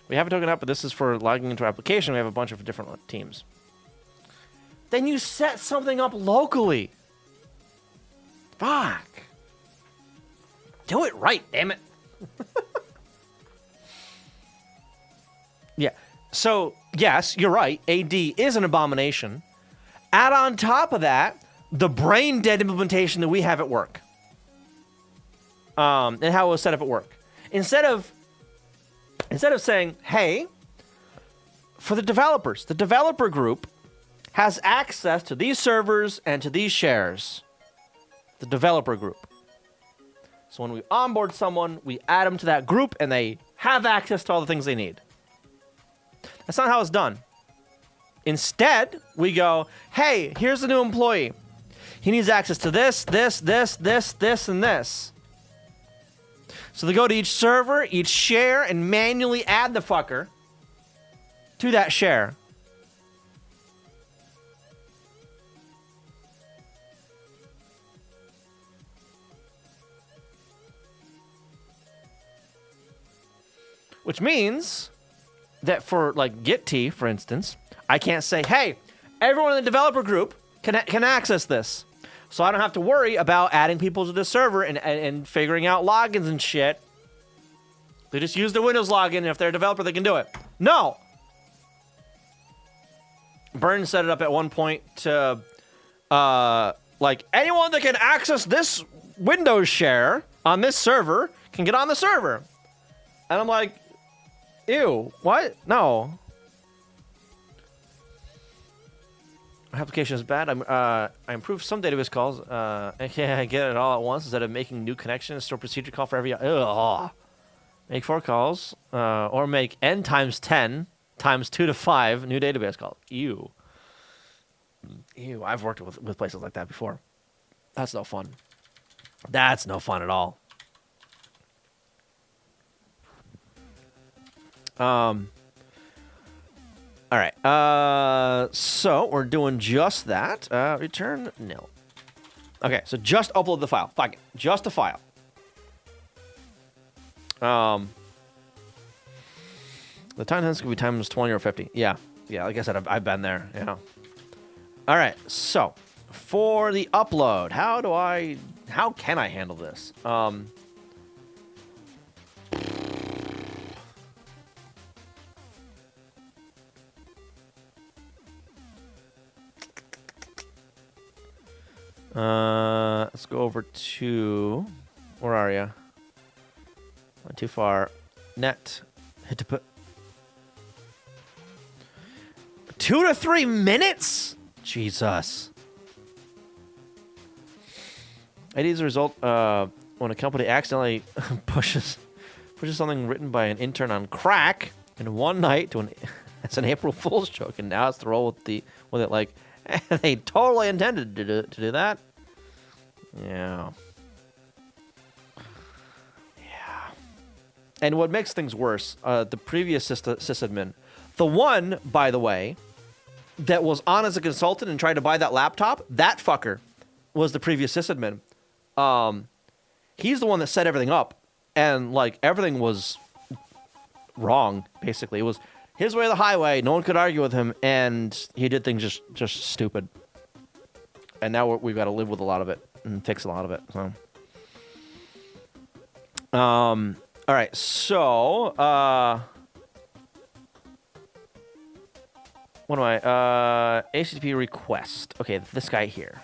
[SPEAKER 1] We have a token up, but this is for logging into our application. We have a bunch of different teams. Then you set something up locally. Fuck. Do it right, damn it. Yeah. So, yes, you're right. AD is an abomination. Add on top of that the brain dead implementation that we have at work. And how it was set up at work. Instead of saying, hey, for the developers, the developer group has access to these servers and to these shares. The developer group. So when we onboard someone, we add them to that group and they have access to all the things they need. That's not how it's done. Instead, we go, hey, here's the new employee. He needs access to this, this, this, this, this, and this. So they go to each server, each share, and manually add the fucker to that share. Which means that for like Git-T, for instance, I can't say, hey, everyone in the developer group can access this. So I don't have to worry about adding people to the server and figuring out logins and shit. They just use their Windows login, and if they're a developer, they can do it. No! Burns set it up at one point to, like, anyone that can access this Windows share on this server can get on the server. And I'm like, ew, what? No. Application is bad. I improved some database calls. I get it all at once instead of making new connections. Store procedure call for every. Ugh. Make 4 calls, or make n times 10 times 2 to 5 new database calls. Ew. Ew. I've worked with places like that before. That's no fun. That's no fun at all. All right, so we're doing just that. Return nil. Okay, so just upload the file. Fuck it, just a file. The time sense could be times 20 or 50. Yeah, like I said, I've been there, yeah. All right, so for the upload, how can I handle this? Let's go over to, where are you? Went too far. Net. Hit to put 2 to 3 minutes? Jesus. ID is a result when a company accidentally pushes something written by an intern on crack in one night to it's an April Fool's joke, and now it's the roll with it like they totally intended to do that. Yeah. And what makes things worse, the previous sysadmin, the one, by the way, that was on as a consultant and tried to buy that laptop, that fucker was the previous sysadmin. He's the one that set everything up, and like everything was wrong. Basically, it was his way or the highway. No one could argue with him, and he did things just stupid. And now we've got to live with a lot of it and fix a lot of it. So, all right. So, what am I? HTTP request. Okay, this guy here.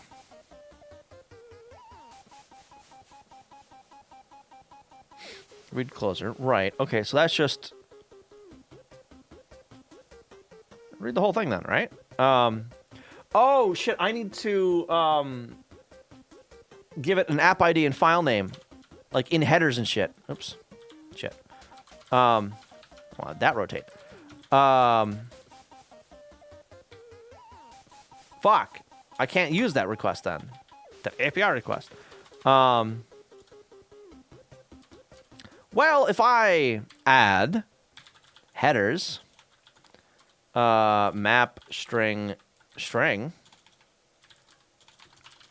[SPEAKER 1] Read closer. Right. Okay, so that's just read the whole thing then, right? Oh shit, I need to give it an app ID and file name, like in headers and shit. Oops. Shit. Well, that rotate. Fuck. I can't use that request then. The API request. Well, if I add headers, map string,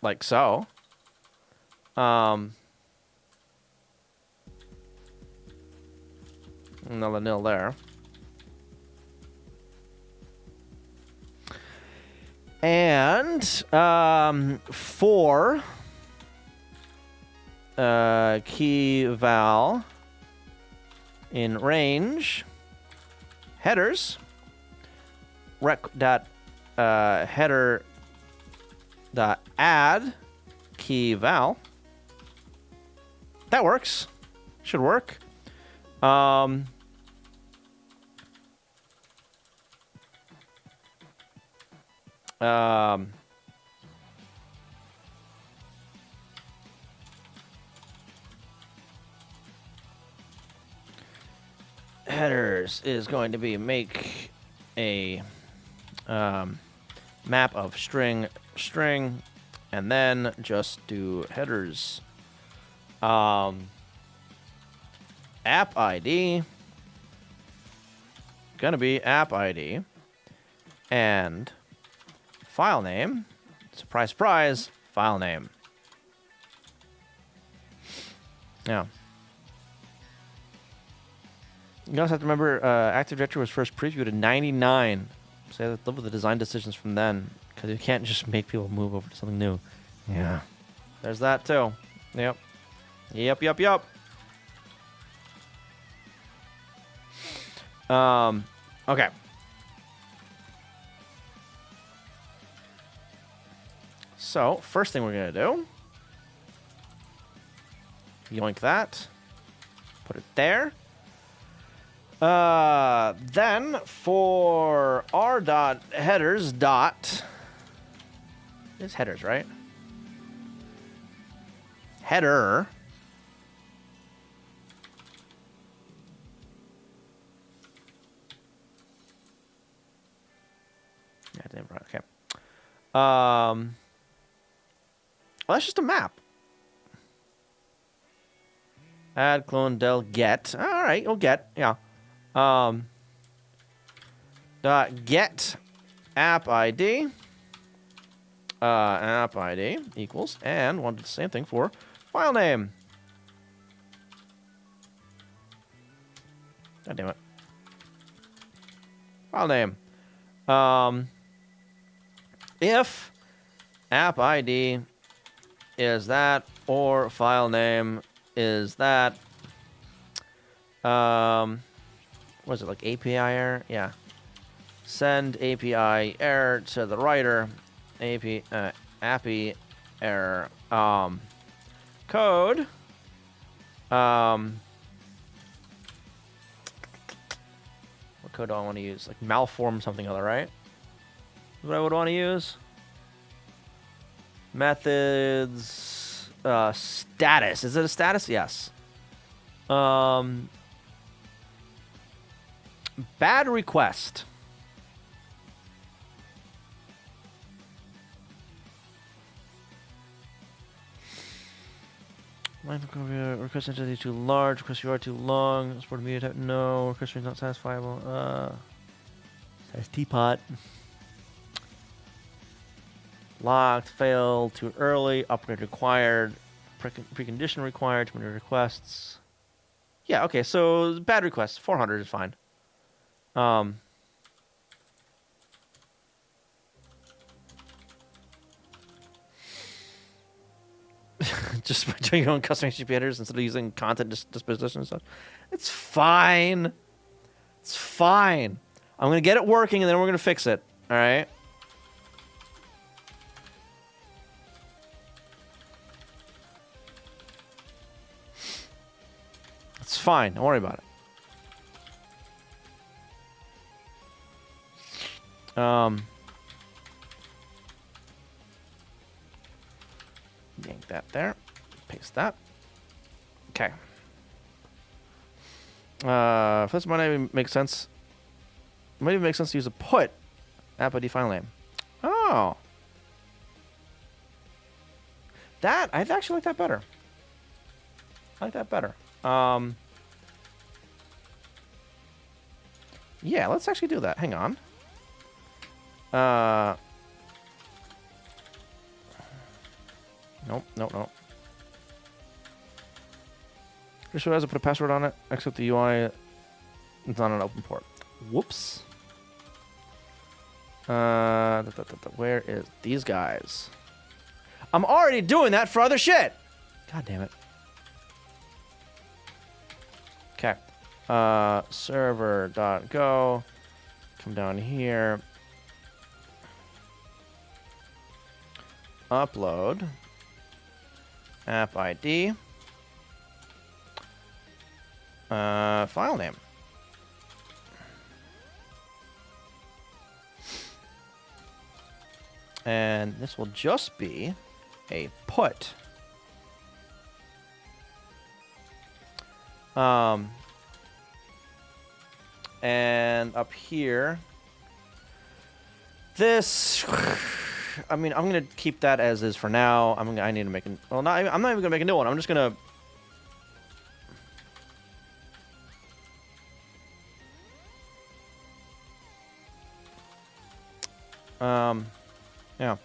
[SPEAKER 1] like so, another nil there. And for key val in range headers rec dot header dot add key val. That works. Should work. Headers is going to be make a map of string, and then just do headers. App ID. Gonna be app ID. And file name. Surprise, surprise. File name. Yeah. You also have to remember Active Directory was first previewed in 99. So you have to live with the design decisions from then. Because you can't just make people move over to something new. Yeah. There's that too. Yep. Yep. Okay. So, first thing we're going to do, yoink that, put it there. Then for our dot headers dot, it's headers, right? Header. Yeah, I didn't. Okay. Well, that's just a map. Add clone del get. All right, you'll get. Yeah. Dot get app ID. App ID equals, and we'll do the same thing for file name. God damn it. File name. If app ID is that, or file name is that, what is it, like API error? Yeah. Send API error to the writer. API error. Code. What code do I want to use? Like malform something other, right? What I would want to use. Methods. Status. Is it a status? Yes. Bad request. Request entity too large. Request URL too long. Support media type. No. Request range not satisfiable. Size teapot. Locked. Failed. Too early. Upgrade required. Precondition required. Too many requests. Yeah. Okay. So bad request. 400 is fine. Just by doing your own custom HTTP headers instead of using content disposition and stuff. It's fine. It's fine. I'm going to get it working, and then we're going to fix it. All right? It's fine. Don't worry about it. Yank that there. Paste that. Okay. If this might even make sense. It might even make sense to use a put app ID file name. Oh. That, I actually like that better. I like that better. Yeah, let's actually do that. Hang on. Nope. Just realized I put a password on it. Except the UI, it's not an open port. Whoops. Where is these guys? I'm already doing that for other shit. God damn it. Okay. Server.go. Come down here. upload app ID file name. And this will just be a put. And up here, this, I mean, I'm gonna keep that as is for now. I need to make an, well, I'm not even gonna make a new one. I'm just gonna, yeah.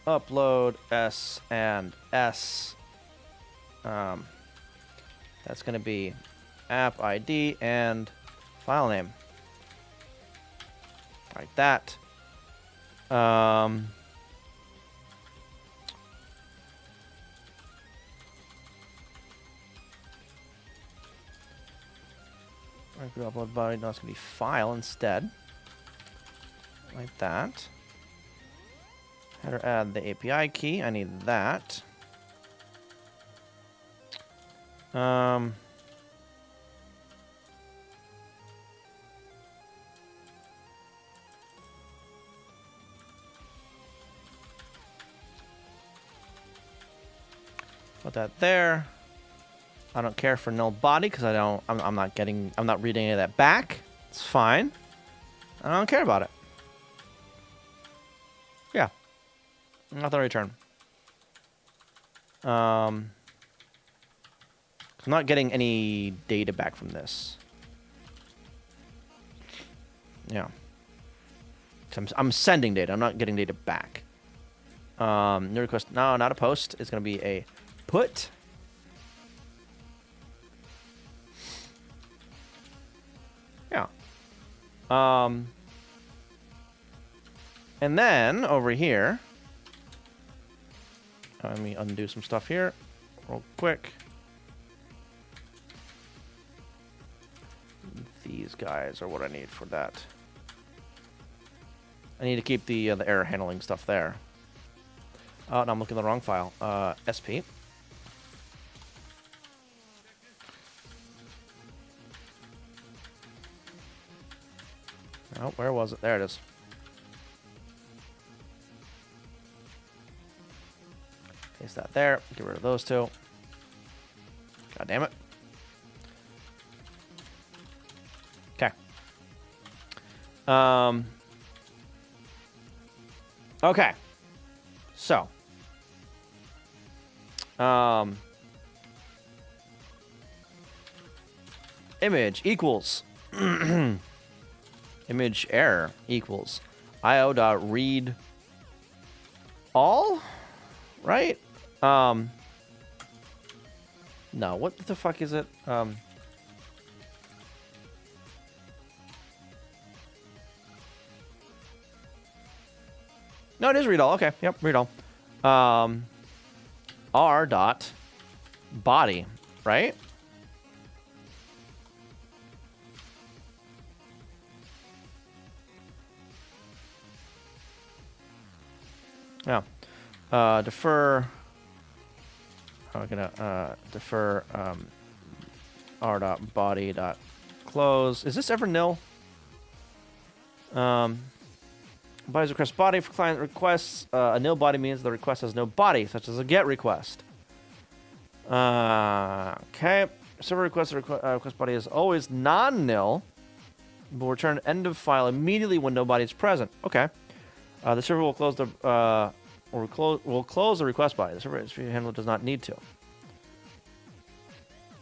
[SPEAKER 1] Upload S and S. That's going to be app ID and file name. Like that. I could upload body. No, it's going to be file instead. Like that. Header add the API key. I need that. Put that there. I don't care for null body because I'm not reading any of that back. It's fine. I don't care about it. Yeah. Nothing to return. I'm not getting any data back from this. Yeah. So I'm sending data. I'm not getting data back. New request. No, not a post. It's going to be a put. Yeah. And then over here, let me undo some stuff here real quick. These guys are what I need for that. I need to keep the error handling stuff there. Oh, no, I'm looking at the wrong file. SP. Oh, where was it? There it is. Paste that there. Get rid of those two. God damn it. Okay. Okay. So. Image equals image error equals io.read all, right? No, what the fuck is it? No, it is read all. Okay, yep, read all. R dot body, right? Yeah. Defer. I'm gonna defer r dot body dot close. Is this ever nil? Body's request body for client requests. A nil body means the request has no body, such as a get request. Okay. Server request request body is always non-nil. Will return end of file immediately when no body is present. Okay. The server will close the will close the request body. The server handler does not need to.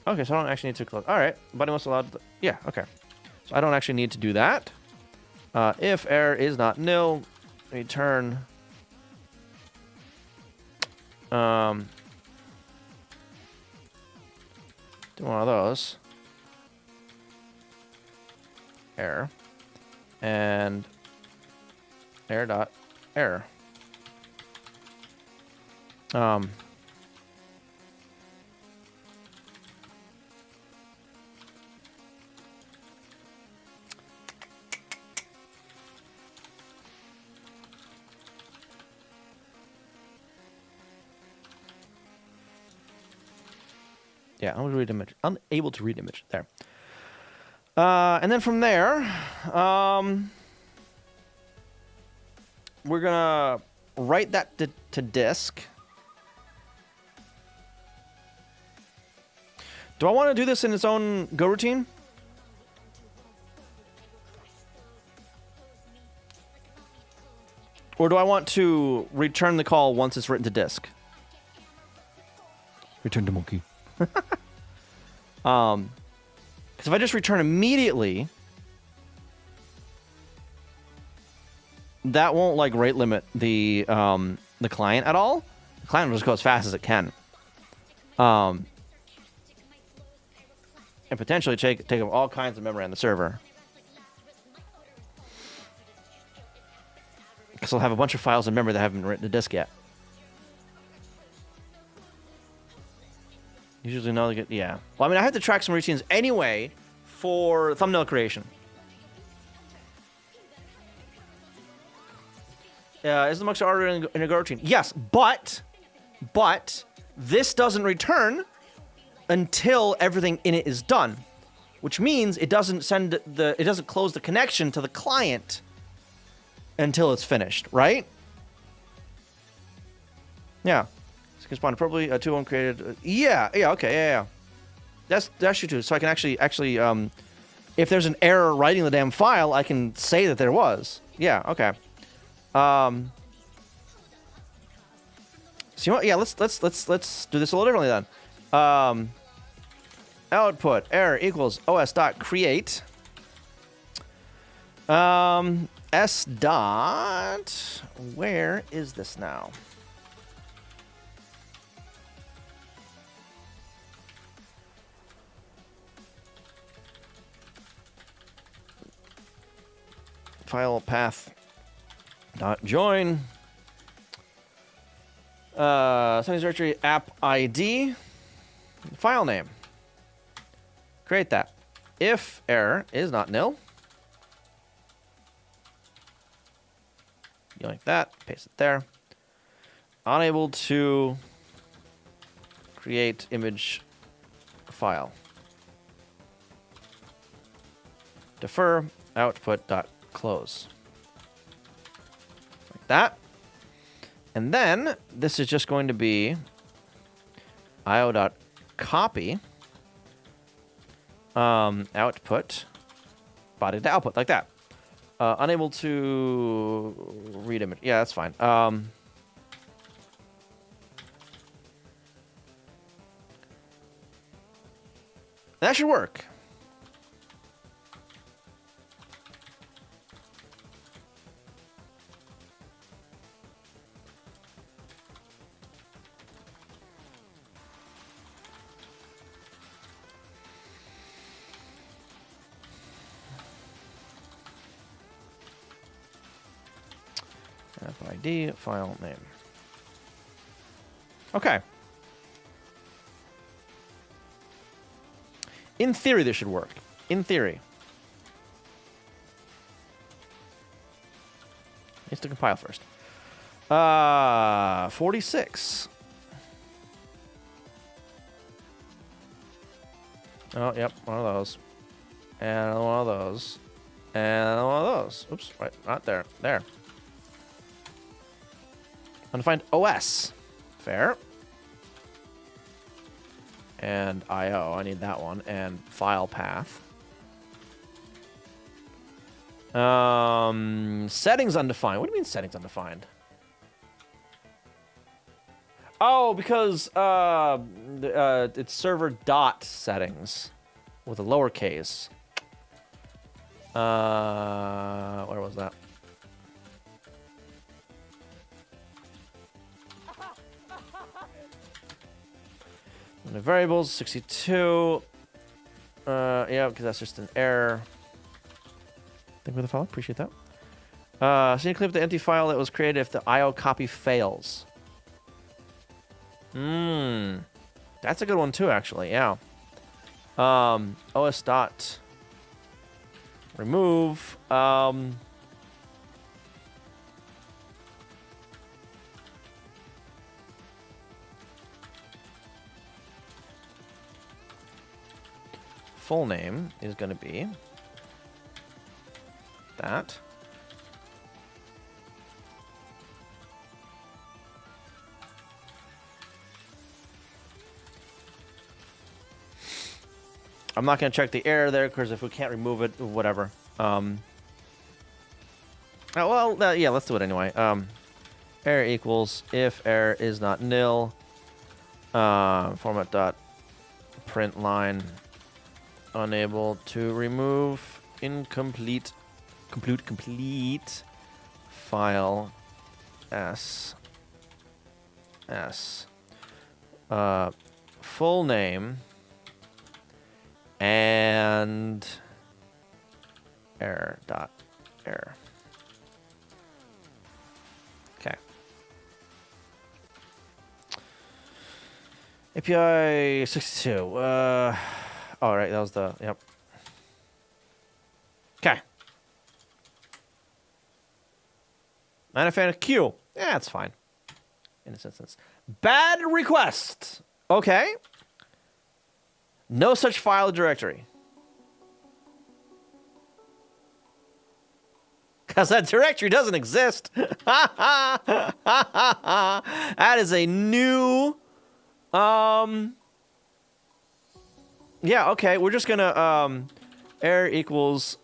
[SPEAKER 1] Okay, so I don't actually need to close. All right, body must allow. Yeah. Okay. So I don't actually need to do that. If error is not nil, return do one of those. Error. And error dot error. Yeah, unable to read image. Unable to read image. There. And then from there, we're gonna write that to disk. Do I want to do this in its own Go routine? Or do I want to return the call once it's written to disk? Return to monkey. Because if I just return immediately, that won't like rate limit the client at all. The client will just go as fast as it can. And potentially take up all kinds of memory on the server. Because I'll have a bunch of files in memory that haven't been written to disk yet. Usually no, yeah. Well, I mean, I have to track some routines anyway for thumbnail creation. Is the Muxer order in a Go routine? Yes, but this doesn't return until everything in it is done, which means it doesn't close the connection to the client until it's finished, right? Yeah. It's responded probably a 2-1 created. Yeah, okay, yeah. That's true too. So I can actually, if there's an error writing the damn file, I can say that there was. Yeah, okay. So you know what? Yeah, let's do this a little differently then. Output error equals os dot create. S dot. Where is this now? File path dot join. Settings directory app ID. File name. Create that. If error is not nil. You like that, paste it there. Unable to create image file. Defer output dot close. Like that. And then this is just going to be io dot copy output body to output like that. Unable to read image. Yeah, that's fine. That should work. ID, file name. Okay. In theory, this should work. In theory. Needs to compile first. 46. Oh, yep, one of those. And one of those. And one of those. Oops, right, not there. There. Undefined OS. Fair. And IO. I need that one. And file path. Settings undefined. What do you mean settings undefined? Oh, because it's server dot settings with a lowercase. Where was that? And the variables 62. Yeah, because that's just an error. Thank you for the follow. Appreciate that. So you clean up the empty file that was created if the IO copy fails. That's a good one too, actually. Yeah. OS dot remove. full name is going to be that. I'm not going to check the error there because if we can't remove it, whatever. Oh, well, yeah, let's do it anyway. Error equals if error is not nil. Format dot print line unable to remove incomplete complete file s full name and error. Okay. API 62. Oh, right, that was the, yep. Okay. Not a fan of Q. Yeah, it's fine. In this instance. Bad request. Okay. No such file directory. Because that directory doesn't exist. That is a new... Yeah, okay. We're just gonna... error equals...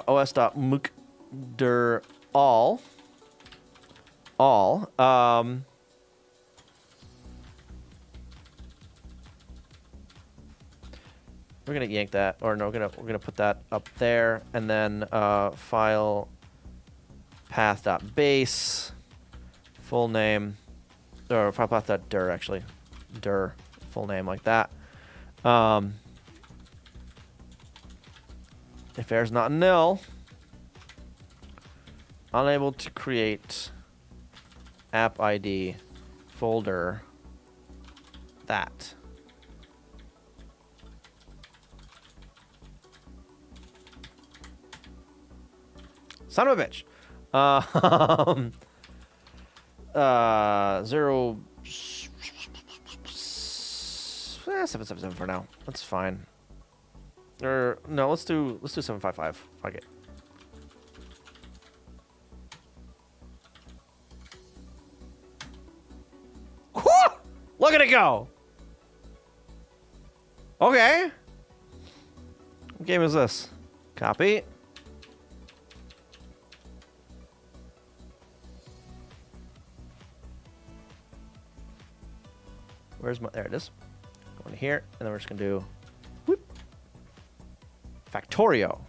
[SPEAKER 1] os.mukdir all. We're gonna yank that, or no, we're gonna put that up there, and then file path.base full name, or file path.dir actually, dir full name like that. If error's not nil, unable to create app ID folder that. Son of a bitch. 777 for now. That's fine. Or no, let's do 755. Fuck it. Look at it go. Okay. What game is this? Copy. Where's my... There it is. Going to here, and then we're just going to do... Whoop. Factorio.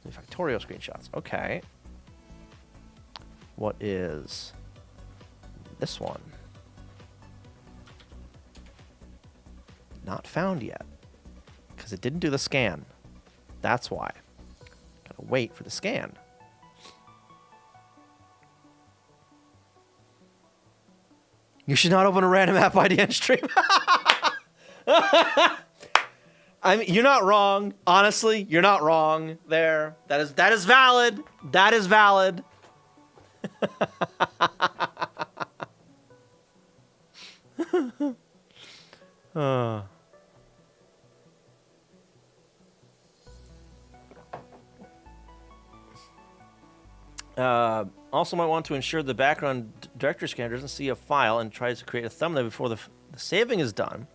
[SPEAKER 1] Factorio screenshots. Okay. What is this one? Not found yet. Because it didn't do the scan. That's why. Gotta wait for the scan. You should not open a random app ID on stream. I mean, you're not wrong. Honestly, you're not wrong there. That is valid. That is valid. Also might want to ensure the background directory scanner doesn't see a file and tries to create a thumbnail before the saving is done.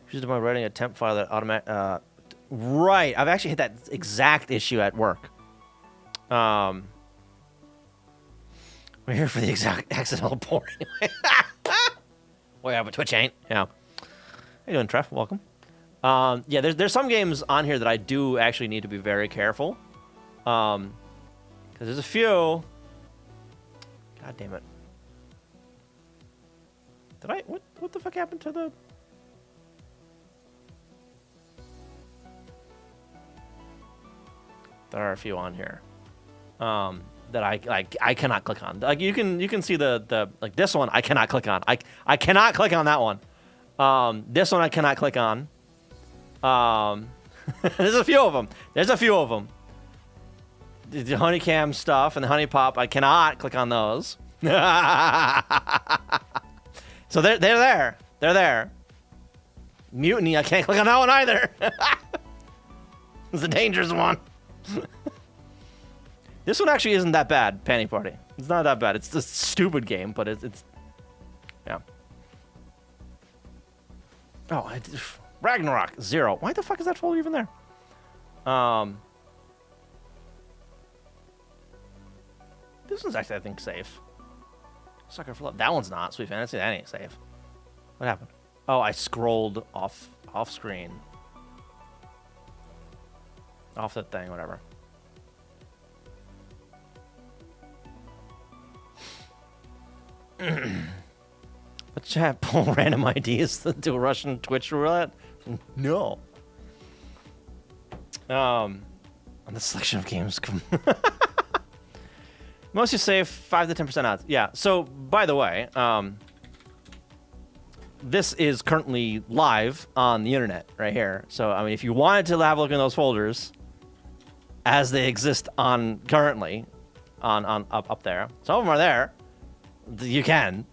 [SPEAKER 1] Usually by writing a temp file that right, I've actually hit that exact issue at work. We're here for the exact accidental porn anyway. Well, yeah, but Twitch ain't. Yeah. How you doing, Treff? Welcome. Yeah, there's some games on here that I do actually need to be very careful. Because there's a few... God damn it. Did I... What the fuck happened to the... There are a few on here. That I cannot click on. Like you can see the like this one I cannot click on. I cannot click on that one. This one I cannot click on. There's a few of them. The honeycam stuff and the honey pop, I cannot click on those. So they're there. They're there. Mutiny, I can't click on that one either. It's a dangerous one. This one actually isn't that bad, Panic Party. It's not that bad. It's a stupid game, but it's yeah. Oh, Ragnarok 0. Why the fuck is that folder even there? This one's actually, I think, safe. Sucker for Love. That one's not. Sweet Fantasy. That ain't safe. What happened? Oh, I scrolled off screen. Off that thing, whatever. Let's chat pull random IDs to do a Russian Twitch roulette? No. On the selection of games. Mostly safe, 5 to 10% odds. Yeah, so, by the way, this is currently live on the internet right here. So, I mean, if you wanted to have a look in those folders as they exist on currently on up there. Some of them are there. You can.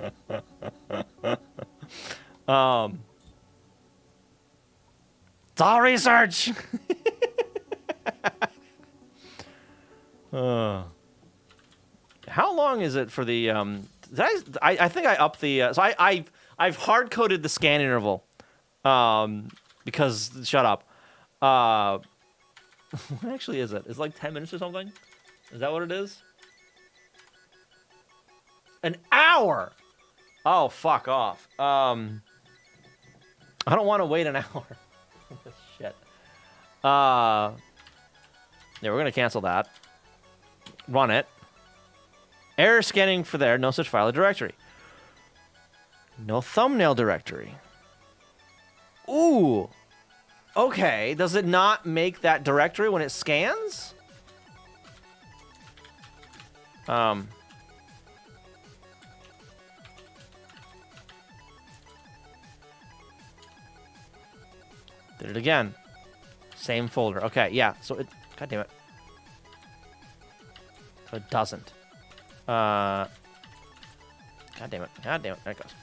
[SPEAKER 1] It's all research. How long is it for the I think I upped the so I've hard coded the scan interval because shut up. What actually is it? It's like 10 minutes or something? Is that what it is? An hour. Oh, fuck off. I don't want to wait an hour. Shit. Yeah, we're gonna cancel that. Run it. Error scanning for there. No such file or directory. No thumbnail directory. Ooh. Okay. Does it not make that directory when it scans? Did it again. Same folder. Okay, yeah. So it... God damn it. So it doesn't. God damn it. God damn it. There it goes.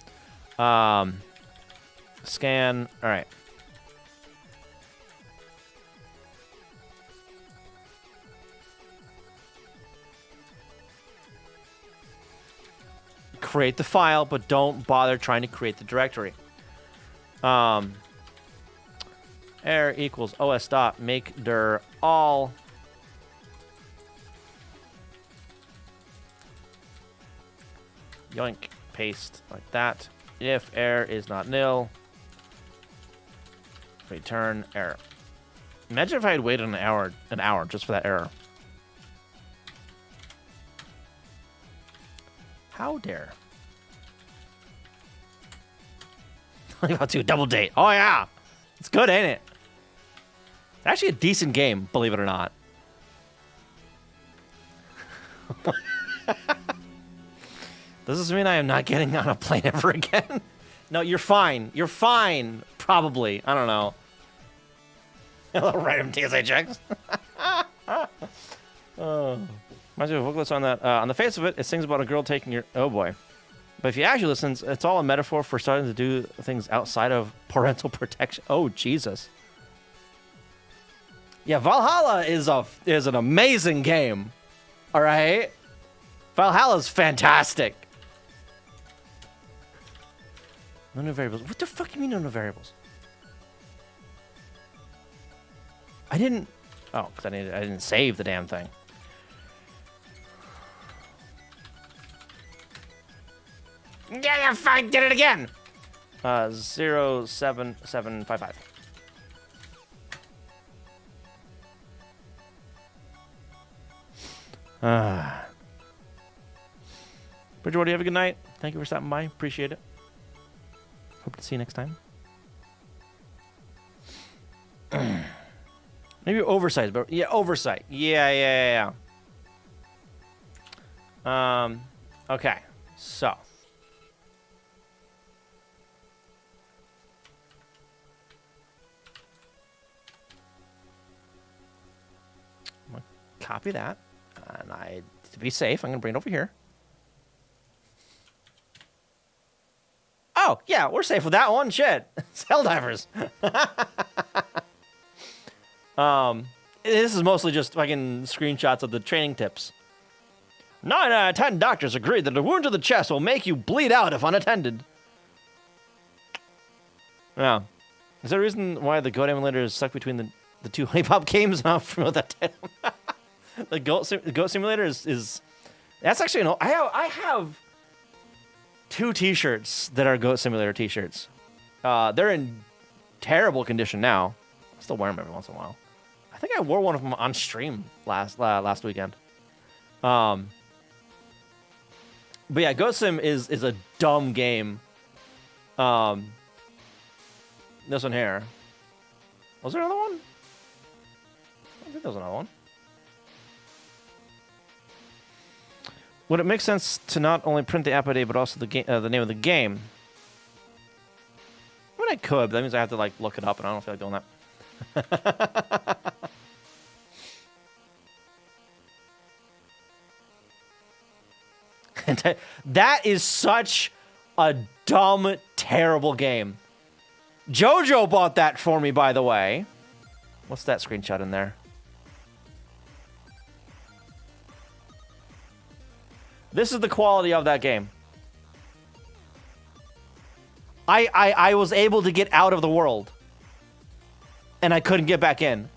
[SPEAKER 1] Scan. All right. Create the file, but don't bother trying to create the directory. Error equals os dot make dir all yoink paste like that. If error is not nil, return error. Imagine if I had waited an hour just for that error. How dare? About to double date. Oh yeah, it's good, ain't it? It's actually a decent game, believe it or not. Does this mean I am not getting on a plane ever again? No, you're fine. You're fine. Probably. I don't know. Random TSA checks. Oh. Reminds me of a vocalist on that. On the face of it, it sings about a girl taking your... Oh, boy. But if you actually listen, it's all a metaphor for starting to do things outside of parental protection. Oh, Jesus. Yeah, Valhalla is an amazing game. All right? Valhalla's fantastic. No new variables. What the fuck do you mean no new variables? I didn't... Oh, because I didn't save the damn thing. Yeah, you fine. Did it again. 07755. Bridgewater, you have a good night. Thank you for stopping by. Appreciate it. Hope to see you next time. Maybe oversight, but yeah, oversight. Yeah. Okay, so. I'm gonna copy that, and to be safe, I'm gonna bring it over here. Oh, yeah, we're safe with that one. Shit. It's Helldivers. This is mostly just fucking screenshots of the training tips. 9 out of 10 doctors agree that a wound to the chest will make you bleed out if unattended. Yeah. Is there a reason why the Goat emulator is stuck between the two Honeypop games? I'm not familiar with that title. The Goat Simulator is that's actually I have 2 T-shirts that are Goat Simulator T-shirts. They're in terrible condition now. I still wear them every once in a while. I think I wore one of them on stream last weekend. But yeah, Goat Sim is a dumb game. This one here. Was there another one? I don't think there was another one. Would it make sense to not only print the app ID but also the name of the game? I mean, I could, but that means I have to like look it up, and I don't feel like doing that. That is such a dumb, terrible game. Jojo bought that for me, by the way. What's that screenshot in there? This is the quality of that game. I was able to get out of the world. And I couldn't get back in.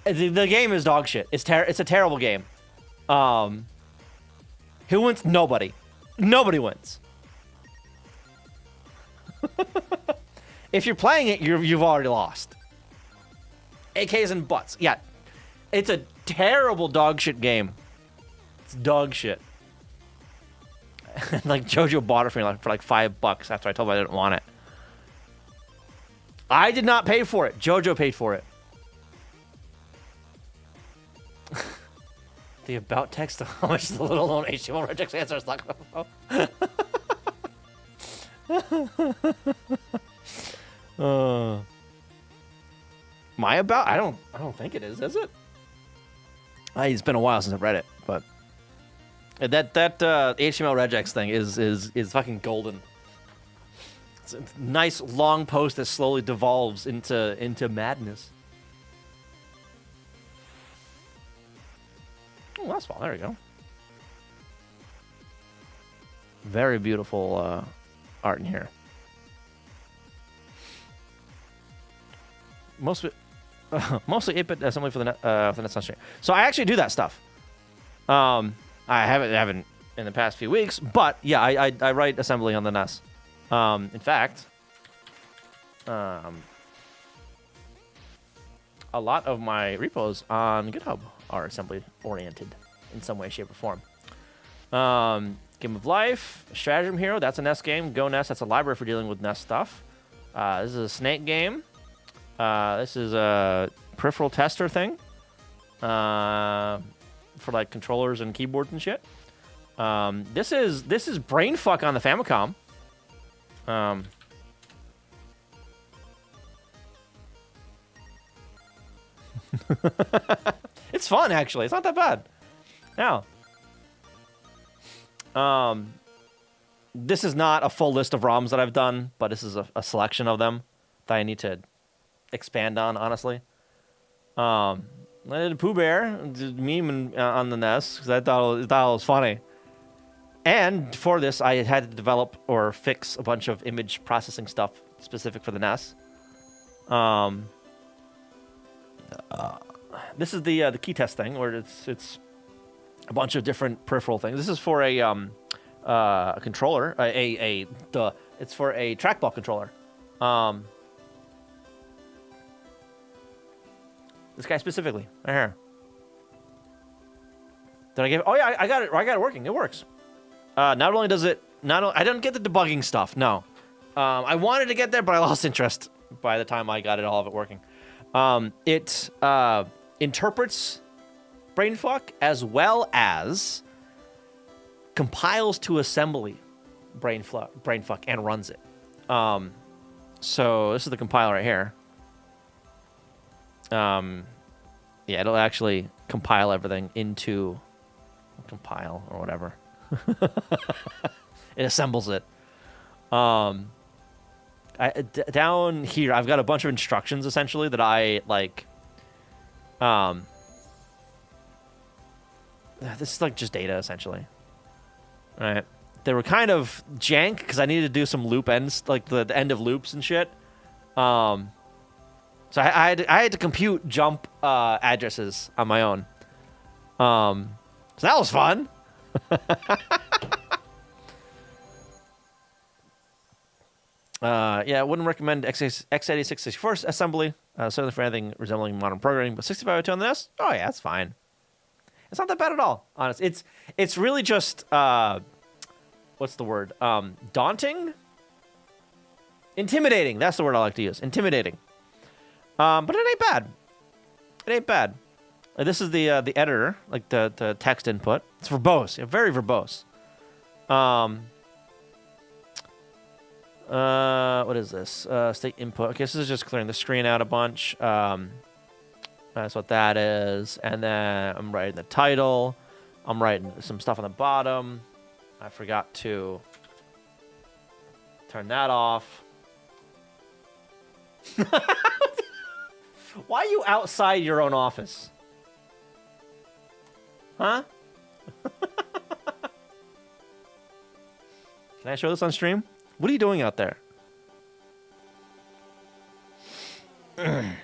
[SPEAKER 1] The game is dog shit. It's a terrible game. Who wins? Nobody. Nobody wins. If you're playing it, you've already lost. AKs and butts. Yeah. It's a terrible dog shit game. It's dog shit. Like Jojo bought it for me for like $5 after I told him I didn't want it. I did not pay for it. Jojo paid for it. The about text of how much the little known HTML regex answer is talking about. My about? I don't think it is it? It's been a while since I've read it, but that HTML regex thing is fucking golden. It's a nice long post that slowly devolves into madness. Oh, that's fine. There we go. Very beautiful art in here. Mostly 8-bit assembly for the NES stream. So I actually do that stuff. I haven't in the past few weeks, but yeah, I write assembly on the NES. In fact, a lot of my repos on GitHub are assembly oriented in some way, shape, or form. Game of Life, Stratagem Hero, that's a NES game. Go NES, that's a library for dealing with NES stuff. This is a Snake game. This is a peripheral tester thing for like controllers and keyboards and shit. This is Brainfuck on the Famicom. It's fun, actually. It's not that bad. Now, this is not a full list of ROMs that I've done, but this is a selection of them that I need to expand on, honestly. I did a Pooh Bear meme on the NES because I thought it was funny. And for this, I had to develop or fix a bunch of image processing stuff specific for the NES. This is the key test thing, where it's a bunch of different peripheral things. This is for a controller, it's for a trackball controller. This guy specifically, right here. Did I give? Oh yeah, I got it. I got it working. It works. Not only does it, I didn't get the debugging stuff. No, I wanted to get there, but I lost interest by the time I got all of it working. It interprets Brainfuck as well as compiles to assembly Brainfuck and runs it. So this is the compiler right here. Yeah, it'll actually compile everything into compile or whatever. It assembles it. Down here, I've got a bunch of instructions essentially that I like. This is like just data essentially. All right. They were kind of jank because I needed to do some loop ends, like the end of loops and shit. So I had to compute jump addresses on my own. So that was fun. Yeah, I wouldn't recommend x86 64 assembly, certainly for anything resembling modern programming, but 6502 on the NES, oh yeah, that's fine. It's not that bad at all, honestly. It's really just, what's the word? Daunting? Intimidating, that's the word I like to use. Intimidating. But it ain't bad. It ain't bad. This is the editor, like the text input. It's verbose, yeah, very verbose. What is this? State input. Okay, so this is just clearing the screen out a bunch. That's what that is. And then I'm writing the title. I'm writing some stuff on the bottom. I forgot to turn that off. Why are you outside your own office? Huh? Can I show this on stream? What are you doing out there? They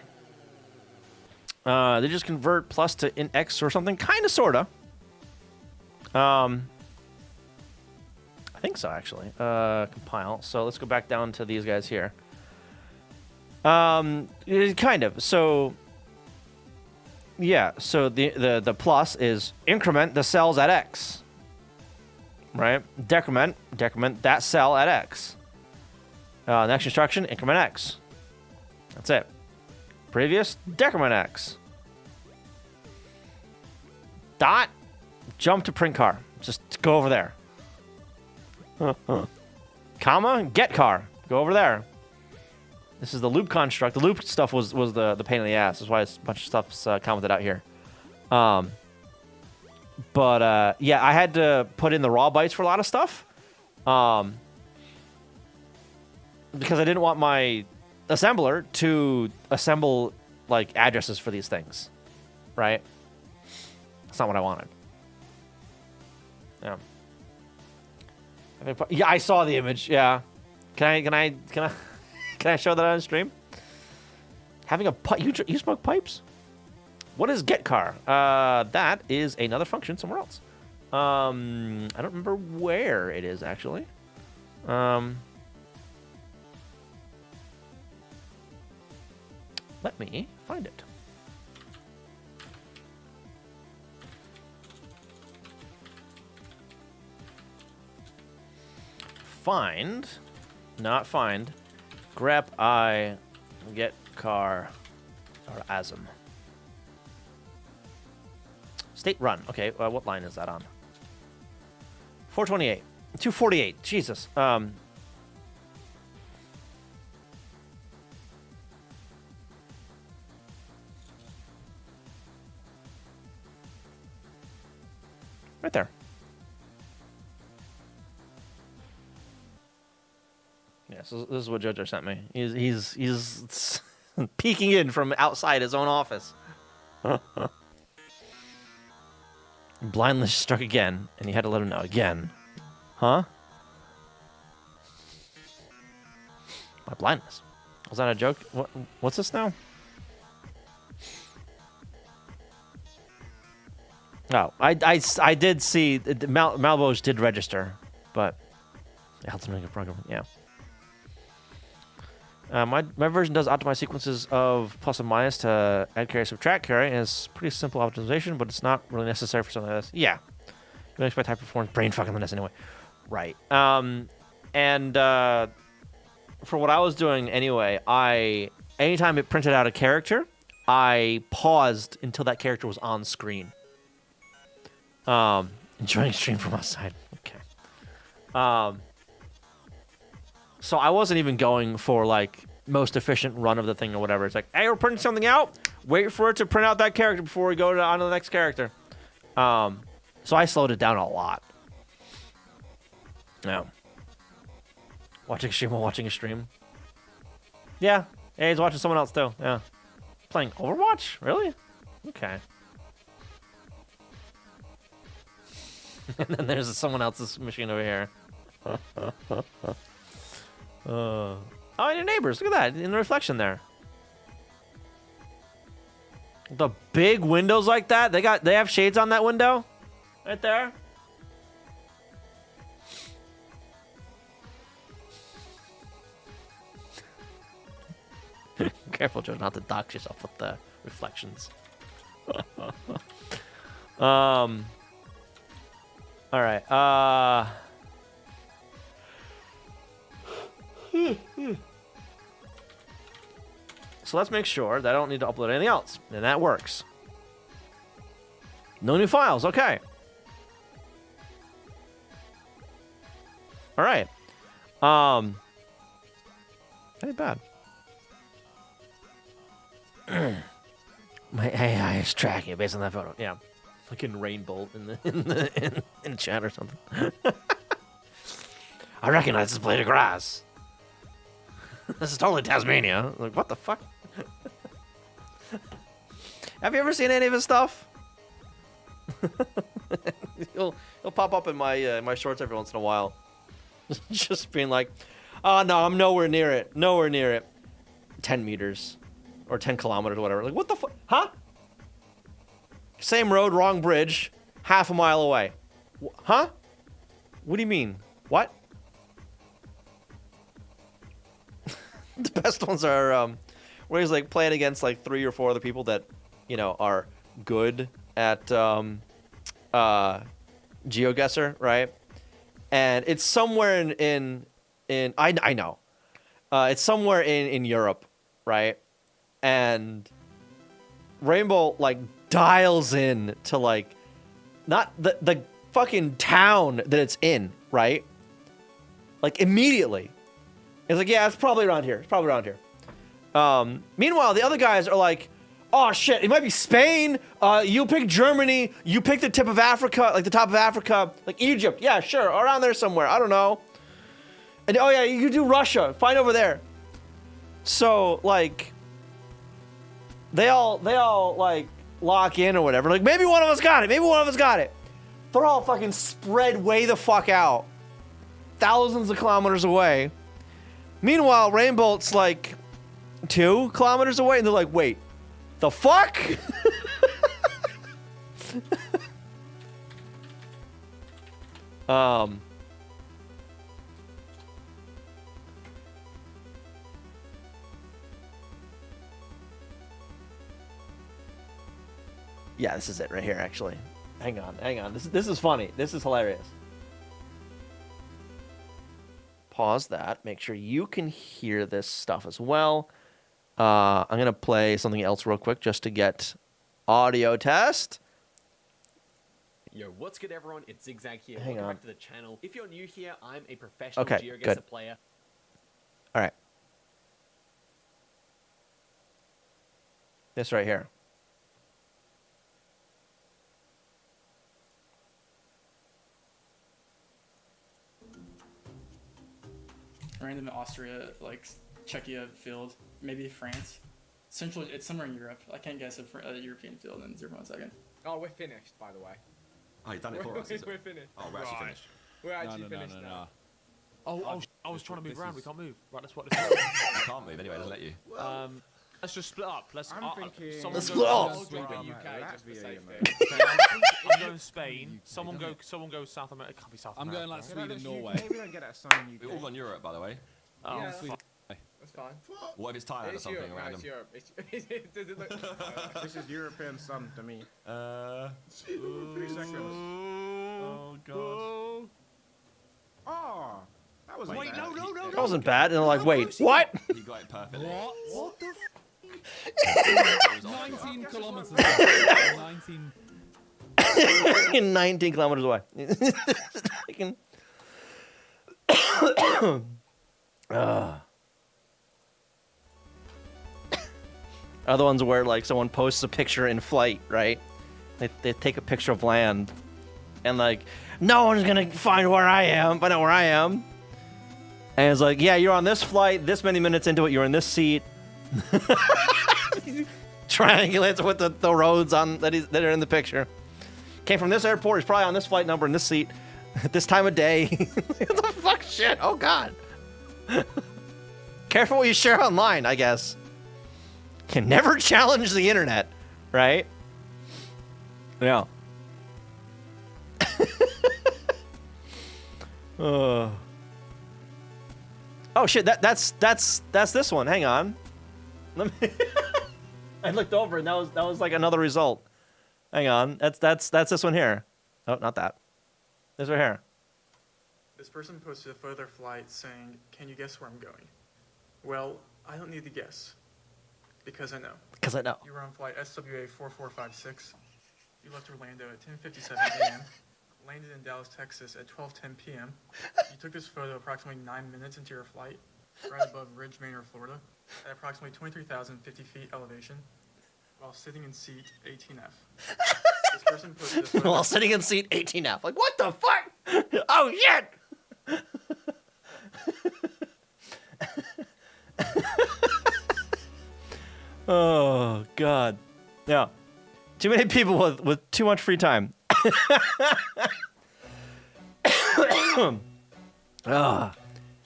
[SPEAKER 1] just convert plus to int x or something, kind of, sorta. I think so, actually. Compile. So let's go back down to these guys here. Kind of. So yeah. So the plus is increment the cells at x. Right? Decrement that cell at x. Next instruction, increment x. That's it. Previous, decrement x. Dot, jump to print car. Just go over there. Comma, get car. Go over there. This is the loop construct. The loop stuff was the pain in the ass. That's why a bunch of stuff's commented out here. But yeah, I had to put in the raw bytes for a lot of stuff. Because I didn't want my assembler to assemble like addresses for these things. Right? That's not what I wanted. Yeah. Yeah, I saw the image. Yeah. Can I show that on stream? Having a pipe. You smoke pipes? What is get car? That is another function somewhere else. I don't remember where it is actually. Let me find it. Find, not find. Grep I get car or asm. State run. Okay, what line is that on? 428. 248. Jesus. Right there. Yeah, so this is what Jojo sent me. He's peeking in from outside his own office. Blindness struck again, and he had to let him know again. Huh? My blindness. Was that a joke? What's this now? Oh, I did see Malbo's did register, but it helped him make a program. Yeah. My version does optimize sequences of plus and minus to add carry, subtract carry, and it's pretty simple optimization, but it's not really necessary for something like this. Yeah. You don't expect high performance brain fucking this anyway. Right. And for what I was doing anyway, anytime it printed out a character, I paused until that character was on screen. Enjoying stream from outside. Okay. So I wasn't even going for like most efficient run of the thing or whatever. It's like, hey, we're printing something out. Wait for it to print out that character before we go on to the next character. So I slowed it down a lot. Yeah. Watching a stream while watching a stream. Yeah. Yeah, he's watching someone else too. Yeah. Playing Overwatch? Really? Okay. And then there's someone else's machine over here. Oh, and your neighbors. Look at that in the reflection there. The big windows like that. They have shades on that window, right there. Careful, Joe, not to dox yourself with the reflections. All right. So let's make sure that I don't need to upload anything else, and that works. No new files. Okay. All right. Ain't bad. My AI is tracking it based on that photo. Yeah, fucking rainbow in chat or something. I recognize this blade of grass. This is totally Tasmania. Like, what the fuck? Have you ever seen any of his stuff? he'll pop up in my shorts every once in a while, just being like, "Oh no, I'm nowhere near it. Nowhere near it. 10 meters." Or 10 kilometers or whatever. Like, what the fuck? Huh? Same road, wrong bridge, half a mile away. Huh? What do you mean? What? The best ones are where he's like playing against like 3 or 4 other people that, you know, are good at GeoGuessr, right? And it's somewhere in I know. It's somewhere in Europe, right? And Rainbow like dials in to like not the fucking town that it's in, right? Like immediately. It's like, yeah, it's probably around here. It's probably around here. Meanwhile, the other guys are like, oh shit, it might be Spain. You pick Germany. You pick the tip of Africa, like the top of Africa, like Egypt. Yeah, sure, around there somewhere. I don't know. And oh yeah, you do Russia. Find over there. So like. They all like lock in or whatever. Like maybe one of us got it. Maybe one of us got it. They're all fucking spread way the fuck out, thousands of kilometers away. Meanwhile, Rainbolt's like 2 kilometers away, and they're like, "Wait, the fuck?" Yeah, this is it right here, actually. Hang on. This is funny. This is hilarious. Pause that. Make sure you can hear this stuff as well. I'm going to play something else real quick just to get audio test.
[SPEAKER 2] Yo, what's good, everyone? It's Zigzag here.
[SPEAKER 1] Hang
[SPEAKER 2] Welcome
[SPEAKER 1] on.
[SPEAKER 2] back to the channel. If you're new here, I'm a professional
[SPEAKER 1] Okay,
[SPEAKER 2] GeoGuessr
[SPEAKER 1] good.
[SPEAKER 2] player.
[SPEAKER 1] All right. This right here.
[SPEAKER 3] Random Austria, like Czechia field, maybe France. Central, it's somewhere in Europe. I can't guess a European field in 0.1 second.
[SPEAKER 4] Oh, we're finished, by the way.
[SPEAKER 5] Oh, you've done it for us, is it?
[SPEAKER 4] We're finished.
[SPEAKER 5] Oh, we're actually finished.
[SPEAKER 4] We're actually finished now.
[SPEAKER 6] Oh, I was trying to move around. We can't move. Right, that's what this
[SPEAKER 5] You can't move anyway, it doesn't let you.
[SPEAKER 6] Let's just split up. Let's.
[SPEAKER 4] I'm thinking.
[SPEAKER 6] someone
[SPEAKER 1] Let's
[SPEAKER 6] go
[SPEAKER 1] split up.
[SPEAKER 6] South
[SPEAKER 4] Sweden,
[SPEAKER 6] America.
[SPEAKER 4] UK, just for safety.
[SPEAKER 6] Okay, I'm going Spain. Someone go South America. It can't be South
[SPEAKER 7] I'm
[SPEAKER 6] America.
[SPEAKER 7] going like
[SPEAKER 4] Yeah,
[SPEAKER 7] Sweden,
[SPEAKER 4] no,
[SPEAKER 7] Norway.
[SPEAKER 4] Maybe we don't get that sign
[SPEAKER 5] We're
[SPEAKER 4] UK.
[SPEAKER 5] all on Europe, by the way.
[SPEAKER 6] Oh,
[SPEAKER 4] Yeah,
[SPEAKER 6] fuck.
[SPEAKER 4] that's fine.
[SPEAKER 5] What if it's Thailand or
[SPEAKER 4] It's
[SPEAKER 5] something
[SPEAKER 4] Europe, no,
[SPEAKER 5] random?
[SPEAKER 4] it's Europe. Does it look?
[SPEAKER 8] This is European sun to me.
[SPEAKER 5] 3
[SPEAKER 8] seconds.
[SPEAKER 5] Oh, God.
[SPEAKER 8] Oh, that was
[SPEAKER 7] Wait,
[SPEAKER 8] bad.
[SPEAKER 7] no.
[SPEAKER 1] That wasn't bad. And they're like, wait, what?
[SPEAKER 5] You got it perfectly.
[SPEAKER 7] What the
[SPEAKER 5] It was
[SPEAKER 7] 19 kilometers. 19.
[SPEAKER 1] 19 kilometers away. Fucking- Other ones where like someone posts a picture in flight, right? They take a picture of land, and like no one's gonna find where I am, find out where I am. And it's like, yeah, you're on this flight, this many minutes into it, you're in this seat. Triangulates with the roads on that are in the picture. Came from this airport, he's probably on this flight number in this seat at this time of day. What the fuck shit? Oh god. Careful what you share online, I guess. Can never challenge the internet, right? Yeah. Oh shit, that's this one. Hang on. Let me I looked over and that was like another result. Hang on. That's this one here. Oh, not that. This right here.
[SPEAKER 3] This person posted a photo of their flight saying, "Can you guess where I'm going?" Well, I don't need to guess, because I know.
[SPEAKER 1] Because I know.
[SPEAKER 3] You were on flight SWA 4456. You left Orlando at 10:57 a.m. Landed in Dallas, Texas at 12:10 p.m. You took this photo approximately 9 minutes into your flight, right above Ridge, Manor, Florida, at approximately 23,050 feet elevation, while sitting in seat 18F. This person posted this photo.
[SPEAKER 1] While sitting in seat 18F. Like, what the fuck? Oh shit! Oh god. Yeah. Too many people with too much free time.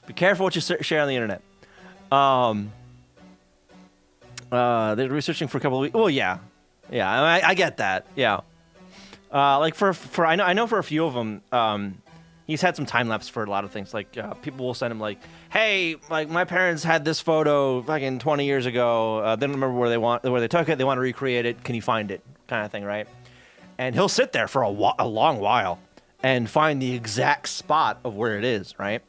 [SPEAKER 1] Be careful what you share on the internet. They're researching for a couple of weeks. Well, yeah, I get that. Yeah, like for I know for a few of them, he's had some time lapse for a lot of things. Like people will send him like, hey, like my parents had this photo fucking 20 years ago. They don't remember where they took it. They want to recreate it. Can you find it? Kind of thing, right? And he'll sit there for a long while and find the exact spot of where it is, right?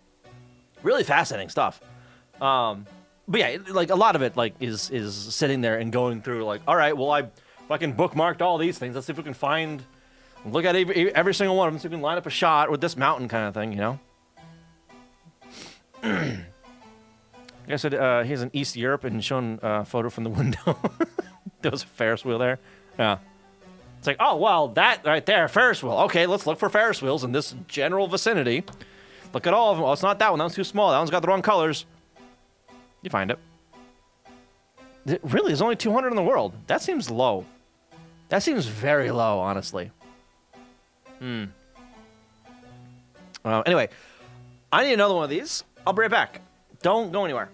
[SPEAKER 1] Really fascinating stuff. But yeah, like a lot of it like is sitting there and going through like, all right, well I fucking bookmarked all these things. Let's see if we can look at every single one of them so we can line up a shot with this mountain kind of thing, you know? I guess he's in East Europe and shown a photo from the window. There was a Ferris wheel there. Yeah. It's like, oh, well, that right there, Ferris wheel. Okay, let's look for Ferris wheels in this general vicinity. Look at all of them. Oh, it's not that one. That one's too small. That one's got the wrong colors. You find it. Really, there's only 200 in the world. That seems low. That seems very low, honestly. Anyway, I need another one of these. I'll be right back. Don't go anywhere.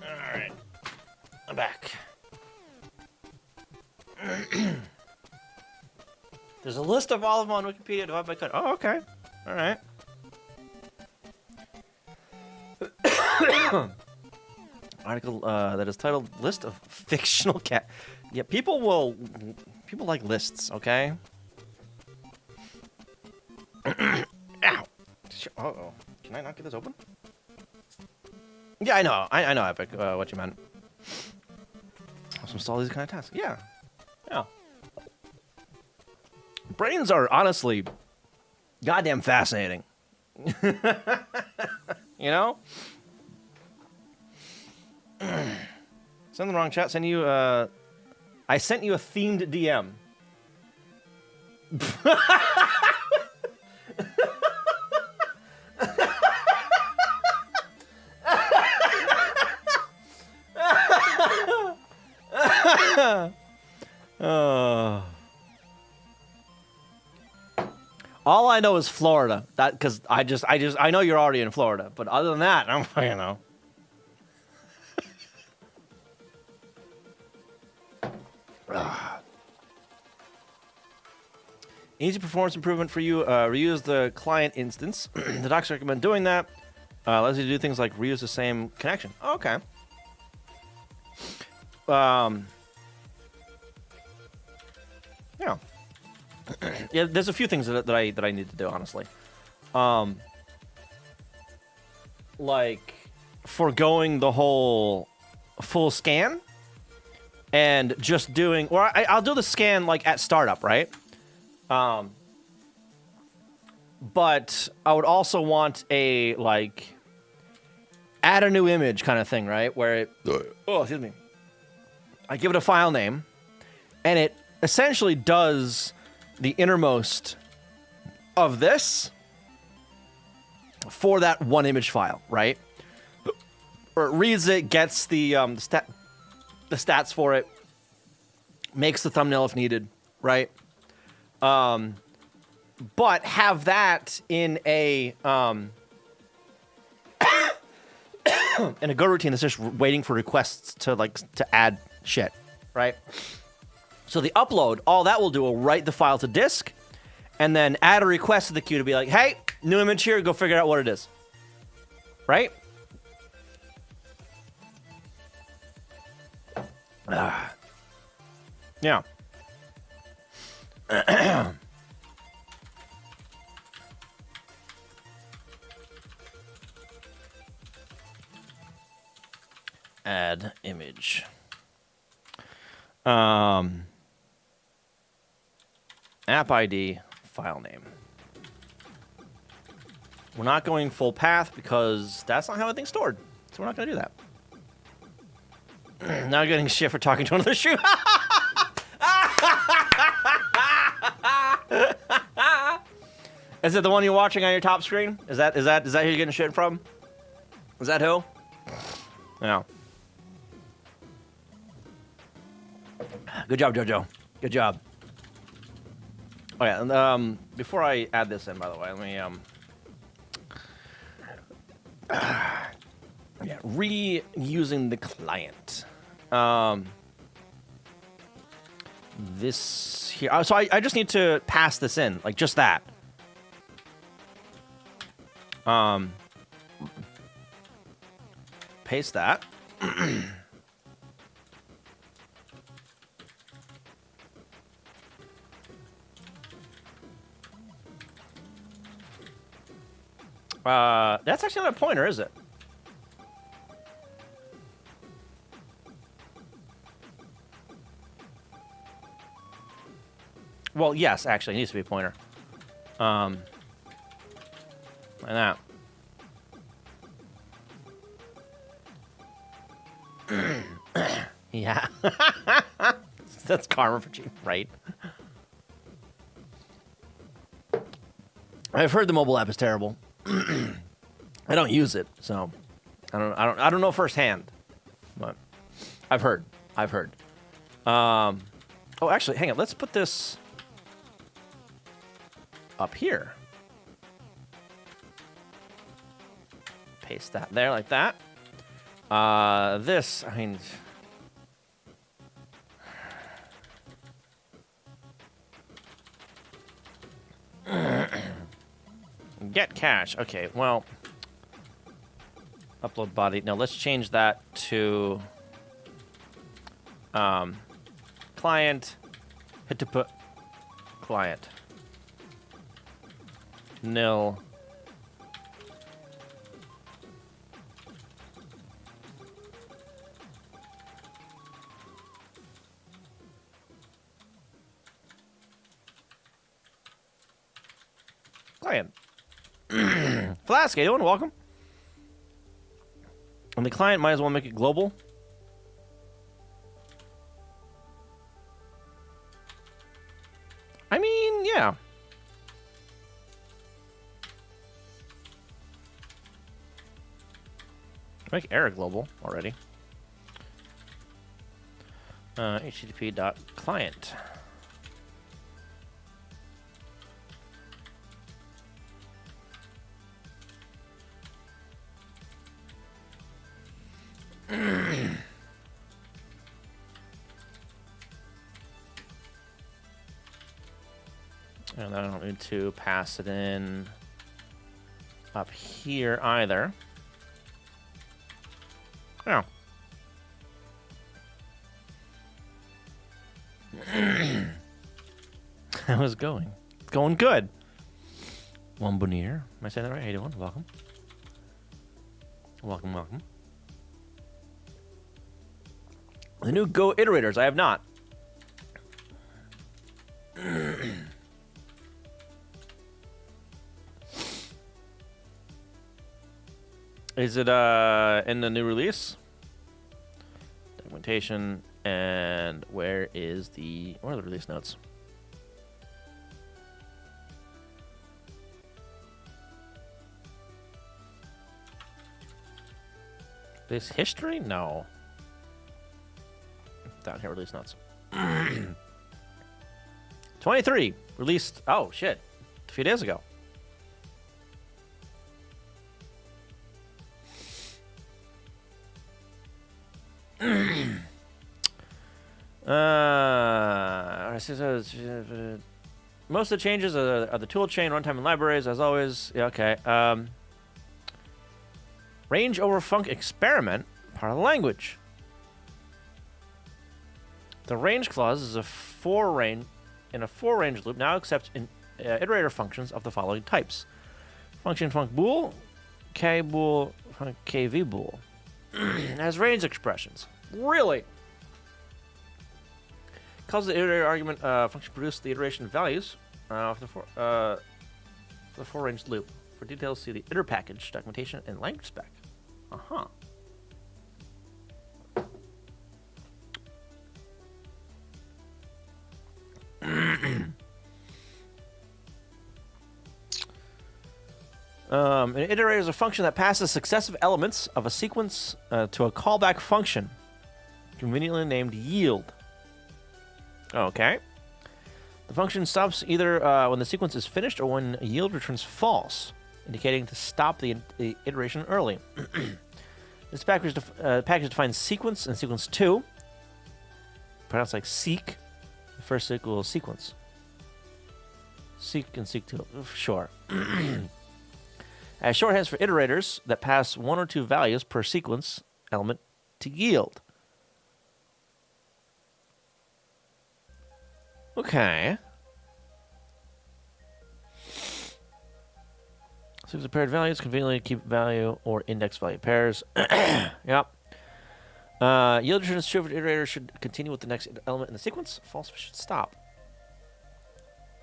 [SPEAKER 1] All right. I'm back. There's a list of all of them on Wikipedia divided by country. Oh, okay. All right. Article that is titled "List of Fictional Cat." Yeah, people like lists. Okay. Ow. Uh-oh. Can I not get this open? Yeah, I know. I know, Epic. What you meant. Let's install these kind of tasks. Yeah. Yeah. Brains are honestly goddamn fascinating. You know? Send the wrong chat. Send you I sent you a themed DM. All I know is Florida. That because I know you're already in Florida, but other than that, I'm you know. Easy performance improvement for you. Reuse the client instance. The docs recommend doing that. Allows you to do things like reuse the same connection. Oh, okay. Yeah. Yeah. There's a few things that I need to do, honestly. Like foregoing the whole full scan and just doing, or I'll do the scan like at startup, right? But I would also want a like add a new image kind of thing, right? Where it, oh, excuse me. I give it a file name, and it essentially does the innermost of this for that one image file, right? Or it reads it, gets the stats for it, makes the thumbnail if needed, right? But have that in a in a Go routine that's just waiting for requests to add shit, right? So the upload, all that will do will write the file to disk, and then add a request to the queue to be like, hey, new image here, go figure out what it is, right? Yeah. Add image. App ID, file name. We're not going full path because that's not how everything's stored. So we're not going to do that. Now getting shit for talking to another shoe. Is it the one you're watching on your top screen? Is that who you're getting shit from? Is that who? Yeah. Good job, Jojo. Good job. Oh yeah, and before I add this in, by the way, let me yeah, reusing the client. This here. So I just need to pass this in, like just that. Paste that. That's actually not a pointer, is it? Well, yes, actually, it needs to be a pointer. Like that. Yeah. That's karma for you, right? I've heard the mobile app is terrible. I don't use it, so I don't know firsthand, but I've heard. Oh, actually, hang on. Let's put this up here. Paste that there like that. This, I mean. Get cache. Okay, well. Upload body. Now let's change that to client. Hit to put client. Nil. Client. Flask, how you doing? Welcome. And the client might as well make it global. I mean, yeah. Make error global already. HTTP.client. And I don't need to pass it in up here either. Oh. How's it going? It's going good. One Bonnier. Am I saying that right? How you doing? Welcome. Welcome, welcome. The new Go iterators. I have not. Is it in the new release? Documentation, and where are the release notes? This history? No. Down here, release notes. 23 released. Oh shit, a few days ago. Most of the changes are the tool chain, runtime, and libraries, as always. Yeah, okay. Range over func experiment, part of the language. The range clause is a for-range loop now accepts iterator functions of the following types: function func bool, k bool, func kv bool. Has range expressions. Really? Calls the iterator argument function produce the iteration values of the for-range loop. For details, see the iter package documentation and language spec. Uh-huh. An iterator is a function that passes successive elements of a sequence to a callback function, conveniently named yield. Okay. The function stops either when the sequence is finished or when yield returns false, indicating to stop the iteration early. This package defines sequence and sequence 2, pronounced like seek. The first equals sequence. Seek and seek 2. Sure. As shorthands for iterators that pass one or two values per sequence element to yield. Okay. Sequence of paired values conveniently keep value or index value pairs. Yep. Yield returns true for the iterator should continue with the next element in the sequence. False should stop.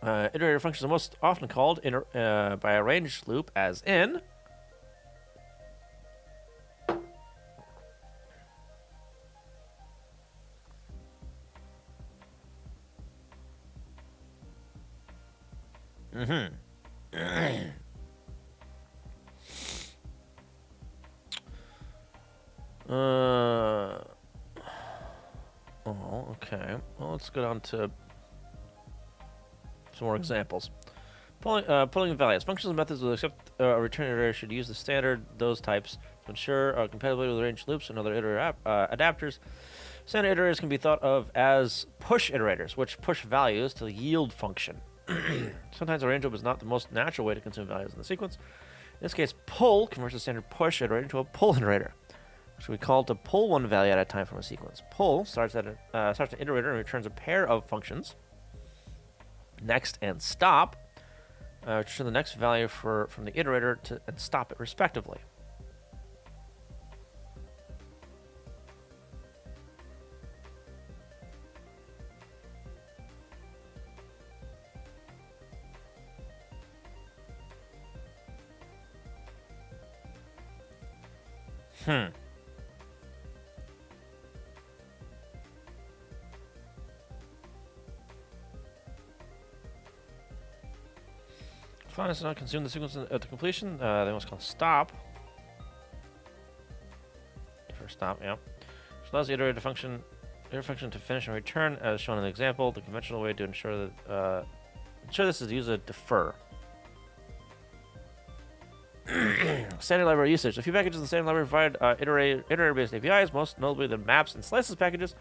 [SPEAKER 1] Iterator functions are most often called by a range loop, as in okay. Well, let's go down to some more examples. Pulling values. Functions and methods will accept a return iterator should use the standard those types To ensure compatibility with range loops and other iterator adapters, standard iterators can be thought of as push iterators, which push values to the yield function. Sometimes a range loop is not the most natural way to consume values in the sequence. In this case, pull converts the standard push iterator into a pull iterator, which we call to pull one value at a time from a sequence. Pull starts an iterator and returns a pair of functions. Next and stop return the next value from the iterator and stop it respectively. Fine, it's not consume the sequence at the completion. They must call stop. For stop, yeah. Which allows the iterator function to finish and return, as shown in the example. The conventional way to ensure that this is to use a defer. Standard library usage. A few packages in the standard library provide iterator-based APIs, most notably the maps and slices packages.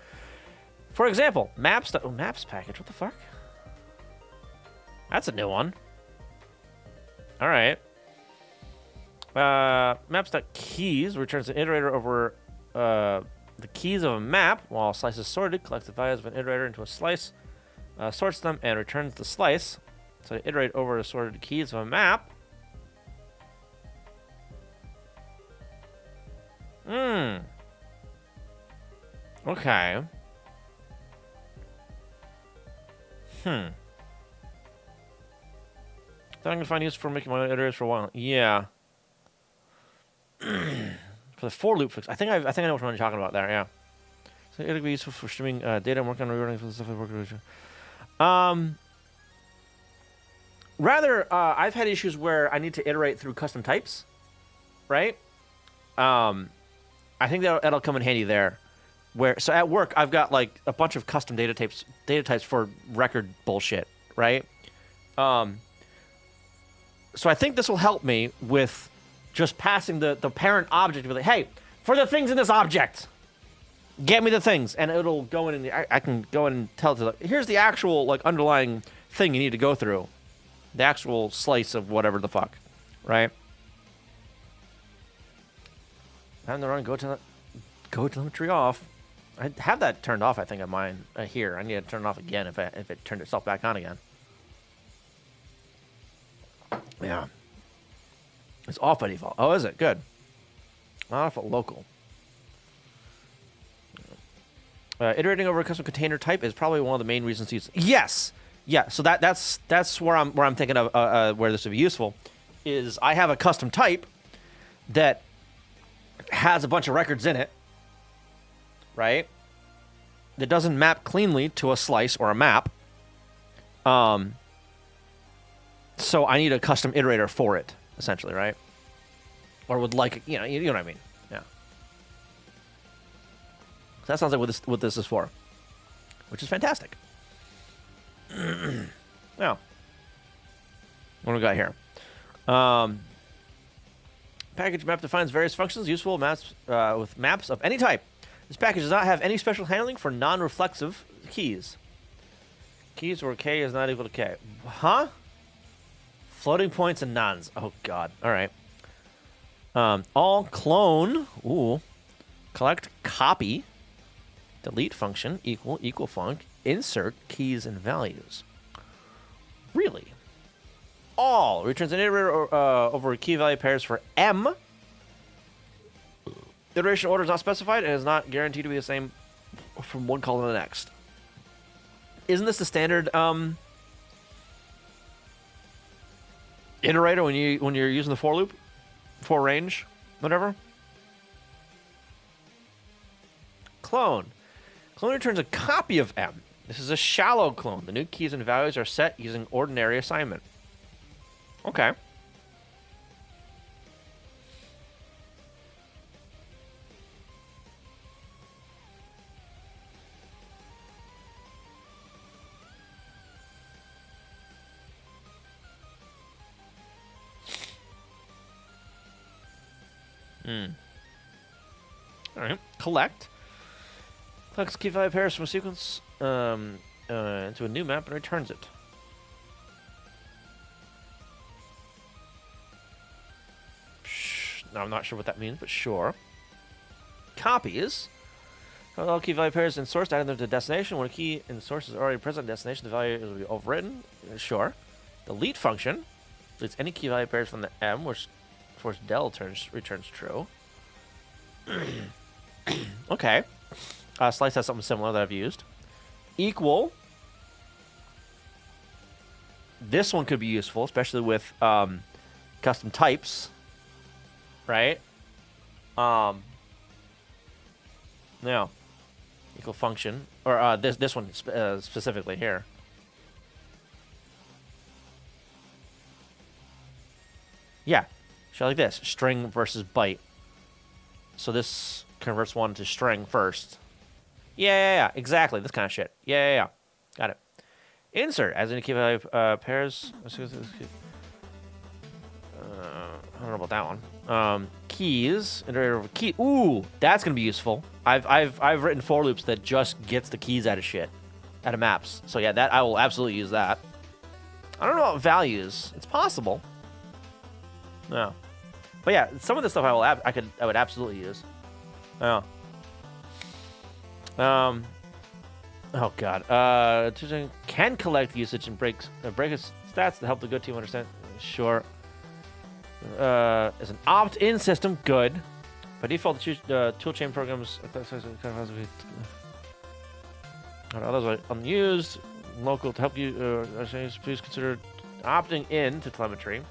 [SPEAKER 1] For example, maps package. What the fuck? That's a new one. All right. Maps.keys returns an iterator over the keys of a map, while slice is sorted, collects the values of an iterator into a slice, sorts them, and returns the slice. So iterate over the sorted keys of a map. Okay. Thought I can find use for making my own iterators for a while. Yeah. For the for loop fix, I think I know what you're talking about there. Yeah. So it'll be useful for streaming data and work on rewriting for the stuff I work with. Rather, I've had issues where I need to iterate through custom types, right? I think that'll come in handy there. So at work, I've got like a bunch of custom data types for record bullshit, right? So I think this will help me with just passing the parent object to be like, hey, for the things in this object, get me the things, and it'll go in and I can go in and tell it to like, here's the actual like underlying thing you need to go through, the actual slice of whatever the fuck, right? Time to run go telemetry off. I have that turned off, I think, on mine here. I need to turn it off again if it turned itself back on again. Yeah. It's off by default. Oh, is it? Good. Not off at local. Iterating over a custom container type is probably one of the main reasons to use. Yes. Yeah. So that's where I'm thinking of where this would be useful. Is I have a custom type that has a bunch of records in it, right? That doesn't map cleanly to a slice or a map. So I need a custom iterator for it, essentially, right? Or would like, you know what I mean? Yeah. So that sounds like what this is for, which is fantastic. Now, what do we got here? Package map defines various functions useful maps with maps of any type. This package does not have any special handling for non-reflexive keys. Keys where k is not equal to k. Huh? Floating points and nons. Oh god. All right. All clone. Ooh. Collect copy. Delete function equal func. Insert keys and values. Really? All returns an iterator over key value pairs for M. Iteration order is not specified and is not guaranteed to be the same from one call to the next. Isn't this the standard iterator when you're using the for loop, for range, whatever? Clone. Clone returns a copy of M. This is a shallow clone. The new keys and values are set using ordinary assignment. Okay. All right. Collect. Collects key value pairs from a sequence into a new map and returns it. Now I'm not sure what that means, but sure. Copies. All key value pairs in source added them to destination. When a key in source is already present in destination, the value will be overwritten. Sure. Delete function deletes any key value pairs from the M, which force del returns true. Okay. Slice has something similar that I've used. Equal. This one could be useful, especially with custom types. Right? Now, equal function, or this one specifically here. Yeah, show like this: string versus byte. So this converts one to string first. Yeah, exactly. This kind of shit. Yeah. Got it. Insert as in key value pairs. I don't know about that one. Keys. Key. Ooh, that's gonna be useful. I've written for loops that just gets the keys out of shit, out of maps. So yeah, that I will absolutely use that. I don't know about values. It's possible. No, but yeah, some of this stuff I would absolutely use. Oh. Oh god. Can collect usage and break its stats to help the good team understand. Sure. As an opt-in system, good. By default, the toolchain programs are otherwise unused. Local to help you. Please consider opting in to telemetry.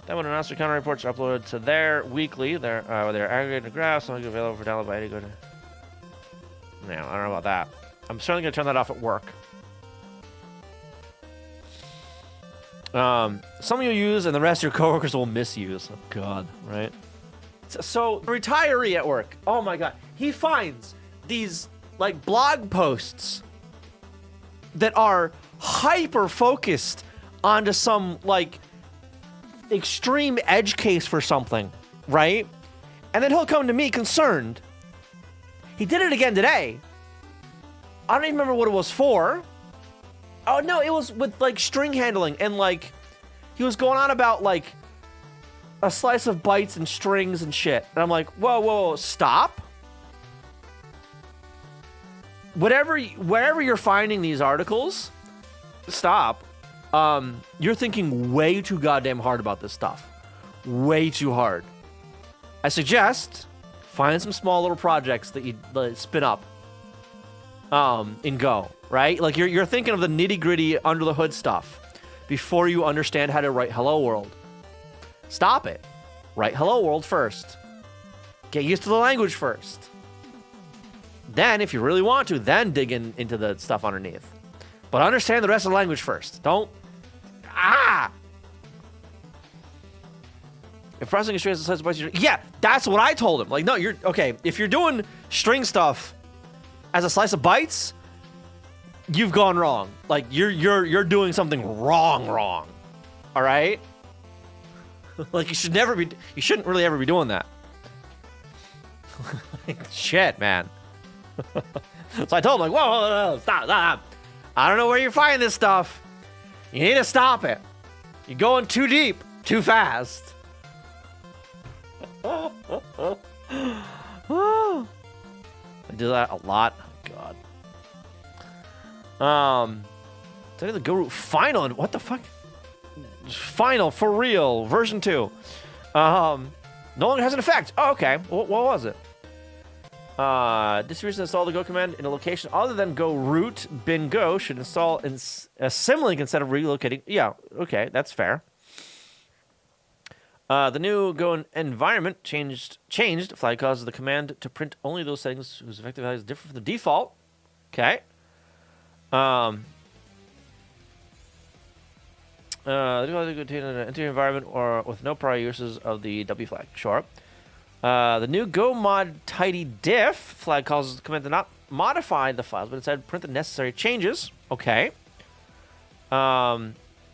[SPEAKER 1] Then when announcer counter reports are uploaded to their weekly, their aggregated graphs, will be available for download by any good. No, I don't know about that. I'm certainly gonna turn that off at work. Some you'll use, and the rest of your coworkers will misuse. Oh God, right? So retiree at work. Oh my God, he finds these like blog posts that are hyper focused onto some like extreme edge case for something, right? And then he'll come to me concerned. He did it again today. I don't even remember what it was for. Oh no, it was with like string handling and like he was going on about like a slice of bytes and strings and shit. And I'm like, whoa, stop. Wherever you're finding these articles, stop. You're thinking way too goddamn hard about this stuff. Way too hard. I suggest find some small little projects that you spin up in Go, right? Like you're thinking of the nitty-gritty under the hood stuff before you understand how to write hello world. Stop it. Write hello world first. Get used to the language first. Then, if you really want to, then dig into the stuff underneath. But understand the rest of the language first. Don't... If processing a string as a slice of bytes, yeah, that's what I told him. Like, no, you're... Okay, if you're doing string stuff as a slice of bytes, you've gone wrong. Like, you're doing something wrong. All right? Like, you shouldn't really ever be doing that. Shit, man. So I told him, like, whoa, stop. I don't know where you find this stuff. You need to stop it. You're going too deep, too fast. I do that a lot. Oh, God. Did I the Go root final? What the fuck? Final for real, version 2. No longer has an effect. Oh, okay. What was it? Distribution install the Go command in a location other than Go root bin Go should install a symlink instead of relocating. Yeah, okay, that's fair. The new Go environment changed flag causes the command to print only those settings whose effective value is different from the default. Okay. The default contain an entity environment or with no prior uses of the W flag. Sure. The new Go mod tidy diff flag causes the command to not modify the files, but instead print the necessary changes. Okay.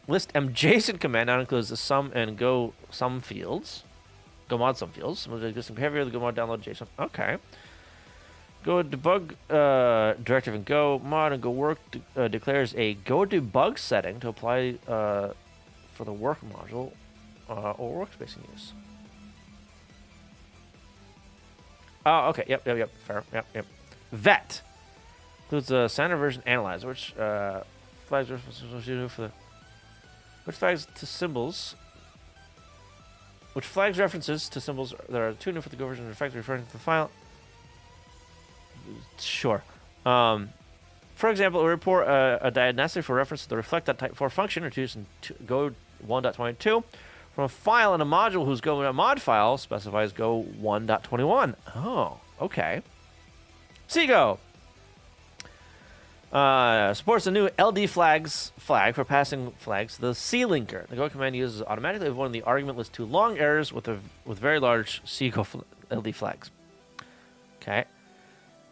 [SPEAKER 1] List mjson command now includes the sum and Go sum fields. Go mod some fields. Some of the existing behavior. The go mod download JSON. Okay. Go debug directive in Go mod and Go work declares a Go debug setting to apply for the work module or workspace in use. Oh, okay. Yep. Fair. Yep. Vet includes a standard version analyzer, which flags references for the which flags references to symbols that are too new for the Go version of effect referring to the file. Sure. For example, it will report a diagnostic for reference to the reflect.type4 function introduced in Go 1.22 from a file in a module whose Go mod file specifies Go 1.21. Oh, okay. Seago supports a new LD flag for passing flags to the C linker. The Go command uses automatically avoiding the argument list too long errors with very large Seago LD flags. Okay.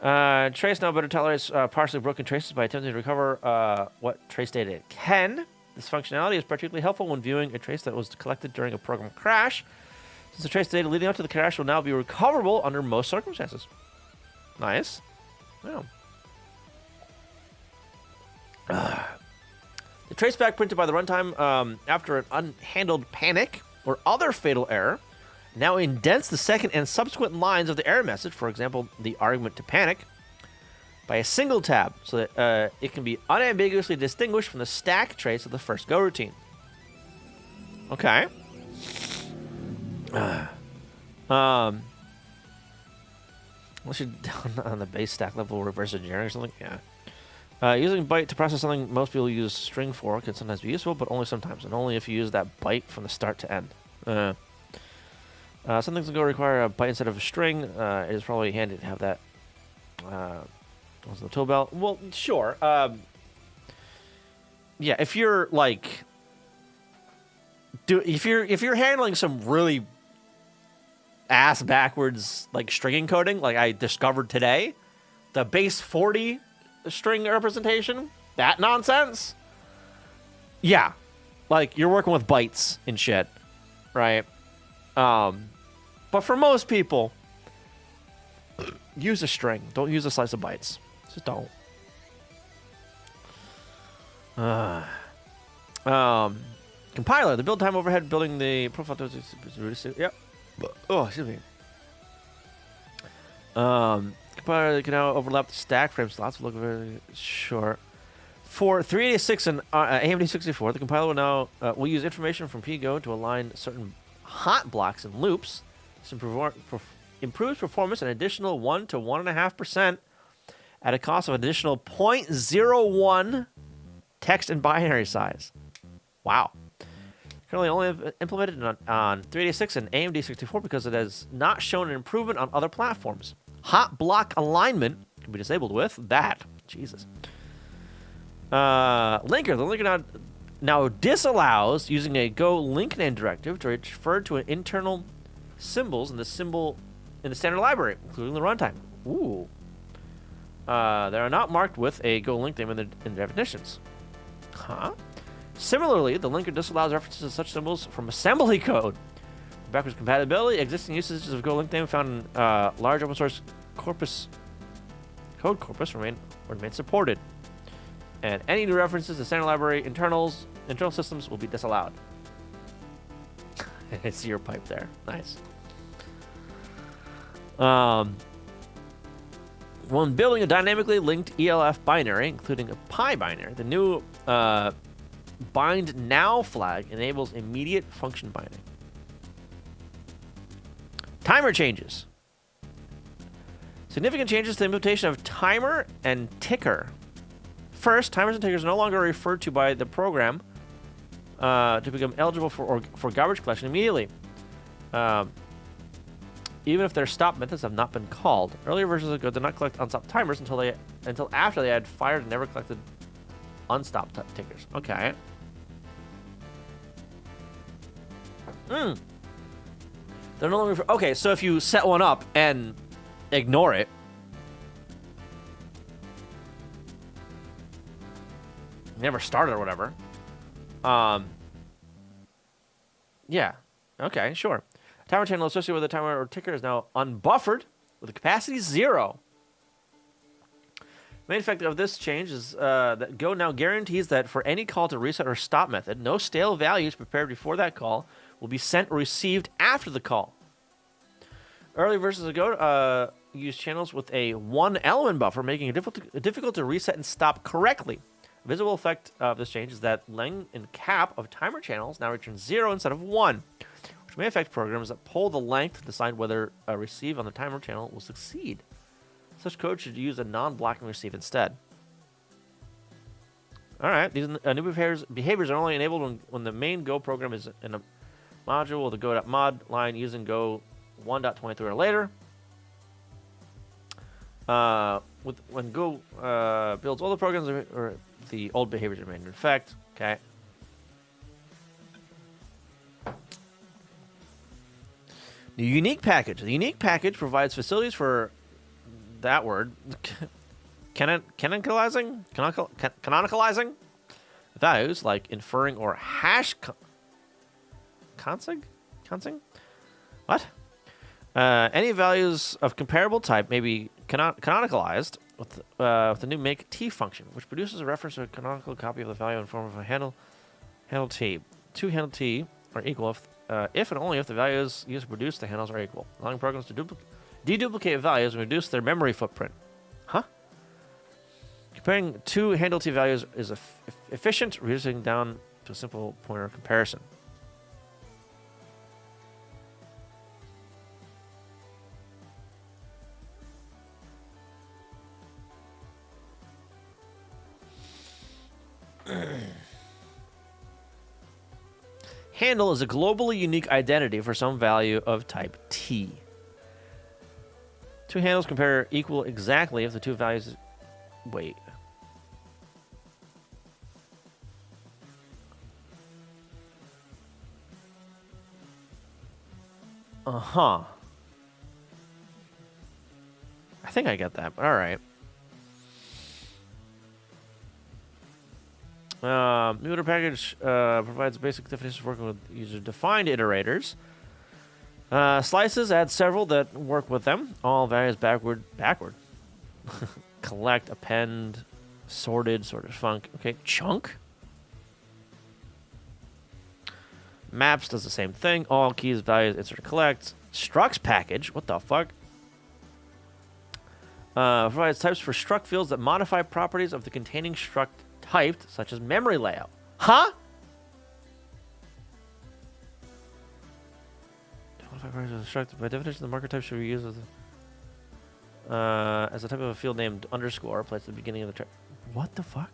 [SPEAKER 1] Trace now better tolerates partially broken traces by attempting to recover what trace data it can. This functionality is particularly helpful when viewing a trace that was collected during a program crash, since the trace data leading up to the crash will now be recoverable under most circumstances. Nice. Wow. The traceback printed by the runtime after an unhandled panic or other fatal error now indents the second and subsequent lines of the error message, for example, the argument to panic, by a single tab so that it can be unambiguously distinguished from the stack trace of the first Go routine. Okay. Unless you're down on the base stack level reverse engineering or something, yeah. Using byte to process something most people use string for can sometimes be useful, but only sometimes, and only if you use that byte from the start to end. Some things will require a byte instead of a string. It is probably handy to have that. What's the tool belt? Well, sure. Yeah, if you're like, if you're handling some really ass backwards like string encoding, like I discovered today, the base 40 string representation, that nonsense. Yeah, like you're working with bytes and shit, right? But for most people, use a string. Don't use a slice of bytes. Just don't. Compiler. The build time overhead building the profile. Yep. Oh, excuse me. Compiler can now overlap the stack frame slots. Look very short. For 386 and AMD 64, the compiler will now will use information from PGO to align certain hot blocks and loops. This improves performance an additional 1 to 1.5% at a cost of an additional 0.01 text and binary size. Wow. Currently only implemented on 386 and AMD 64 because it has not shown an improvement on other platforms. Hot block alignment can be disabled with that. Jesus. Linker. The linker now disallows using a Go link name directive to refer to an internal symbols in the standard library, including the runtime. Ooh. They are not marked with a Go link name in the definitions. Huh? Similarly, the linker disallows references to such symbols from assembly code. For backwards compatibility, existing usages of Go link name found in large open source code corpus remain supported. And any new references to standard library internal systems will be disallowed. I see your pipe there. Nice. When building a dynamically linked ELF binary, including a pi binary, the new bind now flag enables immediate function binding. Timer changes. Significant changes to the implementation of timer and ticker. First, timers and tickers are no longer referred to by the program to become eligible for garbage collection immediately, even if their stop methods have not been called. Earlier versions of Go did not collect unstopped timers until after they had fired and never collected unstopped tickers. Okay. They're no longer okay. So if you set one up and ignore it, never started or whatever. Yeah. Okay, sure. Timer channel associated with the timer or ticker is now unbuffered with a capacity 0. The main effect of this change is that Go now guarantees that for any call to reset or stop method, no stale values prepared before that call will be sent or received after the call. Early versions of Go use channels with a 1-element buffer, making it difficult to reset and stop correctly. A visible effect of this change is that length and cap of timer channels now return 0 instead of 1, which may affect programs that pull the length to decide whether a receive on the timer channel will succeed. Such code should use a non-blocking receive instead. Alright, these new behaviors are only enabled when the main Go program is in a module with the go.mod line using Go 1.23 or later. When Go builds all the programs, or the old behaviors remain in effect. Okay. The unique package. The unique package provides facilities for that word. Canonicalizing values like inferring or hash consing? What? Any values of comparable type may be canonicalized with the new make t function, which produces a reference to a canonical copy of the value in form of a handle t. Two handle t are equal if and only if the values used to produce the handles are equal, allowing programs to deduplicate values and reduce their memory footprint. Huh? Comparing two handle t values is efficient, reducing down to a simple pointer comparison. Handle is a globally unique identity for some value of type T. Two handles compare equal exactly if the two values... Wait. Uh-huh. I think I get that, but alright. New iter package provides basic definitions for working with user-defined iterators. Slices add several that work with them. All values backward. Collect, append, sorted func. Okay, chunk. Maps does the same thing. All keys, values, insert, collect. Structs package. What the fuck? Provides types for struct fields that modify properties of the containing struct typed, such as memory layout. Huh? By definition, the marker type should be used as a type of a field named underscore placed at the beginning of the track. What the fuck?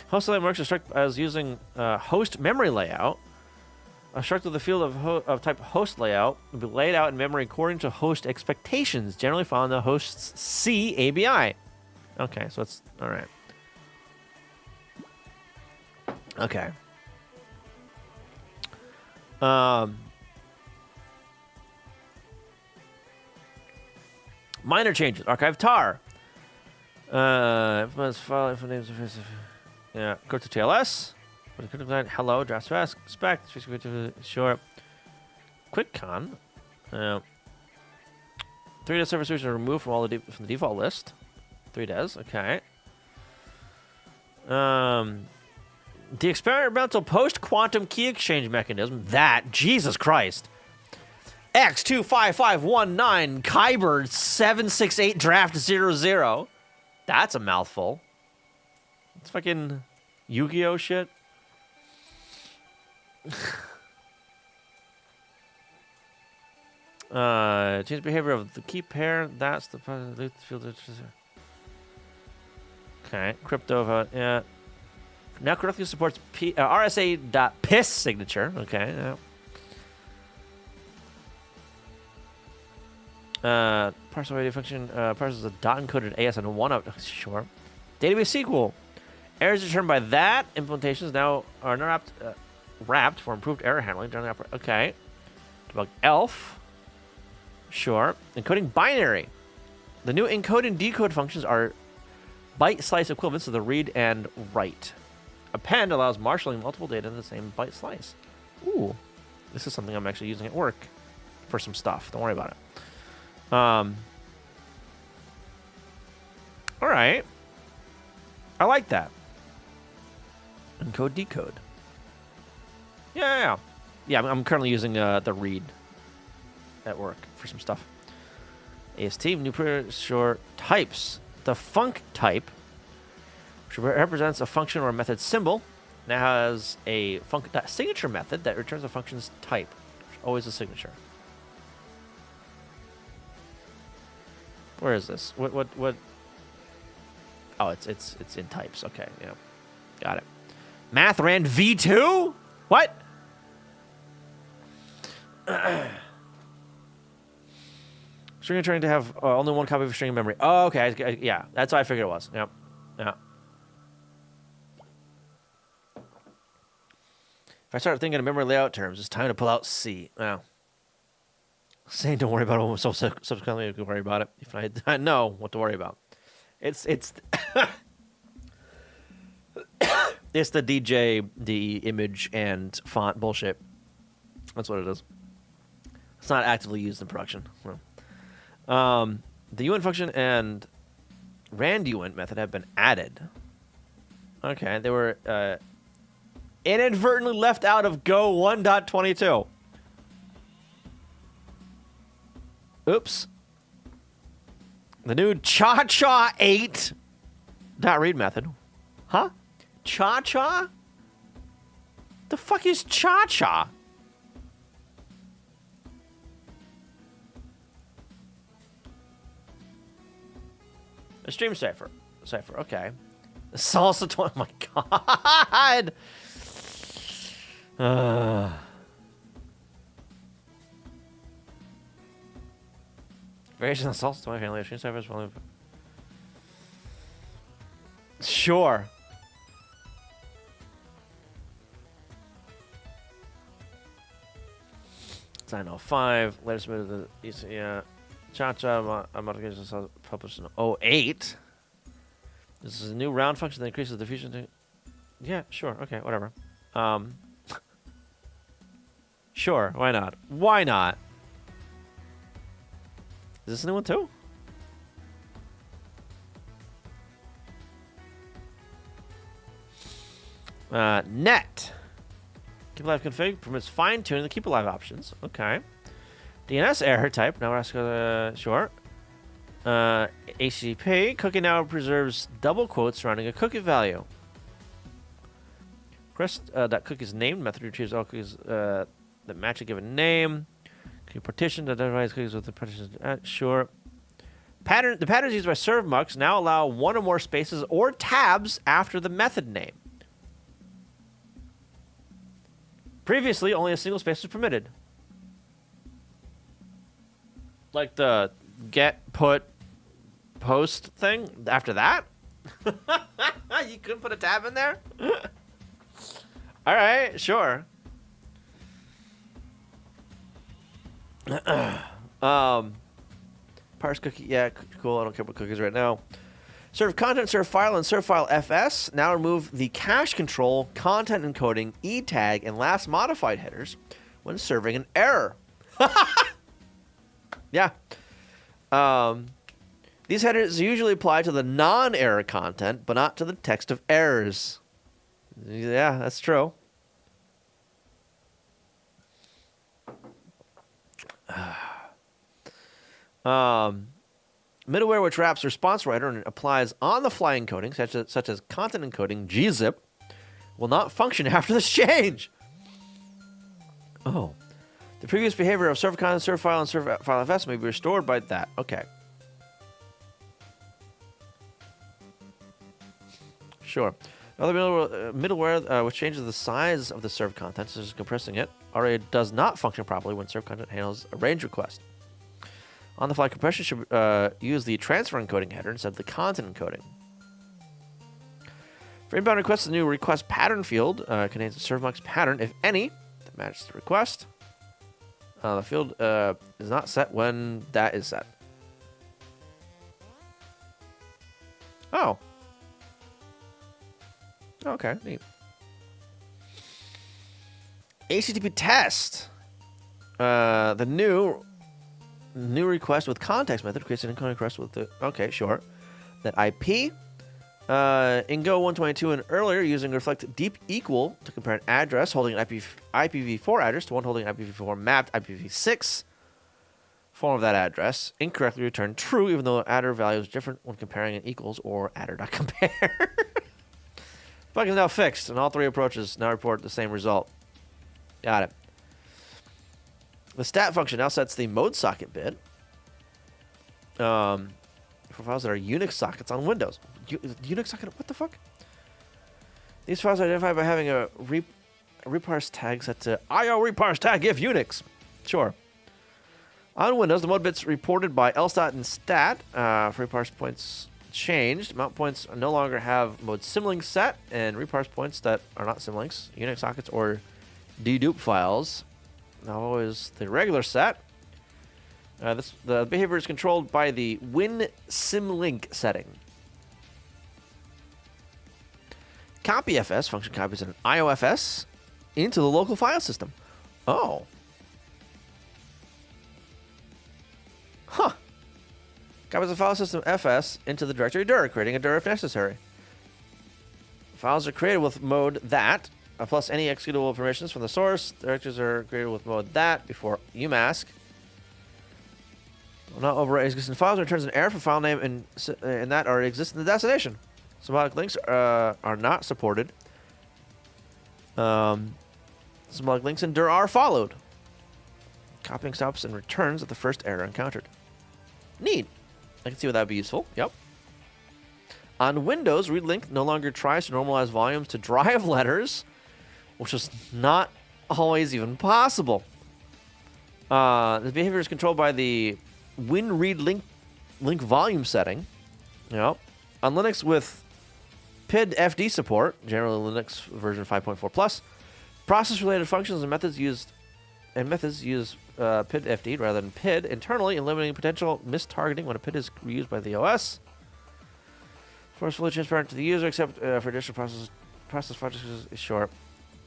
[SPEAKER 1] Host layout marks a struct as using host memory layout. A struct with a field of type host layout will be laid out in memory according to host expectations, generally found in the host's C ABI. Okay, so it's all right. Okay. Minor changes. Archive tar. Yeah, go to TLS. Hello, draft spec. Sure. QuickCon. 3-des server switches are removed from the default list. 3-des, okay. The experimental post-quantum key exchange mechanism, that, Jesus Christ. X25519 Kyber 768 draft 00. That's a mouthful. It's fucking Yu-Gi-Oh shit. Change behavior of the key pair. That's the field. Okay, crypto. Yeah. Now correctly supports RSA.pis signature. Okay. Yeah. Parcel radio function parses a dot encoded ASN one out. Sure. Database SQL. Errors returned by that implementations now are not wrapped for improved error handling. Okay. Debug ELF. Sure. Encoding binary. The new encode and decode functions are byte slice equivalents of the read and write. Append allows marshalling multiple data in the same byte slice. Ooh, this is something I'm actually using at work for some stuff. Don't worry about it. All right. I like that. Encode decode. Yeah. I'm currently using the read at work for some stuff. AST, new short types. The func type, which represents a function or a method symbol, now has a func signature method that returns a function's type. Always a signature. Where is this? What? Oh, it's in types. Okay, yeah, got it. Math ran v2. What? String returning to have only one copy of string in memory. Oh, okay. Yeah, that's what I figured it was. Yep. Yeah. If I start thinking in memory layout terms, it's time to pull out C. Wow. Saying don't worry about it, so subsequently you can worry about it. If I know what to worry about. It's it's the DJD image and font bullshit. That's what it is. It's not actively used in production. No. The uint function and randuint method have been added. Okay, they were inadvertently left out of Go 1.22. Oops. The new cha-cha 8 .read method. Huh? Cha-cha? The fuck is cha-cha? A stream cipher. Okay. The salsa 20. Oh my god. Variation of the salsa 20 family of stream ciphers. Sure. It's 905. Latest move of the yeah. Cha-cha modifications published in 08. This is a new round function that increases the fusion. Yeah, sure. Okay, whatever. Sure, why not? Why not? Is this a new one too? Net. Keep alive config permits fine-tuning the keep alive options. Okay. DNS error type. Now we're asking, sure. HTTP. Cookie now preserves double quotes surrounding a cookie value. Request that cookie's named method retrieves all cookies that match a given name. Cookie partition that identifies cookies with the partition. Sure. The patterns used by servmux now allow one or more spaces or tabs after the method name. Previously, only a single space was permitted. Like the get, put, post thing after that? You couldn't put a tab in there? All right, sure. Parse cookie, yeah, cool. I don't care about cookies right now. Serve content, serve file, and serve file FS. Now remove the cache control, content encoding, e tag, and last modified headers when serving an error. Yeah. These headers usually apply to the non-error content, but not to the text of errors. Yeah, that's true. Middleware which wraps response writer and applies on-the-fly encoding, such as content encoding, gzip, will not function after this change. Oh. The previous behavior of serve content, serve file, and serve file FS may be restored by that. Okay. Sure. Another middleware which changes the size of the served content, such as compressing it, already does not function properly when served content handles a range request. On-the-fly compression should use the transfer encoding header instead of the content encoding. For inbound requests, the new request pattern field contains a servmux pattern, if any, that matches the request. The field is not set when that is set. Oh, Okay, neat. HTTP test. The new request with context method creates an incoming request with the. Okay, sure. That IP. In Go 122 and earlier, using reflect deep equal to compare an address holding an IPv4 address to one holding an IPv4 mapped IPv6 form of that address, incorrectly returned true, even though adder value is different when comparing an equals or adder.compare. Bug is now fixed, and all three approaches now report the same result. Got it. The stat function now sets the mode socket bit for files that are Unix sockets on Windows. Unix socket? What the fuck? These files are identified by having a reparse tag set to IO reparse tag if Unix. Sure. On Windows, the mode bit's reported by lstat and stat. For reparse points changed. Mount points no longer have mode symlinks set, and reparse points that are not symlinks, Unix sockets or dedupe files, now always the regular set. The behavior is controlled by the WinSymLink setting. CopyFS function copies an IOFS into the local file system. Oh. Huh. Copies the file system FS into the directory dir, creating a dir if necessary. Files are created with mode that, plus any executable permissions from the source. Directories are created with mode that before UMask. Will not overwrite existing files and returns an error for file name and that already exists in the destination. Symbolic links are not supported. Symbolic links in dir are followed. Copying stops and returns at the first error encountered. Neat. I can see why that would be useful. Yep. On Windows, readlink no longer tries to normalize volumes to drive letters, which is not always even possible. The behavior is controlled by the WinReadLink volume setting. Yep. On Linux with PID-FD support, generally Linux version 5.4 plus, process-related functions and methods use PID-FD rather than PID internally, eliminating potential mistargeting when a PID is used by the OS. Forcefully transparent to the user, except for additional process functions is short.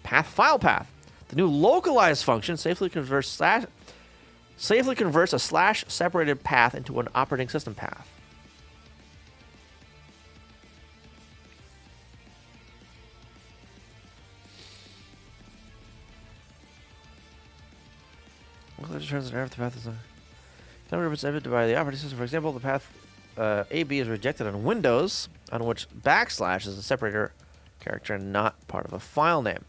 [SPEAKER 1] File path. The new localized function safely converts a slash separated path into an operating system path. Returns an error if the path is not represented by the operating system. For example, the path AB is rejected on Windows, on which backslash is a separator character and not part of a file name.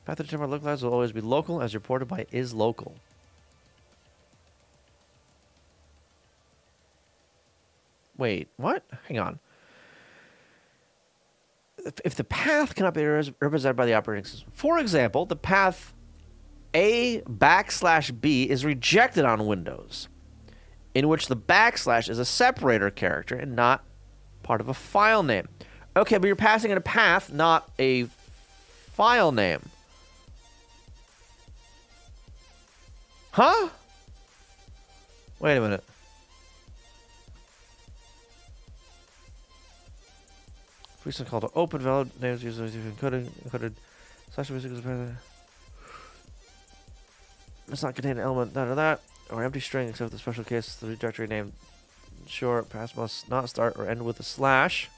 [SPEAKER 1] Path determined localized will always be local, as reported by isLocal. Wait, what? Hang on. If the path cannot be represented by the operating system, for example, the path A/B is rejected on Windows, in which the backslash is a separator character and not part of a file name. Okay, but you're passing in a path, not a file name. Huh? Wait a minute. Recently called open valid names usually encoded slash music is does not contain an element that or empty string except the special case the directory name short path must not start or end with a slash.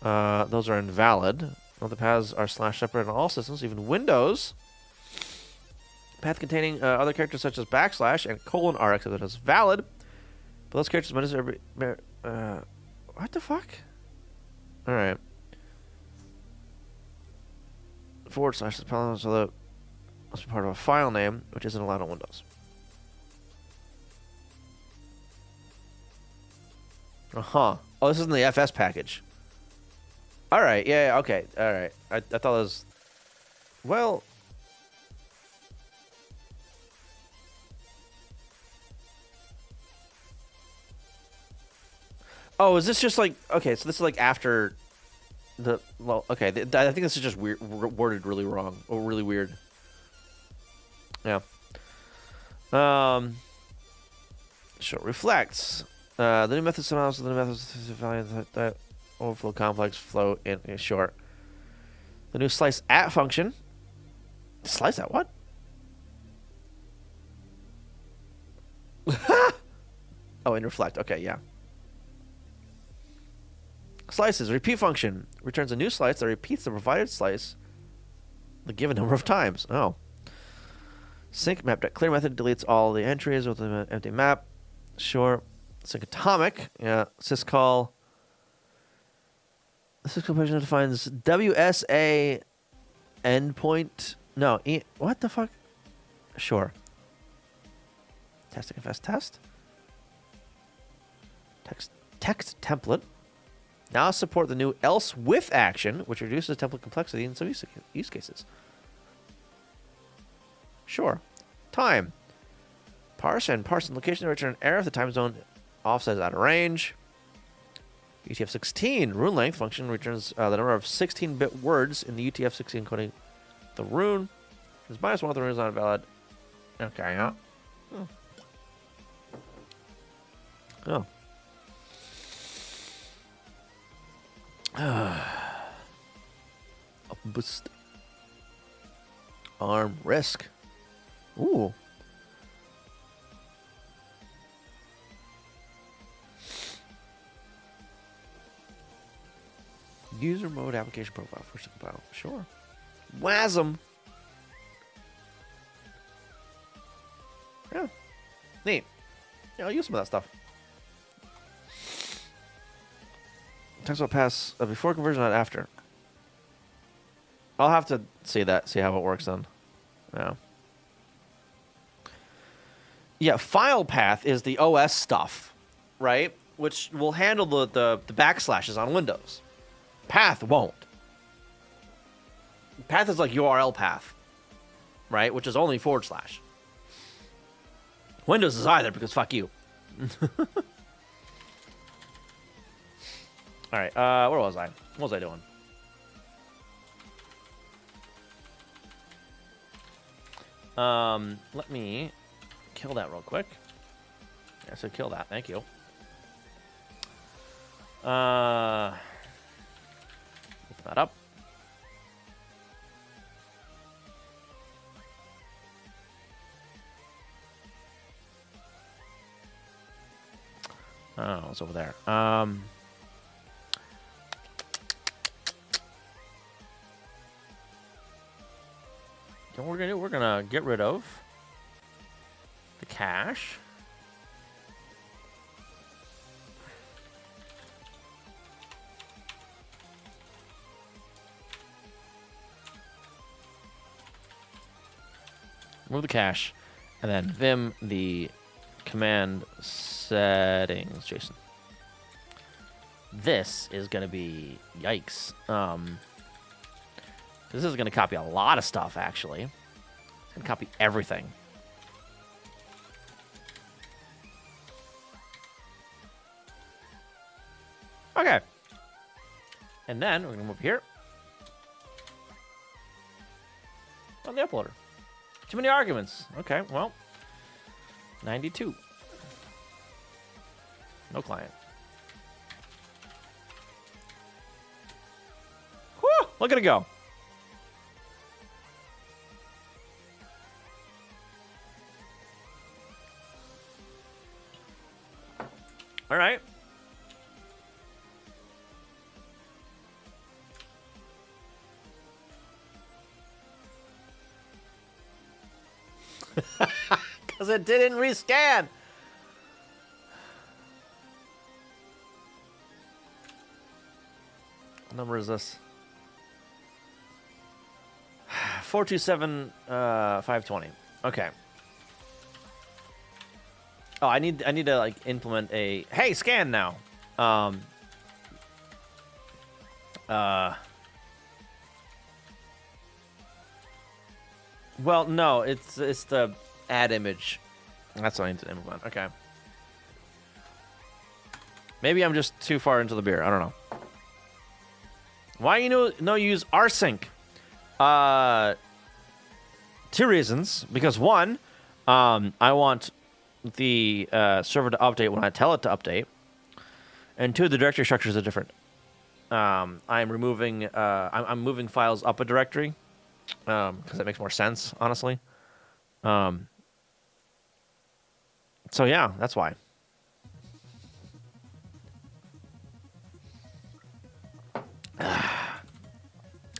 [SPEAKER 1] Those are invalid. All the paths are slash separate on all systems, even Windows. Path containing other characters such as backslash and colon are accepted as valid, but those characters must be what the fuck? All right. / is so that must be part of a file name, which isn't allowed on Windows. Oh, this isn't the FS package. All right. Yeah. Okay. All right. I thought it was. Well. Oh, is this just like okay? So this is like after the well, okay. I think this is just weird, worded really wrong or really weird. Yeah. Sure. Reflects. The new method somehow the new methods that overflow complex flow in short. The new slice at function. Slice at what? Oh, and reflect. Okay, yeah. Slices. Repeat function. Returns a new slice that repeats the provided slice the given number of times. Oh. Sync map. Clear method deletes all the entries with an empty map. Sure. Sync atomic. Yeah. Syscall. The syscall function defines WSA endpoint. No. What the fuck? Sure. Test confess test. Text template. Now support the new else with action, which reduces template complexity in some use cases. Sure. Time. Parse and parse in location to return error if the time zone offset is out of range. UTF-16 rune length function returns the number of 16-bit words in the UTF-16 encoding the rune. If minus one of the rune is not valid. Okay, yeah. Oh. Boost. Arm risk. Ooh. User mode application profile. First compile. Sure. WASM. Yeah. Neat. Yeah, I'll use some of that stuff. Talks about pass before conversion, not after. I'll have to see that, see how it works then. Yeah. Yeah, file path is the OS stuff, right? Which will handle the backslashes on Windows. Path won't. Path is like URL path, right? Which is only /. Windows is either because fuck you. All right, where was I? What was I doing? Let me kill that real quick. I said kill that. Thank you. Open that up. Oh, it's over there. What we're gonna do? We're gonna get rid of the cache. Remove the cache, and then vim the command settings, Jason. This is gonna be yikes. This is gonna copy a lot of stuff, actually. It's gonna copy everything. Okay. And then we're gonna move here. On the uploader. Too many arguments. Okay, well. 92. No client. Whew, look at it go. All right. Because it didn't rescan. What number is this? 427 520. Okay. Oh, I need to like implement a hey scan now. Well, no, it's the add image. That's what I need to implement. Okay. Maybe I'm just too far into the beer. I don't know. Why no use rsync? 2 reasons. Because one, I want the server to update when I tell it to update, and 2, the directory structures are different. I'm removing. I'm moving files up a directory because that makes more sense, honestly. So yeah, that's why.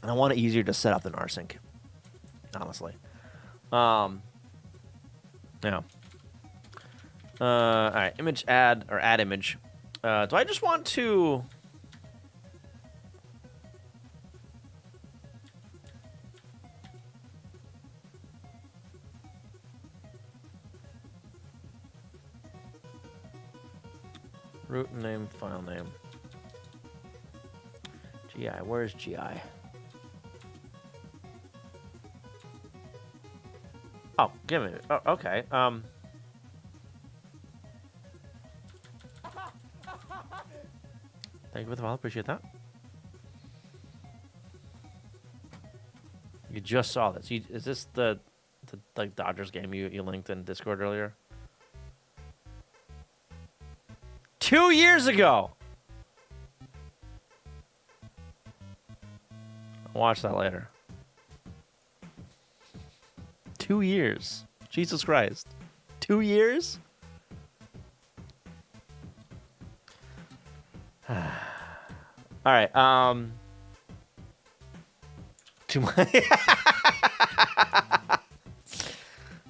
[SPEAKER 1] And I want it easier to set up than rsync, honestly. Yeah. All right, image add or add image. Do I just want to? Root name, file name. GI, where's GI? Oh, give me. Oh, okay. Thank you for the follow. Appreciate that. You just saw this. Is this the like Dodgers game you linked in Discord earlier? 2 years ago. I'll watch that later. 2 years. Jesus Christ. 2 years? All right. To my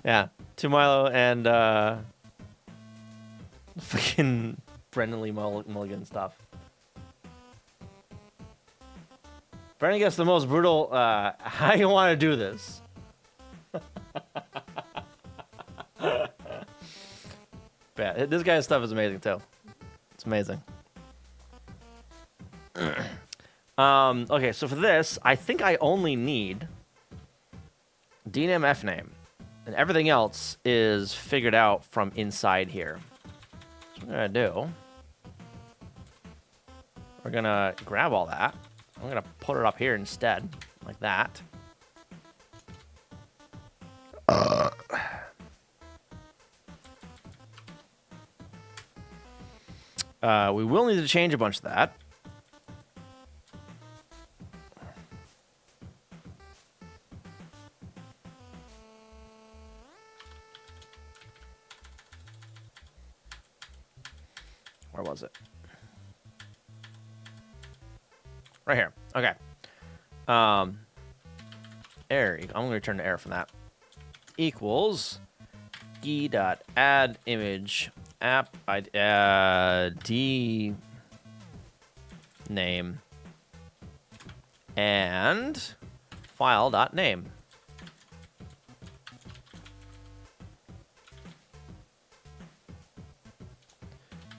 [SPEAKER 1] yeah, to Milo and fucking Brendan Lee Mulligan stuff. Brendan gets the most brutal. How you want to do this? Yeah, this guy's stuff is amazing too. It's amazing. Okay, so for this, I think I only need dname fname, and everything else is figured out from inside here. So what we're gonna do, we're gonna grab all that. I'm gonna put it up here instead, like that. We will need to change a bunch of that. Where was it? Right here. Okay. Error. I'm going to return the error from that. Equals d.add image app d name and file.name.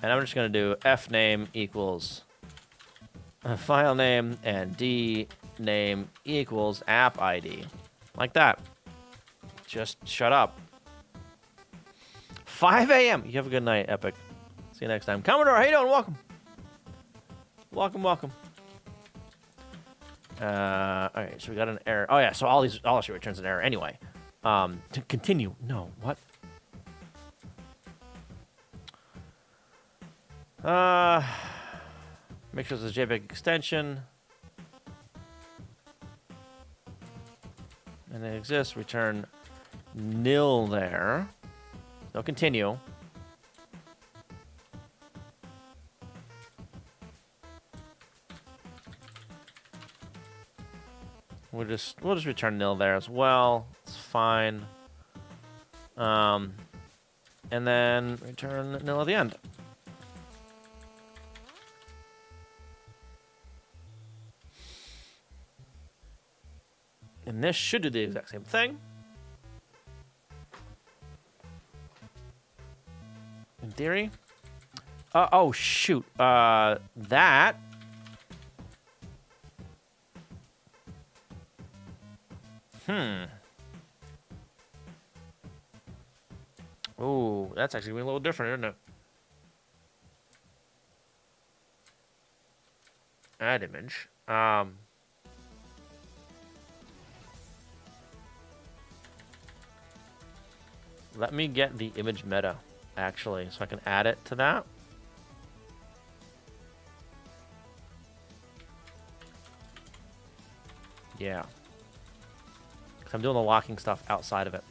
[SPEAKER 1] And I'm just going to do fname equals file name and d name equals app ID. Like that. Just shut up. 5 a.m. You have a good night, Epic. See you next time. Commodore, how you doing? Welcome. Welcome, welcome. All right, so we got an error. Oh, yeah, so all shit returns an error anyway. To continue. No, what? Make sure there's a JPEG extension. And it exists. Return nil there. No continue. We'll just return nil there as well. It's fine. And then return nil at the end. And this should do the exact same thing. In theory. Oh, shoot. That. Oh, that's actually a little different, isn't it? Add image. Let me get the image meta, actually, so I can add it to that. Yeah. 'Cause I'm doing the locking stuff outside of it.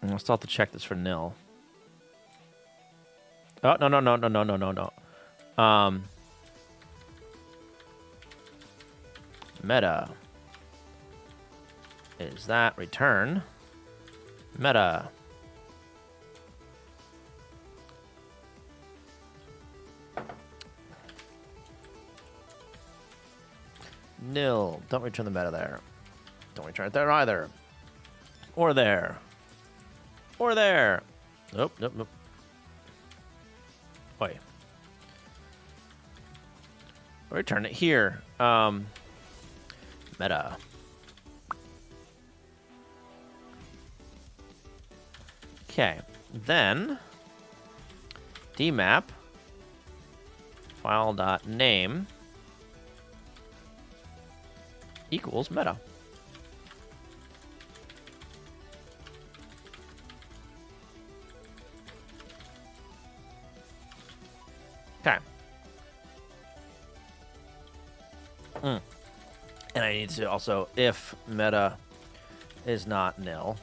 [SPEAKER 1] And I'll still have to check this for nil. Oh, no, no, no, no, no, no, no, no. Meta. Is that return? Meta. Nil. Don't return the meta there. Don't return it there either. Or there. Or there. Nope, nope, nope. Wait. Return it here. Meta. Okay. Then dmap file.name equals meta. Okay. And I need to also, if meta is not nil.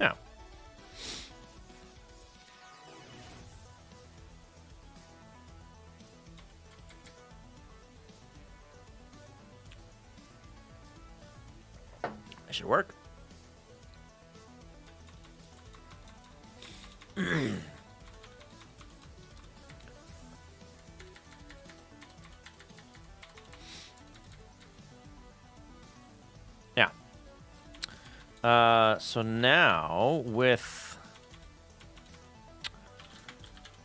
[SPEAKER 1] Yeah. That should work. Yeah. So now with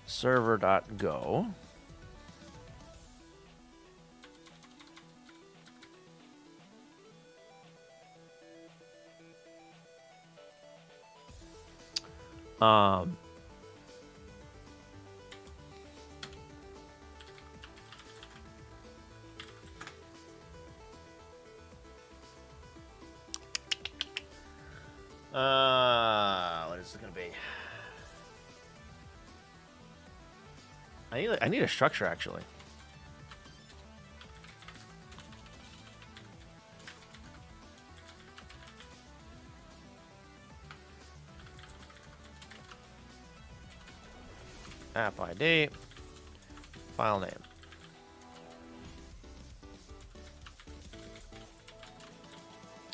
[SPEAKER 1] server.go, what is it gonna be? I need a structure actually. App ID, file name.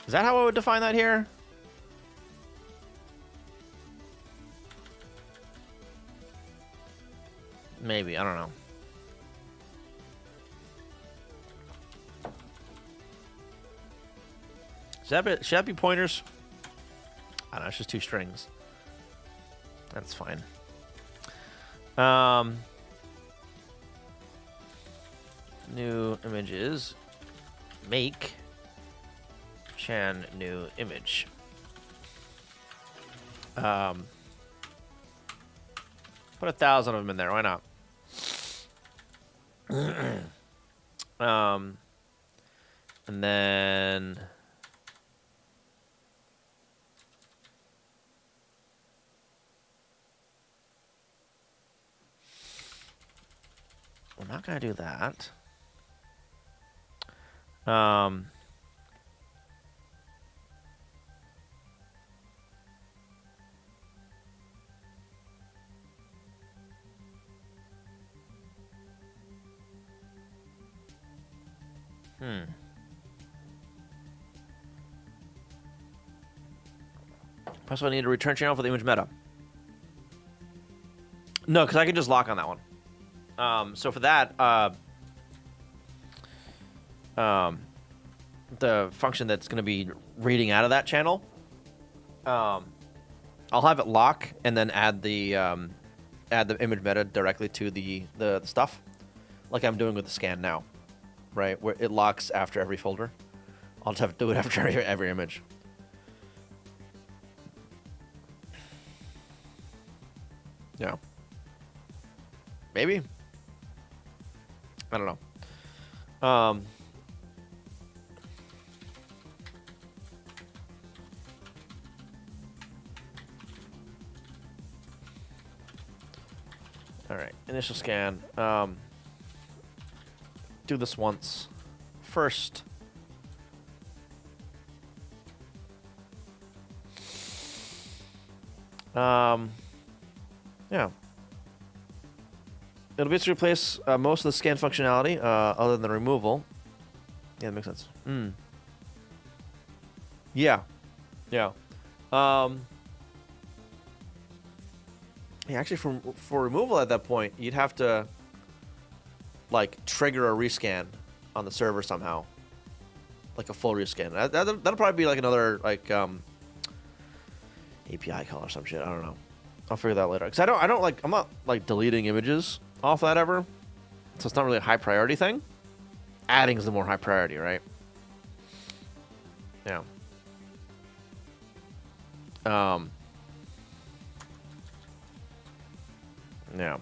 [SPEAKER 1] Is that how I would define that here? Maybe, I don't know. Should that be pointers? I don't know, it's just two strings. That's fine. New images. Make Chan new image. Put 1,000 of them in there. Why not? And then we're not gonna do that. Plus, I need a return channel for the image meta. No, because I can just lock on that one. So for that, the function that's going to be reading out of that channel, I'll have it lock and then add the image meta directly to the stuff, like I'm doing with the scan now, right? Where it locks after every folder. I'll just have to do it after every image. Yeah. Maybe. I don't know. All right, initial scan. Do this once. First. Yeah. It'll basically replace most of the scan functionality, other than the removal. Yeah, that makes sense. Yeah. Yeah. Yeah, actually, for removal at that point, you'd have to, like, trigger a rescan on the server somehow. Like a full rescan. That'll probably be, like, another, like, API call or some shit. I don't know. I'll figure that out later. Because I'm not, like, deleting images off that ever. So it's not really a high priority thing. Adding is the more high priority, right? Yeah. Yeah.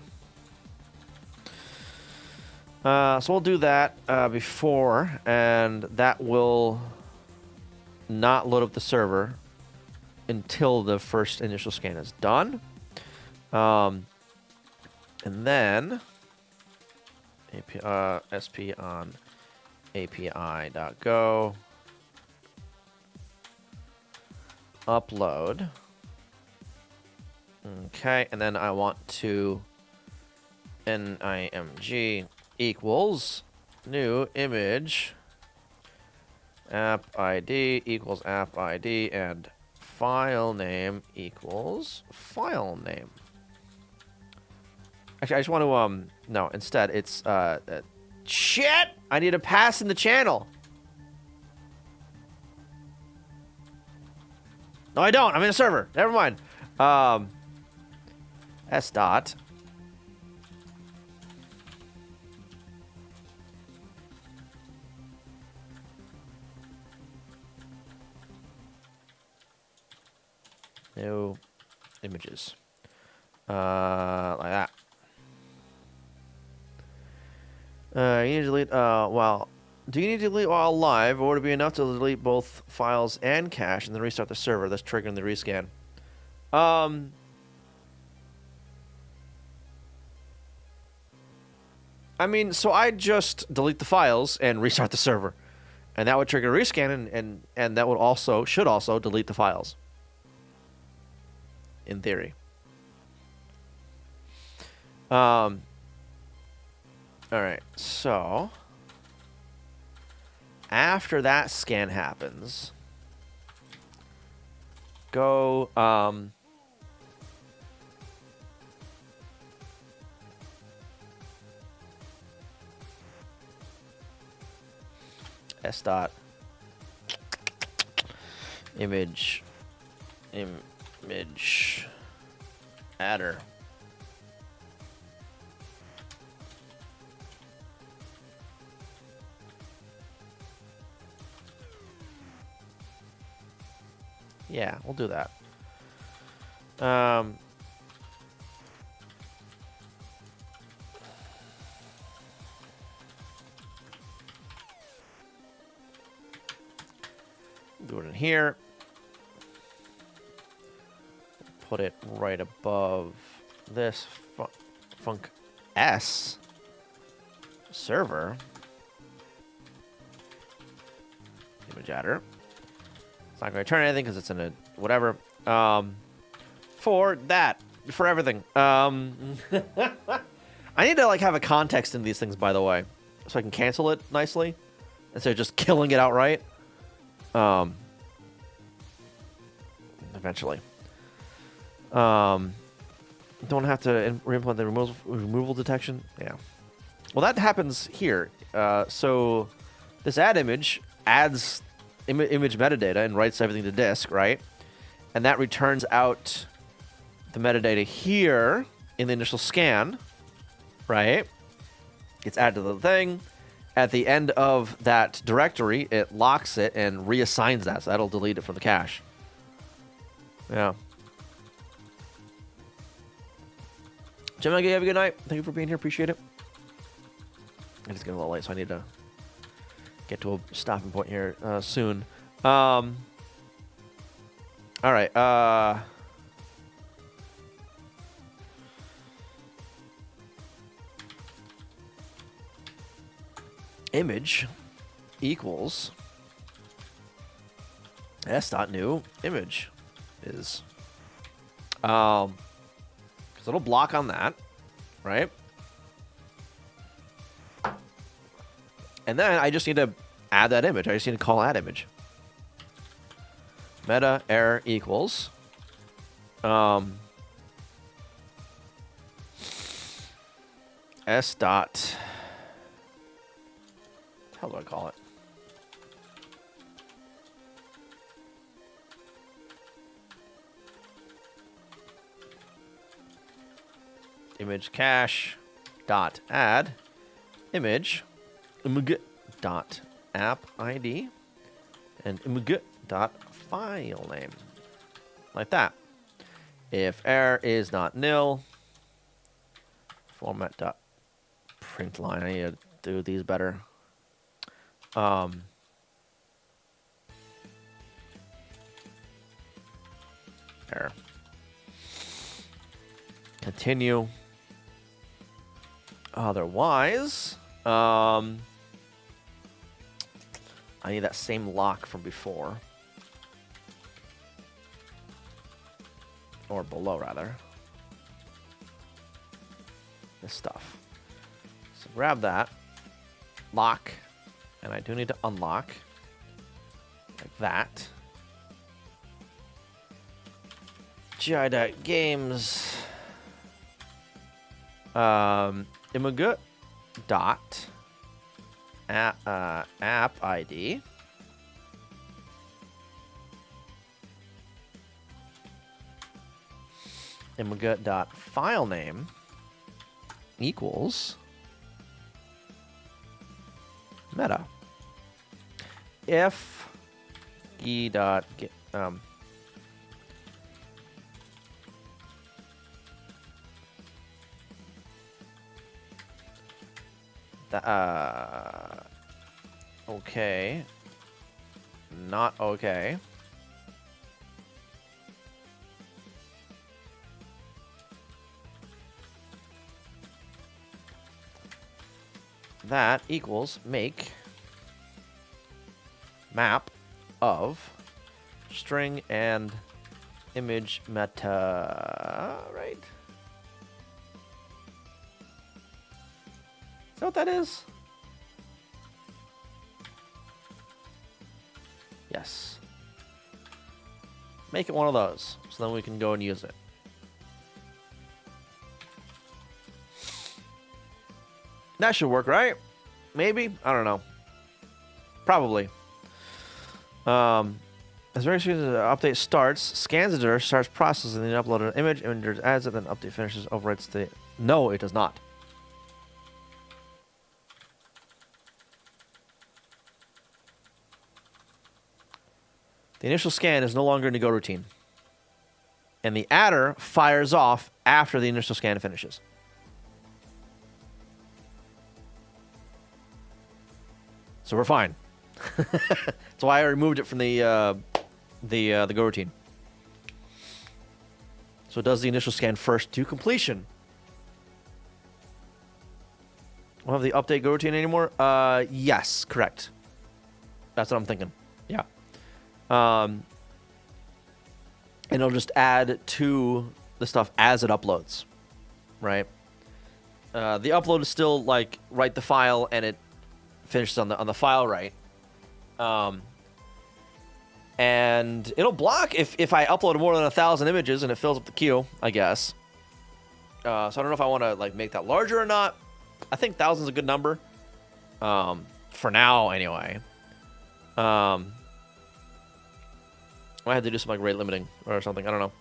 [SPEAKER 1] So we'll do that before, and that will not load up the server until the first initial scan is done. And then SP on API.go upload. Okay, and then I want to NIMG equals new image app ID equals app ID and file name equals file name. Actually, I just want to no, instead it's shit. I need to pass in the channel. No, I don't. I'm in a server. Never mind. S dot. New images. Like that. You need to delete, well, do you need to delete while live, or would it be enough to delete both files and cache and then restart the server? That's triggering the rescan. I mean, so I'd just delete the files and restart the server. And that would trigger a rescan, and that would also, should also delete the files. In theory. Alright, so after that scan happens, go S dot image adder. Yeah, we'll do that. Do it in here. Put it right above this func S server image adder. It's not going to return anything because it's in a whatever. For that, for everything. I need to like have a context in these things, by the way, so I can cancel it nicely instead of just killing it outright. Eventually. Don't have to re-implement the removal detection. Yeah. Well, that happens here. So this add image adds image metadata and writes everything to disk, right? And that returns out the metadata here in the initial scan, right? It's added to the thing. At the end of that directory, it locks it and reassigns that, so that'll delete it from the cache. Yeah. Gemini, you have a good night. Thank you for being here. Appreciate it. It's getting a little late, so I need to get to a stopping point here soon. All right. Image equals s.new image is because it'll block on that, right? And then I just need to add that image. I just need to call add image. Meta error equals s dot, how do I call it? Image cache dot add image img dot app ID and img dot file name, like that. If error is not nil, format dot print line. I need to do these better. Error. Continue. Otherwise, I need that same lock from before. Or below, rather. This stuff. So grab that. Lock. And I do need to unlock. Like that. GI.games. Img dot app ID. Img dot file name equals meta. If e dot get okay, not okay. That equals make map of string and image meta, right? Is that what that is? Yes. Make it one of those, so then we can go and use it. That should work, right? Maybe? I don't know. Probably. As very soon as the update starts, scans the dirt, starts processing the uploaded image, image adds it, then update finishes, overwrites the... No, it does not. The initial scan is no longer in the go routine. And the adder fires off after the initial scan finishes. So we're fine. That's why I removed it from the go routine. So it does the initial scan first to completion. We'll have the update go routine anymore? Yes, correct. That's what I'm thinking. Yeah. And it'll just add to the stuff as it uploads, right? The upload is still like write the file and it finishes on the file write. And it'll block if I upload more than 1,000 images and it fills up the queue, I guess. So I don't know if I want to like make that larger or not. I think 1,000 is a good number. For now, anyway. I might have to do some like rate limiting or something. I don't know.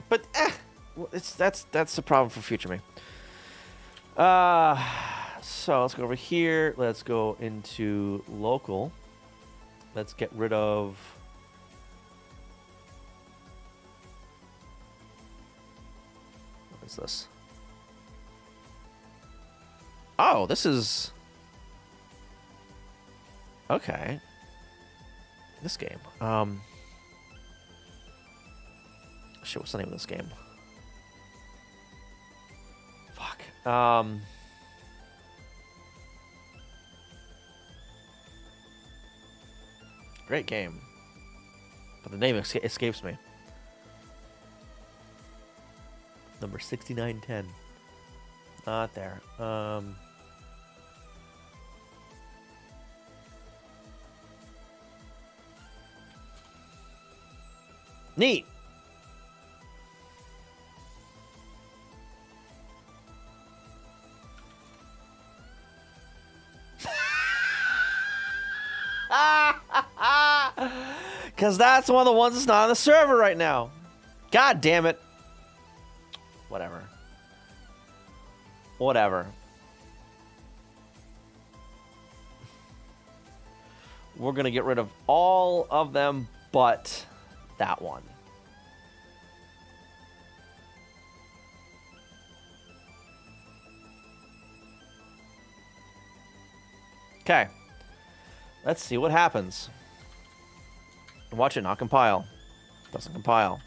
[SPEAKER 1] But that's the problem for future me. So let's go over here. Let's go into local. Let's get rid of. What is this? Oh, this is... Okay. This game. Shit, what's the name of this game? Fuck. Great game. But the name escapes me. Number 6910. Not there. Neat. Because that's one of the ones that's not on the server right now. God damn it. Whatever. Whatever. We're going to get rid of all of them but that one. Okay. Let's see what happens. Watch it not compile. Doesn't compile.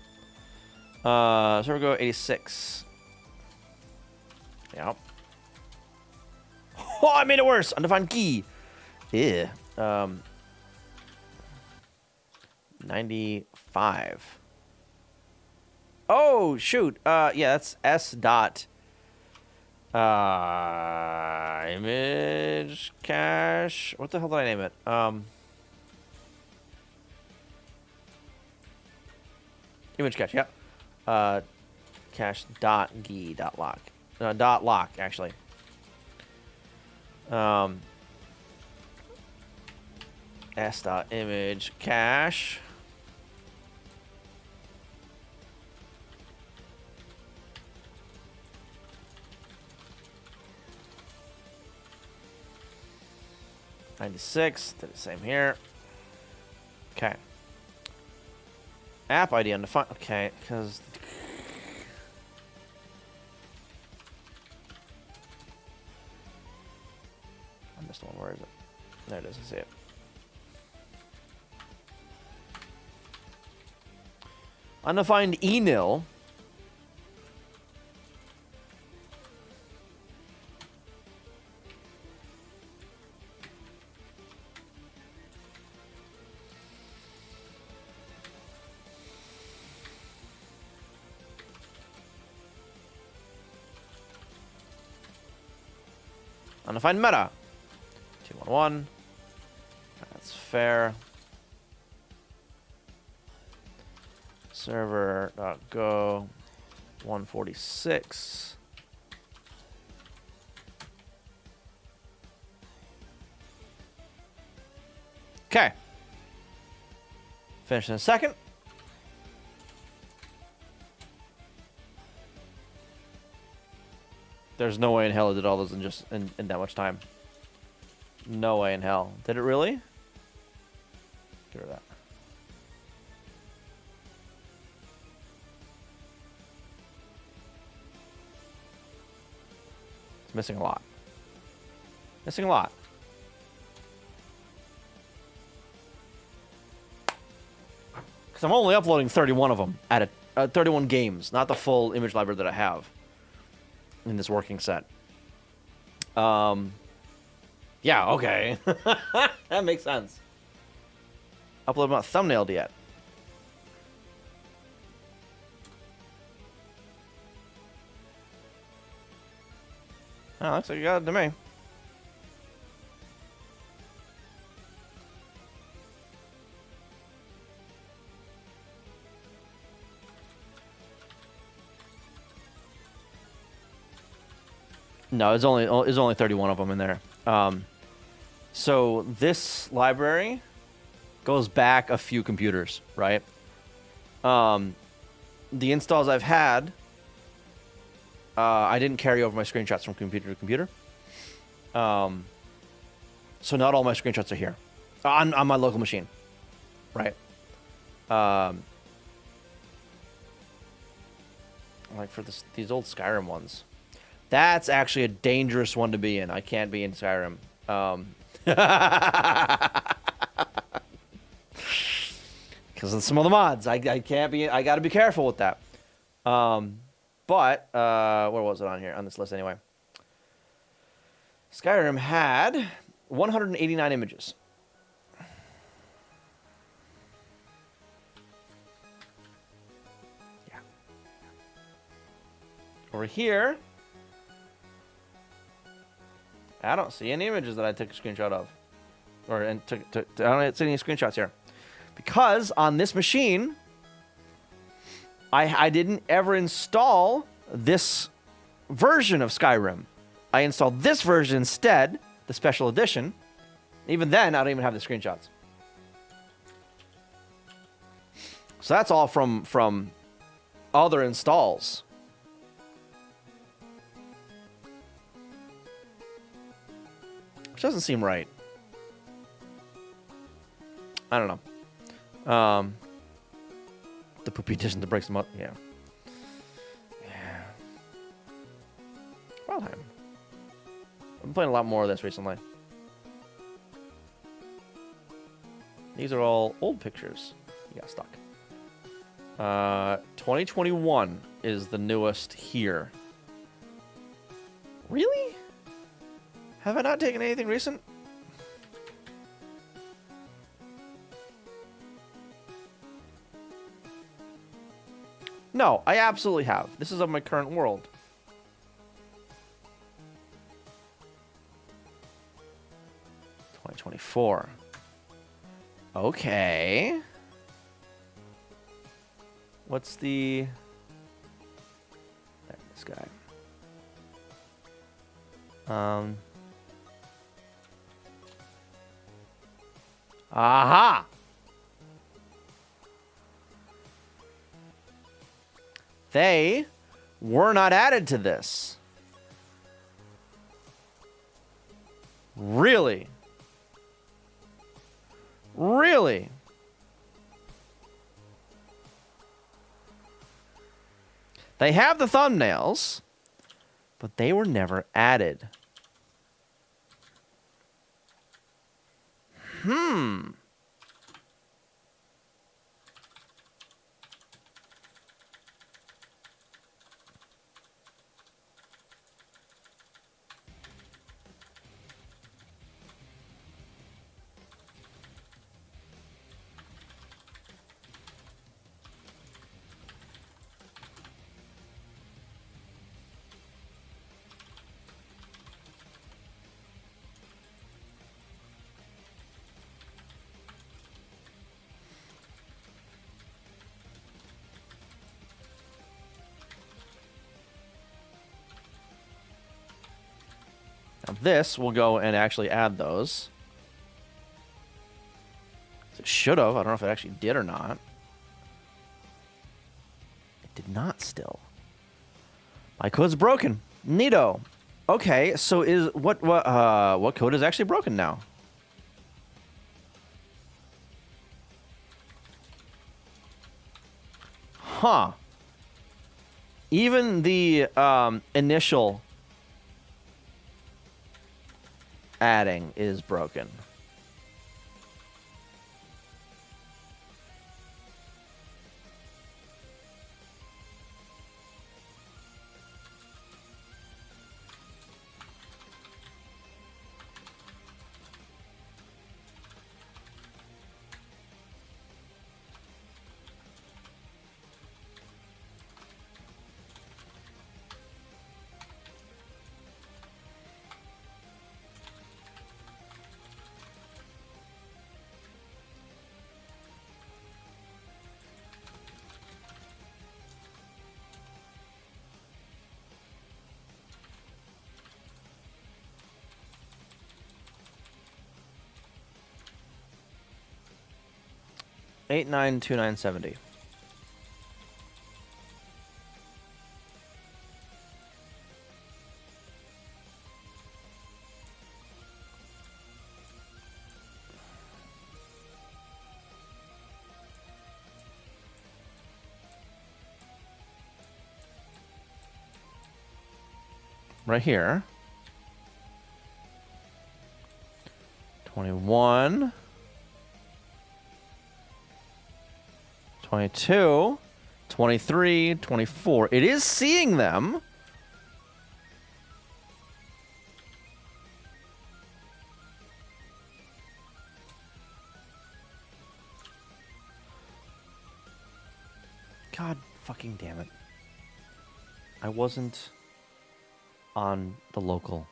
[SPEAKER 1] Server go 86. Yep. Oh, I made it worse. Undefined key. Yeah. 95. Oh, shoot. Yeah, that's S dot. Image cache. What the hell did I name it? Image cache, yep. Cache dot g dot lock. Dot lock, actually. S dot image cache. .96, did the same here. Okay. App ID undefined. Okay, because I missed one. Where is it? There it is. I see it. Undefined enil. Undefined meta. 211. That's fair. Server.go 146. Okay. Finish in a second. There's no way in hell it did all those in just in that much time. No way in hell. Did it really? Get rid of that. It's missing a lot. Missing a lot. Because I'm only uploading 31 of them at 31 games, not the full image library that I have in this working set. Yeah, okay. That makes sense. Upload not thumbnailed yet. Oh, looks like you got it to me. No, there's only 31 of them in there. So this library goes back a few computers, right? The installs I've had, I didn't carry over my screenshots from computer to computer. So not all my screenshots are here on my local machine, right? Like for these old Skyrim ones. That's actually a dangerous one to be in. I can't be in Skyrim. Because of some of the mods. I can't be. I got to be careful with that. But where was it on here? On this list anyway. Skyrim had 189 images. Yeah. Over here, I don't see any images that I took a screenshot of. I don't see any screenshots here. Because on this machine, I didn't ever install this version of Skyrim. I installed this version instead, the special edition. Even then, I don't even have the screenshots. So that's all from other installs. Which doesn't seem right. I don't know. The poopy edition that breaks them up. Yeah. Yeah. Well, I've been playing a lot more of this recently. These are all old pictures. You got stuck. 2021 is the newest here. Really? Have I not taken anything recent? No, I absolutely have. This is of my current world. $2024. Okay. What's the... This guy. Aha! They were not added to this. Really? Really? They have the thumbnails, but they were never added. Now this will go and actually add those. It should have. I don't know if it actually did or not. It did not still. My code's broken. Neato. Okay, so is what code is actually broken now? Huh. Even the initial adding is broken. $8929.70. right here. 21. 22. 23. 24. It is seeing them. God fucking damn it. I wasn't on the local.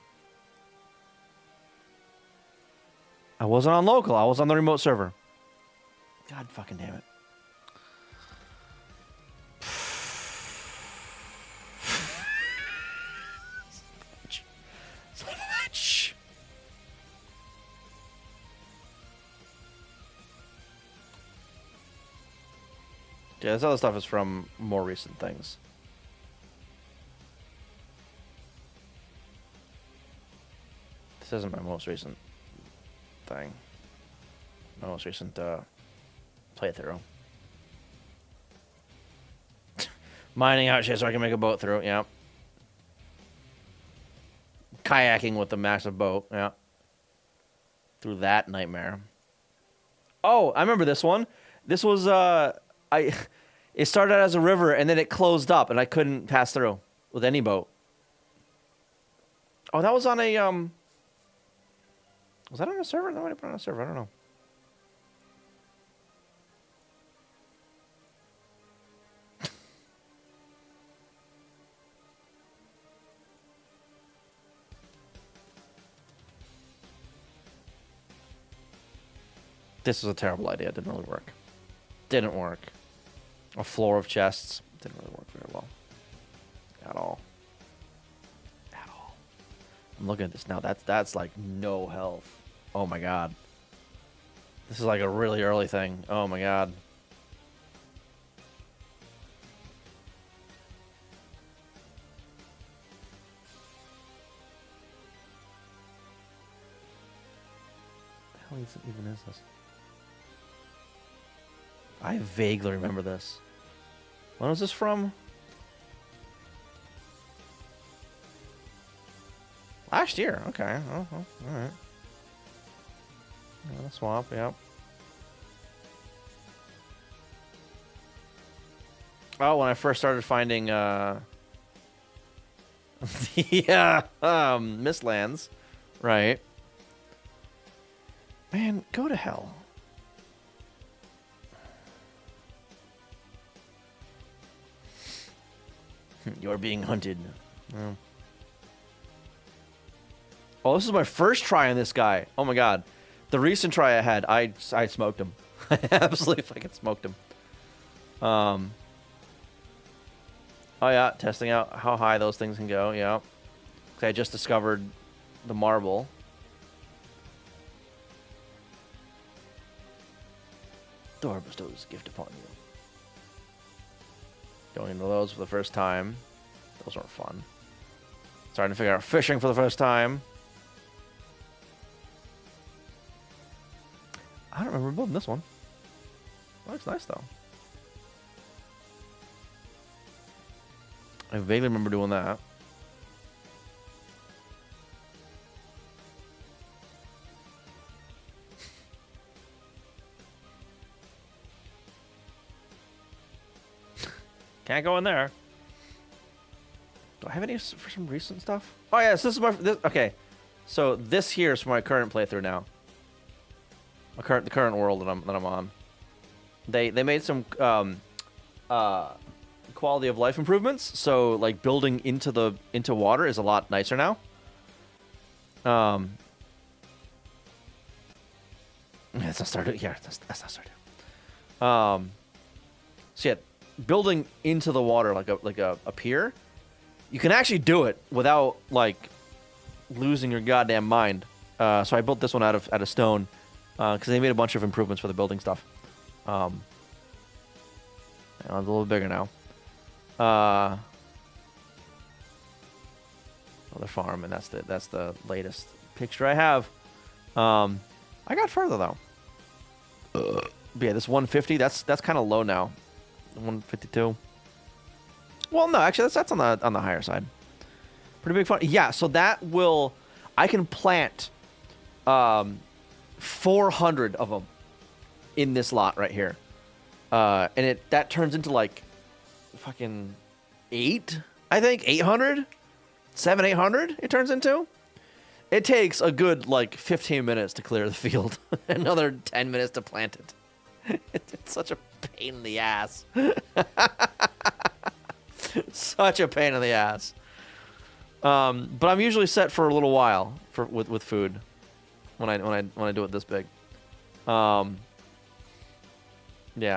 [SPEAKER 1] I wasn't on local. I was on the remote server. God fucking damn it. Son of a bitch. Yeah, this other stuff is from more recent things. This isn't my most recent thing. My most recent playthrough. Mining out shit so I can make a boat through, yeah. Kayaking with the massive boat, yeah. Through that nightmare. Oh, I remember this one. This was it started as a river and then it closed up and I couldn't pass through with any boat. Oh, that was on a was that on a server? Nobody put it on a server. I don't know. This was a terrible idea. It didn't really work. Didn't work. A floor of chests. Didn't really work very well. At all. At all. I'm looking at this now. That's like no health. Oh my god. This is like a really early thing. Oh my god. What the hell even is this? I vaguely remember this. When was this from? Last year. Okay. Oh, all right. The swamp. Yep. Oh, when I first started finding the Mistlands, right? Man, go to hell. You're being hunted. Oh. Oh, this is my first try on this guy. Oh my god. The recent try I had, I smoked him. I absolutely fucking smoked him. Oh yeah, testing out how high those things can go, yeah. I just discovered the marble. Door bestows gift upon you. Going into those for the first time. Those weren't fun. Starting to figure out fishing for the first time. I don't remember building this one. That looks nice though. I vaguely remember doing that. Can't go in there. Do I have any for some recent stuff? Oh yes, this is my okay. So this here is for my current playthrough now. The current world that I'm on. They made some quality of life improvements. So like building into water is a lot nicer now. That's not started. Yeah, that's not started. So yeah, building into the water like a pier, you can actually do it without like losing your goddamn mind. So I built this one out of stone because they made a bunch of improvements for the building stuff. And it's a little bit bigger now. Another farm, and that's the latest picture I have. I got further though. But yeah, this 150, that's kind of low now. 152. Well, no, actually, that's on the higher side. Pretty big fun. Yeah, so that will... I can plant 400 of them in this lot right here. And that turns into like fucking 8, I think. 800? 800 it turns into. It takes a good like 15 minutes to clear the field. Another 10 minutes to plant it. It's such a pain in the ass. Such a pain in the ass. But I'm usually set for a little while with food when I do it this big. Yeah,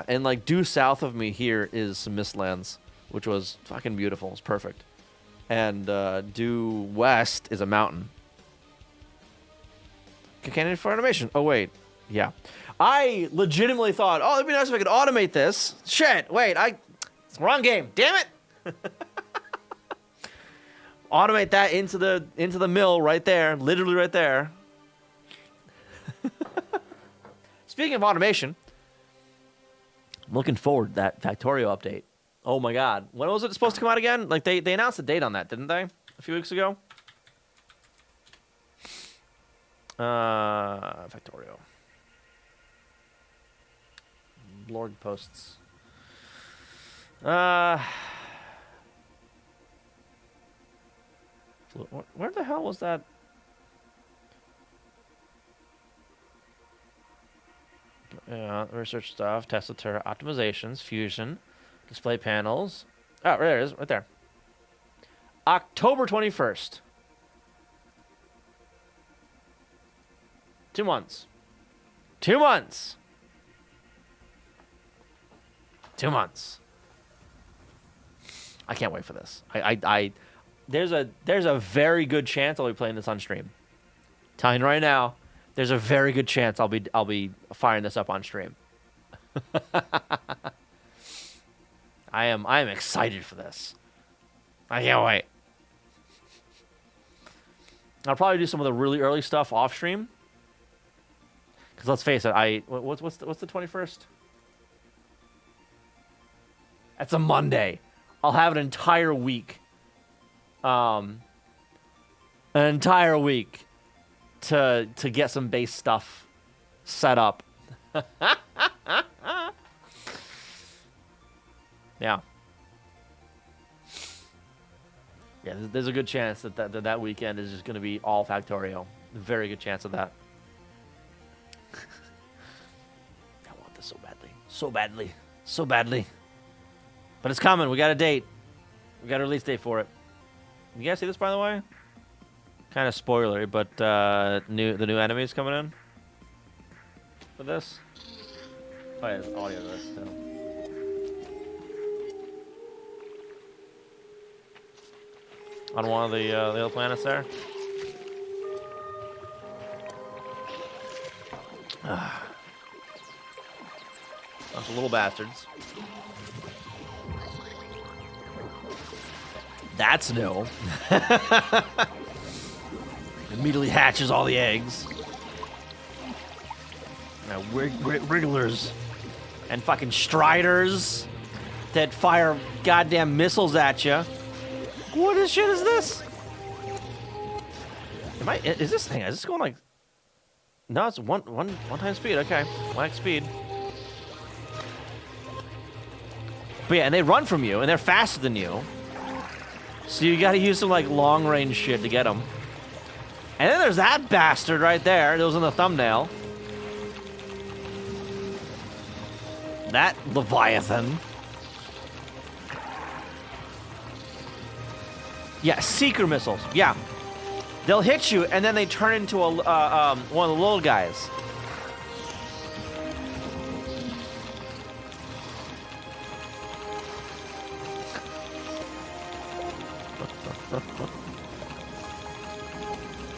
[SPEAKER 1] and like due south of me here is some mistlands, which was fucking beautiful. It's perfect. And due west is a mountain. Candidate for automation. Oh wait, yeah. I legitimately thought, oh, it'd be nice if I could automate this. Shit, wait, it's the wrong game. Damn it. Automate that into the mill right there, literally right there. Speaking of automation, I'm looking forward to that Factorio update. Oh my god, when was it supposed to come out again? Like they announced a date on that, didn't they? A few weeks ago. Factorio. Blog posts. Where the hell was that? Research stuff, testator optimizations, fusion, display panels. Oh, right there it is, right there. October 21st. 2 months. 2 months. 2 months. I can't wait for this. There's a very good chance I'll be playing this on stream. Telling you right now, there's a very good chance I'll be firing this up on stream. I am excited for this. I can't wait. I'll probably do some of the really early stuff off stream. Because let's face it, what's the 21st? That's a Monday. I'll have an entire week. An entire week to get some base stuff set up. Yeah. Yeah, there's a good chance that weekend is just going to be all Factorio. Very good chance of that. I want this so badly. So badly. So badly. But it's coming. We got a date. We got a release date for it. You guys see this, by the way? Kind of spoilery, but the new enemies coming in for this. Oh yeah, there's audio of this too. On one of the other planets there. Bunch of little bastards. That's new. Immediately hatches all the eggs. Now, wrigglers and fucking striders that fire goddamn missiles at you. What the shit is this? Is this thing? Is this going like? No, it's one time speed. Okay, 1x speed. But yeah, and they run from you, and they're faster than you. So you gotta use some like long range shit to get them. And then there's that bastard right there. That was in the thumbnail. That Leviathan. Yeah, seeker missiles. Yeah, they'll hit you, and then they turn into one of the little guys.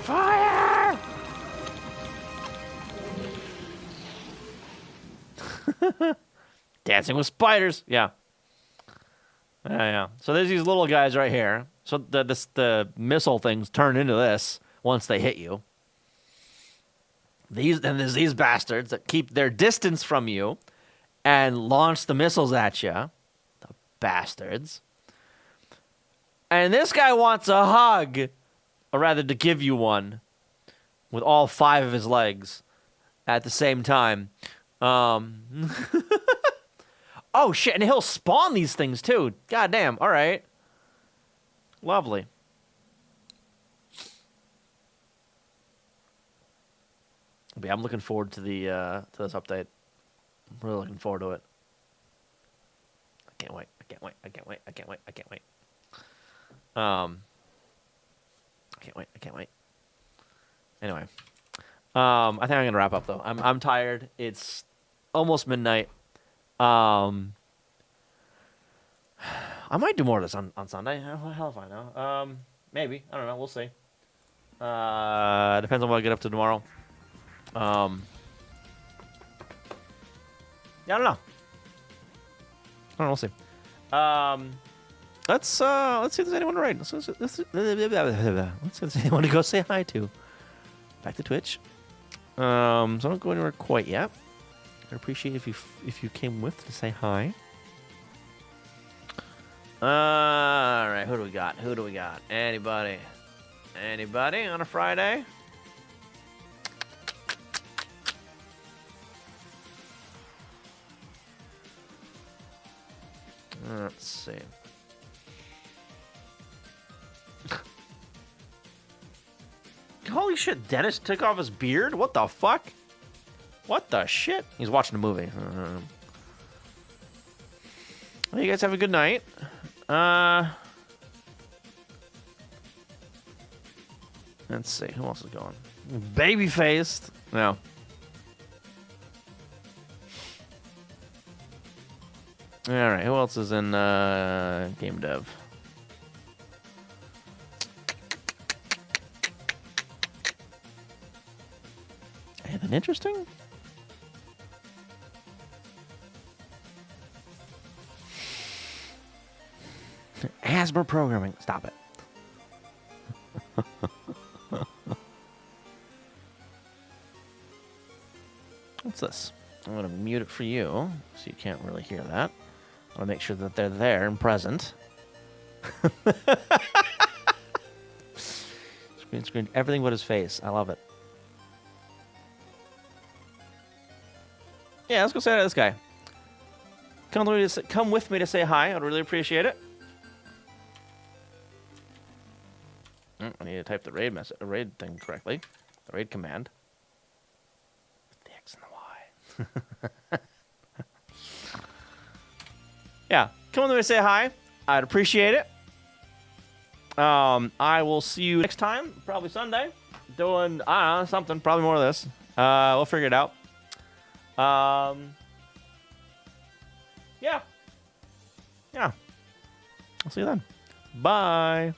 [SPEAKER 1] Fire! Dancing with spiders. Yeah. Yeah. So there's these little guys right here. So the missile things turn into this once they hit you. There's these bastards that keep their distance from you and launch the missiles at you. The bastards. And this guy wants a hug, or rather to give you one, with all 5 of his legs at the same time. Oh, shit, and he'll spawn these things, too. God damn, all right. Lovely. But yeah, I'm looking forward to the to this update. I'm really looking forward to it. I can't wait. I can't wait. I can't wait. I can't wait. I can't wait. I can't wait. I can't wait. Anyway, I think I'm gonna wrap up though. I'm tired. It's almost midnight. I might do more of this on Sunday. Hell if I know. Maybe. I don't know. We'll see. Depends on what I get up to tomorrow. Yeah, I don't know. We'll see. Let's see if there's anyone to write. Let's see if there's anyone to go say hi to. Back to Twitch. So I don't go anywhere quite yet. I appreciate if you came with to say hi. All right, who do we got? Who do we got? Anybody? Anybody on a Friday? Let's see. Holy shit, Dennis took off his beard? What the fuck? What the shit? He's watching a movie. Well, you guys have a good night. Let's see. Who else is going? Baby-faced. No. Alright, who else is in game dev? Anything interesting? Asthma programming. Stop it. What's this? I'm going to mute it for you so you can't really hear that. I want to make sure that they're there and present. Screen, everything but his face. I love it. Yeah, let's go say hi to this guy. Come with me to say hi. I'd really appreciate it. I need to type the raid raid thing correctly. The raid command. With the X and the Y. Yeah, come with me to say hi. I'd appreciate it. I will see you next time, probably Sunday. Doing, I don't know, something, probably more of this. We'll figure it out. Yeah. I'll see you then. Bye.